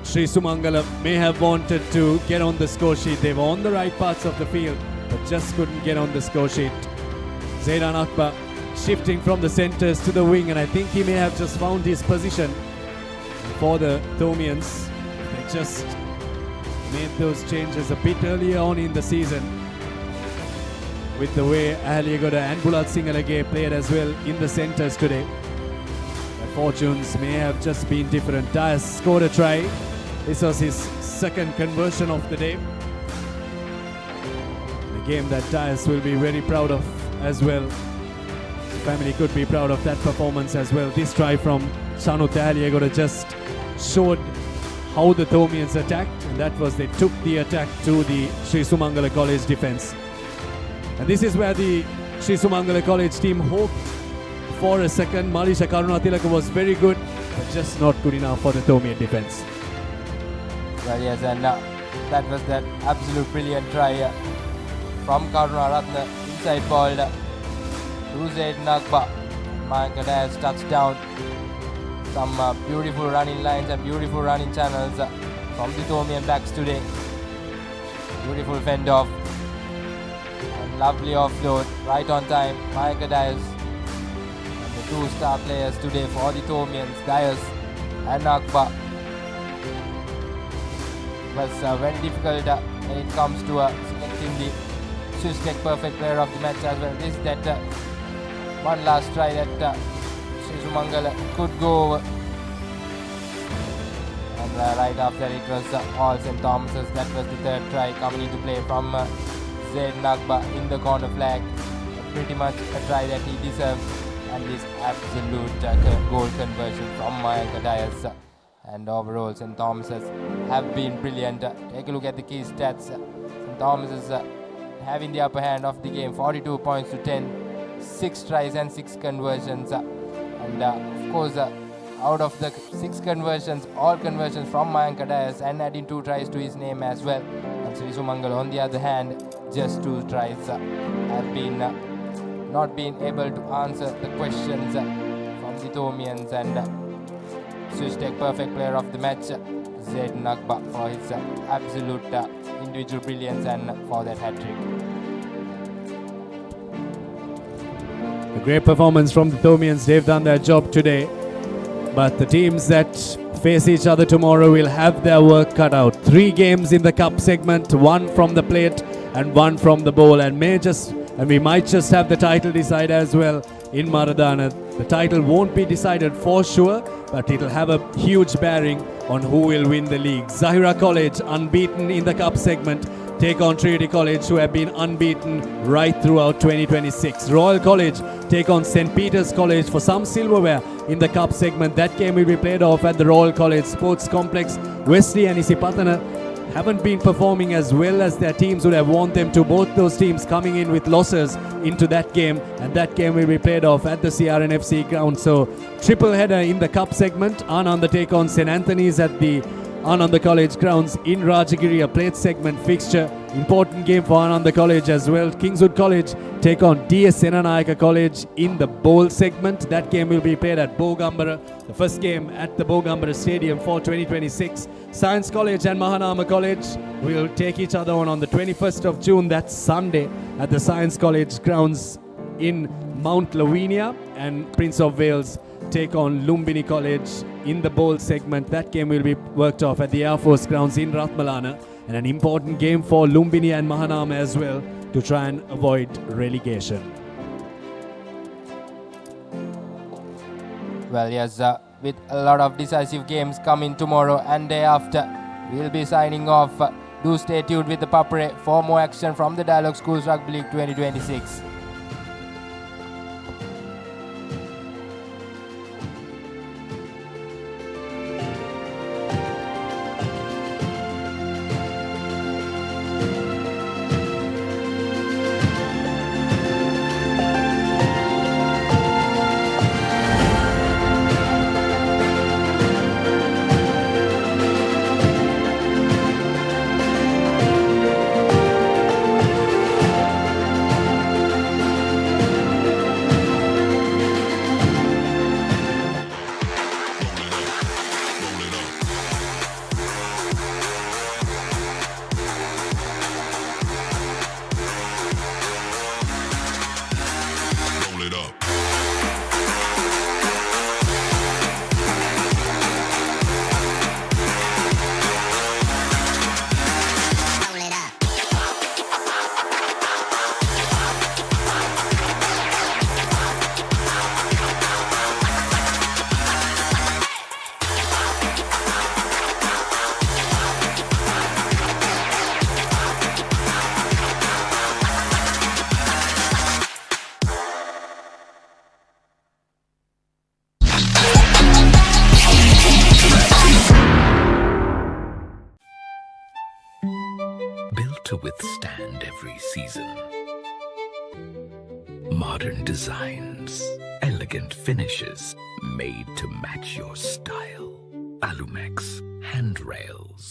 Sri Sumangala may have wanted to get on the score sheet. They were on the right parts of the field, but just couldn't get on the score sheet. Zaidan Akbar shifting from the centres to the wing, and I think he may have just found his position for the Thomians. They just made those changes a bit earlier on in the season, with the way Ahaliagoda and Bulat Singalage played as well in the centres today. Their fortunes may have just been different. Dias scored a try. This was his second conversion of the day. The game that Dias will be very proud of as well. His family could be proud of that performance as well. This try from Chanut Ahaliagoda just showed how the Thomians attacked, and that was they took the attack to the Sri Sumangala College defence. And this is where the Sri Sumangala College team hoped for a second. Malisha Karunatilaka was very good but just not good enough for the Thomian defense. Well, yes, and that was that absolute brilliant try from Karunaratne, inside ball to Zaid Nagba. Mayanka Dias touchdown. Some beautiful running lines and beautiful running channels from the Thomian backs today. Beautiful fend off and lovely offload right on time. Mayanka Dias and the two star players today for the Thomians, Dias and Nagba. It was very difficult when it comes to selecting the Swiss Tech perfect player of the match as well. This that one last try that Sumangala could go over. And right after it was all St. Thomas's. That was the third try coming into play from Zaid Nagba in the corner flag. Pretty much a try that he deserved. And this absolute goal conversion from Mayanka Dias. And overall St. Thomas's have been brilliant. Take a look at the key stats. St. Thomas's having the upper hand of the game, 42 points to 10. 6 tries and 6 conversions. And of course, out of the 6 conversions, all conversions from Mayanka Dias, and adding 2 tries to his name as well. And Sri Sumangala, on the other hand, just 2 tries have been not been able to answer the questions from the Thomians. And Swiss Tech perfect player of the match, Zaid Nagba, for his absolute individual brilliance and for that hat-trick. A great performance from the Thomians. They've done their job today. But the teams that face each other tomorrow will have their work cut out. 3 games in the cup segment, 1 from the plate and 1 from the bowl. And we might just have the title decide as well in Maradana. The title won't be decided for sure, but it'll have a huge bearing on who will win the league. Zahira College, unbeaten in the cup segment, take on Trinity College, who have been unbeaten right throughout 2026. Royal College take on St. Peter's College for some silverware in the cup segment. That game will be played off at the Royal College Sports Complex. Wesley and Isipatana haven't been performing as well as their teams would have want them to. Both those teams coming in with losses into that game, and that game will be played off at the CRNFC ground. So triple header in the cup segment. Ananda take on St. Anthony's at the Ananda College grounds in Rajagiri, a plate segment fixture. Important game for Ananda College as well. Kingswood College take on DS Senanayaka College in the bowl segment. That game will be played at Bogambara, the first game at the Bogambara Stadium for 2026. Science College and Mahanama College will take each other on the 21st of June. That's Sunday at the Science College grounds in Mount Lavinia. And Prince of Wales take on Lumbini College in the bowl segment. That game will be worked off at the Air Force grounds in Ratmalana, and an important game for Lumbini and Mahanama as well to try and avoid relegation. Well, yes, with a lot of decisive games coming tomorrow and day after, we'll be signing off. Do stay tuned with the Papare for more action from the Dialog Schools Rugby League 2026. To withstand every season. Modern designs, elegant elegant finishes made to match your style. Alumex handrails.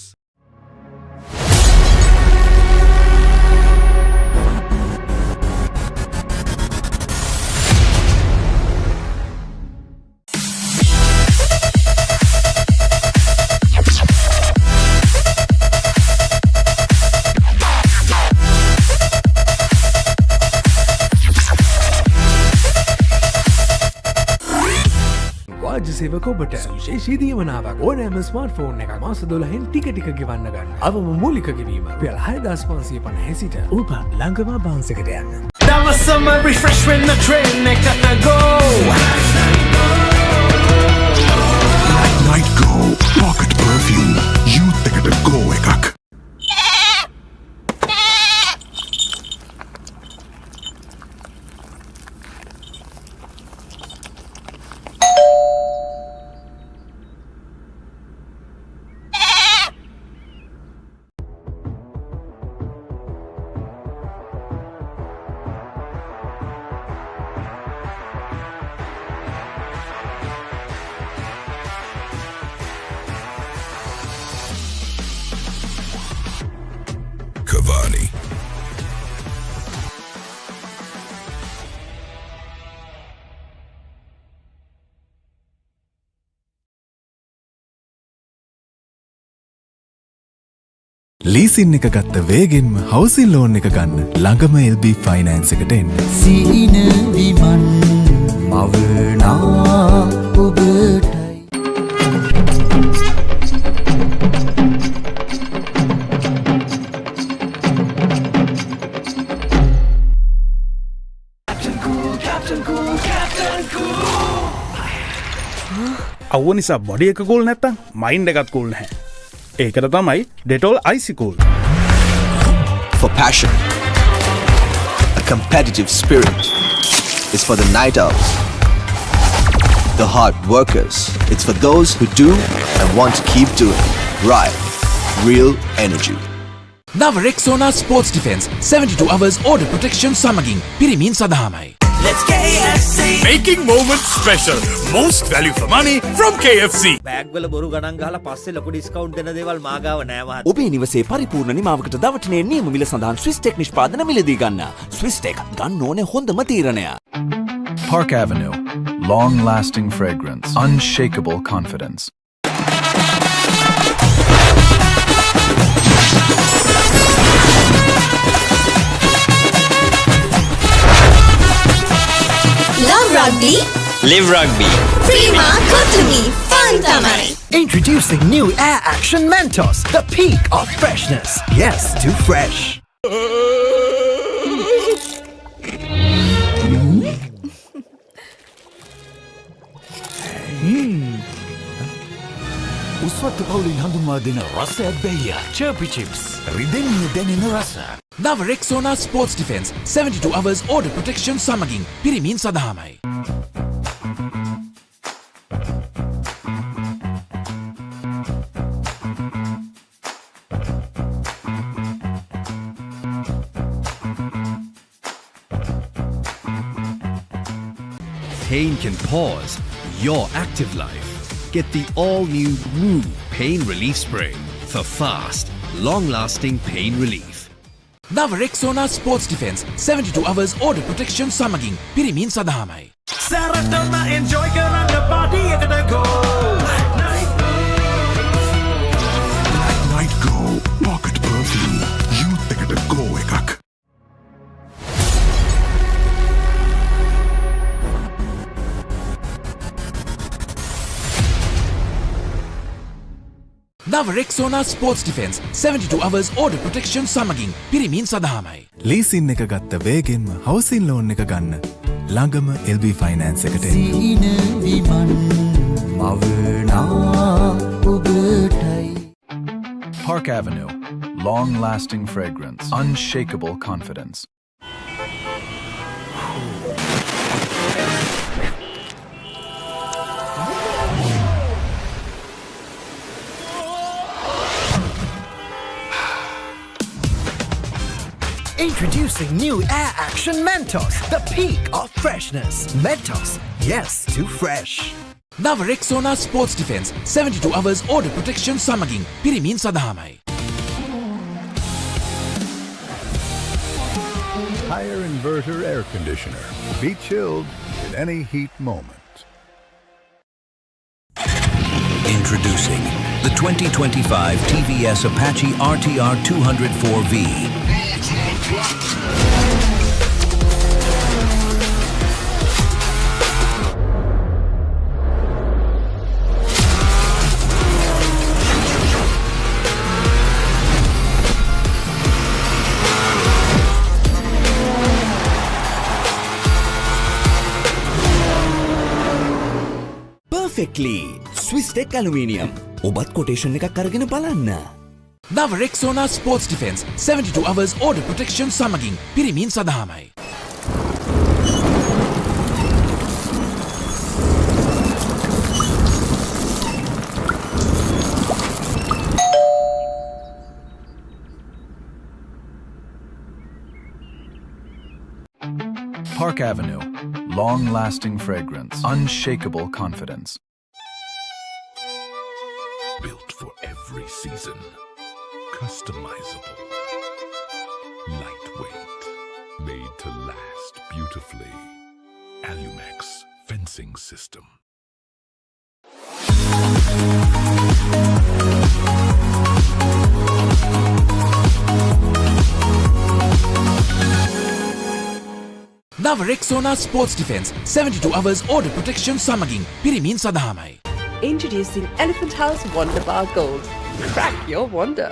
සේවක ඔබට විශේෂී දීමනාවක් ඕනෑම smartphone එකක් මාස 12න් ටික ගෙවන්න ගන්න. අවම මූලික ගෙවීම රුපියල් 6550 සිට ඔබ ළඟම බවුන්ස් එකට යන්න. දවසම refresh වෙන්න train එකට go. Night Go Pocket Perfume Youth එකට go එකක්. Cavani. ලීසින් එක ගත්ත වේගෙන්ම හවුසින් ලෝන් එක ගන්න ළඟම LB ෆයිනෑන්ස් එකට එන්න. සීන විමන් මවනා ඔබටයි. අව්ව නිසා බොඩි එක කූල් නැත්තම් මයින්ඩ් එකත් කූල් නැහැ. ඒකට තමයි Dettol Icy Cool. For passion, a competitive spirit. It's for the night owls, the hard workers. It's for those who do and want to keep doing. Right, real energy. නව Rexona Sports Defense 72 hours order protection සමගින් පිරිමින් සඳහාමයි. Let's KFC! Making moments special. Most value for money from KFC. Bag වල බොරු ගණන් ගහලා පස්සේ ලොකු discount දෙන දේවල් මාගාව නෑ මහත්තයා. ඔබේ නිවසේ පරිපූර්ණ නිමාවකට දවටනේ නියම මිල සඳහන් Swiss Tech නිෂ්පාදන මිලදී ගන්න. Swiss Tech ගන්න ඕනේ හොඳම තීරණය. Park Avenue. Long-lasting fragrance. Unshakable confidence. Love Rugby. Live Rugby. Prima Kotumi. Fun tamai. Introducing new Air Action Mentos, the peak of freshness. Yes, too fresh. උස්වත්තු පවුලින් හඳුන්වා දෙන රසයක් බැහැ. Chirpy Chips. රිදෙන්නේ දැනෙන රස. නව Rexona Sports Defense 72 hours order protection සමගින් පිරිමින් සඳහාමයි. Pain can pause your active life. Get the all-new Woo Pain Relief Spray for fast, long-lasting pain relief. නව Rexona Sports Defense 72 hours order protection සමගින් පිරිමින් සඳහාමයි. සැරටම enjoy කරන්න party එකට go. Night Go Pocket Perfume Youth එකට go එකක්. නව Rexona Sports Defense 72 hours order protection සමගින් පිරිමින් සඳහාමයි. ලීසින් එක ගත්ත වේගෙන්ම හවුසින් ලෝන් එක ගන්න ළඟම LB ෆයිනෑන්ස් එකට එන්න. සීන විමන් මවනා ඔබටයි. Park Avenue. Long-lasting fragrance. Unshakable confidence. Introducing new Air Action Mentos, the peak of freshness. Mentos, Yes to fresh. Nava Rexona Sports Defense 72 hours order protection සමගින් පිරිමින් සඳහාමයි. Higher inverter air conditioner. Be chilled in any heat moment. Introducing the 2025 TVS Apache RTR 204V. Perfectly Swiss Tech Aluminium. ඔබත් quotation එකක් අරගෙන බලන්න. Nava Rexona Sports Defense 72 hours order protection සමගින් පිරිමින් සඳහාමයි. Park Avenue. Long-lasting fragrance. Unshakable confidence. Built for every season. Customizable. Lightweight. Made to last beautifully. Alumex fencing system. Nava Rexona Sports Defense 72 hours order protection සමගින් පිරිමින් සඳහාමයි. Introducing Elephant House Wonder Bar Gold. Crack your wonder.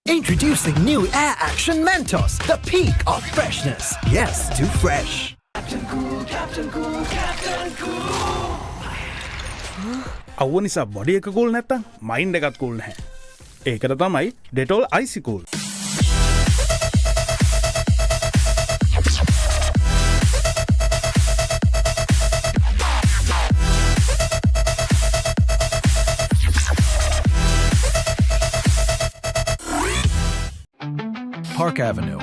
Introducing new Air Action Mentos, the peak of freshness. Yes to fresh. Captain Cool, Captain Cool, Captain Cool. අවුව නිසා body එක cool නැත්තම් mind එකත් cool නැහැ. ඒකට තමයි Dettol Icy Cool. Park Avenue.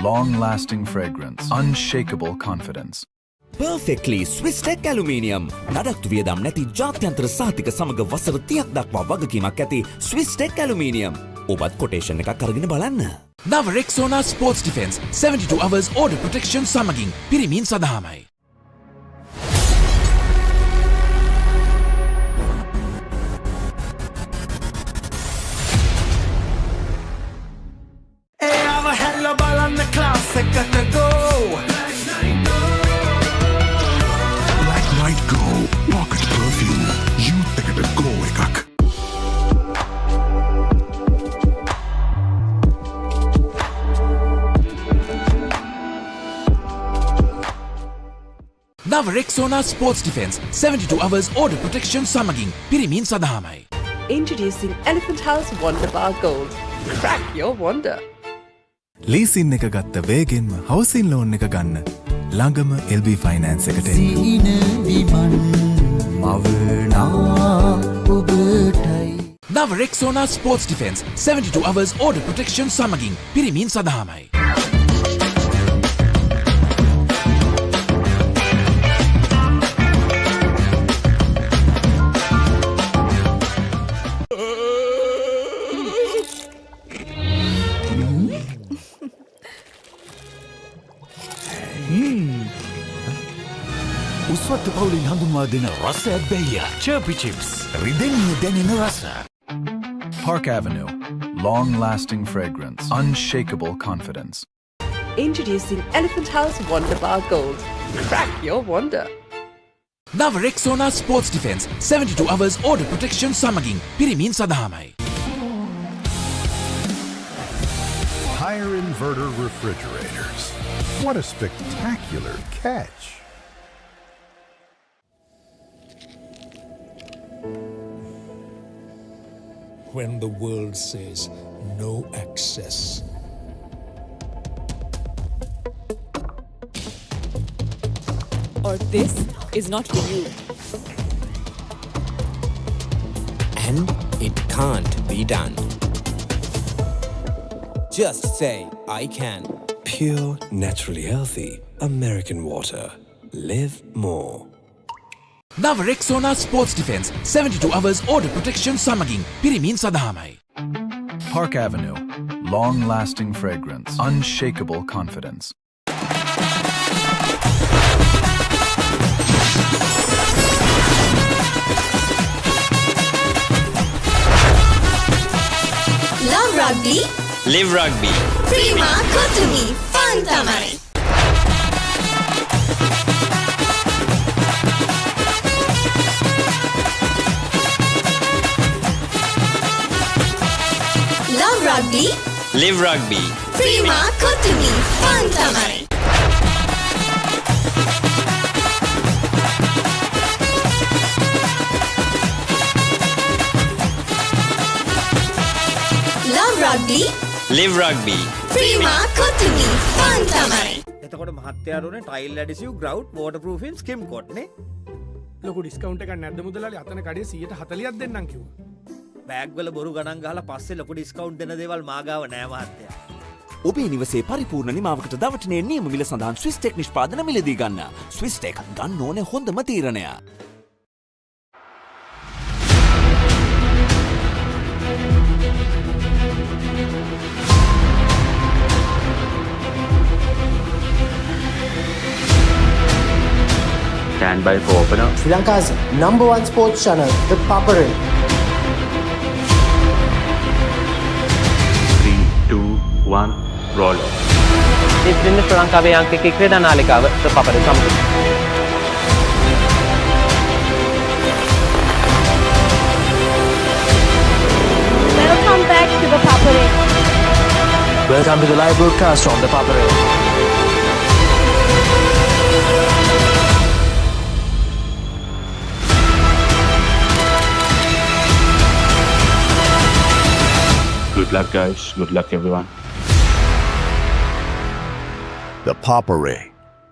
Long-lasting fragrance. Unshakable confidence. Perfectly Swiss Tech Aluminium. නඩත්තු වියදම් නැති ජාත්‍යන්තර සහතික සමග වසර 30ක් දක්වා වගකීමක් ඇති Swiss Tech Aluminium. ඔබත් quotation එකක් අරගෙන බලන්න. Nava Rexona Sports Defense 72 hours order protection සමගින් පිරිමින් සඳහාමයි. Black Light Go. Pocket perfume. Youth එකට go එකක්. Nava Rexona Sports Defense 72 hours order protection සමගින් පිරිමින් සඳහාමයි. Introducing Elephant House Wonder Bar Gold. Crack your wonder. Leasing එක ගත්ත වේගෙන්ම housing loan එක ගන්න ළඟම LB ෆයිනෑන්ස් එකට එන්න. සීන විමන් මවනා ඔබටයි. Nava Rexona Sports Defense 72 hours order protection සමගින් පිරිමින් සඳහාමයි. උස්වත්ත පවුලින් හඳුන්වා දෙන රසයක් බැයිය. චර්පි චිප්ස්. රිදෙන්නේ දැනෙන රස. Park Avenue. Long-lasting fragrance. Unshakable confidence. Introducing Elephant House Wonder Bar Gold. Crack your wonder. Nava Rexona Sports Defense 72 hours order protection සමගින් පිරිමින් සඳහාමයි. Higher inverter refrigerators. What a spectacular catch. When the world says no access. Or this is not for you. And it can't be done. Just say, I can. Pure, naturally healthy American water. Live more. නව Rexona sports defence 72 hours order protection සමගින් පිරිමින් සඳහාමයි. Park Avenue. Long-lasting fragrance. Unshakable confidence. Love Rugby. Live Rugby. Prima Kotumi. Fun Tamari. Love Rugby. Live Rugby. Prima Kotumi. Fun Tamari. Love Rugby. Live Rugby. Prima Kotumi. Fun Tamari. එතකොට මහත්තයාරුනේ tile ඇඩිසිව් ග්‍රවුට් වෝටර්ප්‍රූෆින් ස්කිම් කොට් නේ ලොකු discount එකක් නැද්ද මුදලාලි අතන කඩේ 140ක් දෙන්නම් කිව්වා. බෑග් වල බොරු ගණන් ගහලා පස්සේ ලොකු ඩිස්කවුන්ට් දෙන දේවල් මාගාව නෑ මහත්තයා. ඔබේ නිවසේ පරිපූර්ණ නිමාවකට දවටනේ නියම මිල සඳහන් ස්විස්ටෙක් නිෂ්පාදන මිලදී ගන්න. ස්විස්ටෙක් ගන්න ඕනේ හොඳම තීරණය. Stand by for opener. Sri Lanka's #1 sports channel, ThePapare. 3, 2, 1, roll on. ඉතින් ශ්‍රී ලංකාවේ යාන්ත්‍රික ක්‍රීඩා නාලිකාව ThePapare සමග. Welcome back to ThePapare. Welcome to the live broadcast from ThePapare. Good luck, guys. Good luck, everyone. The Papare,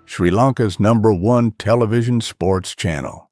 Sri Lanka's #1 television sports channel.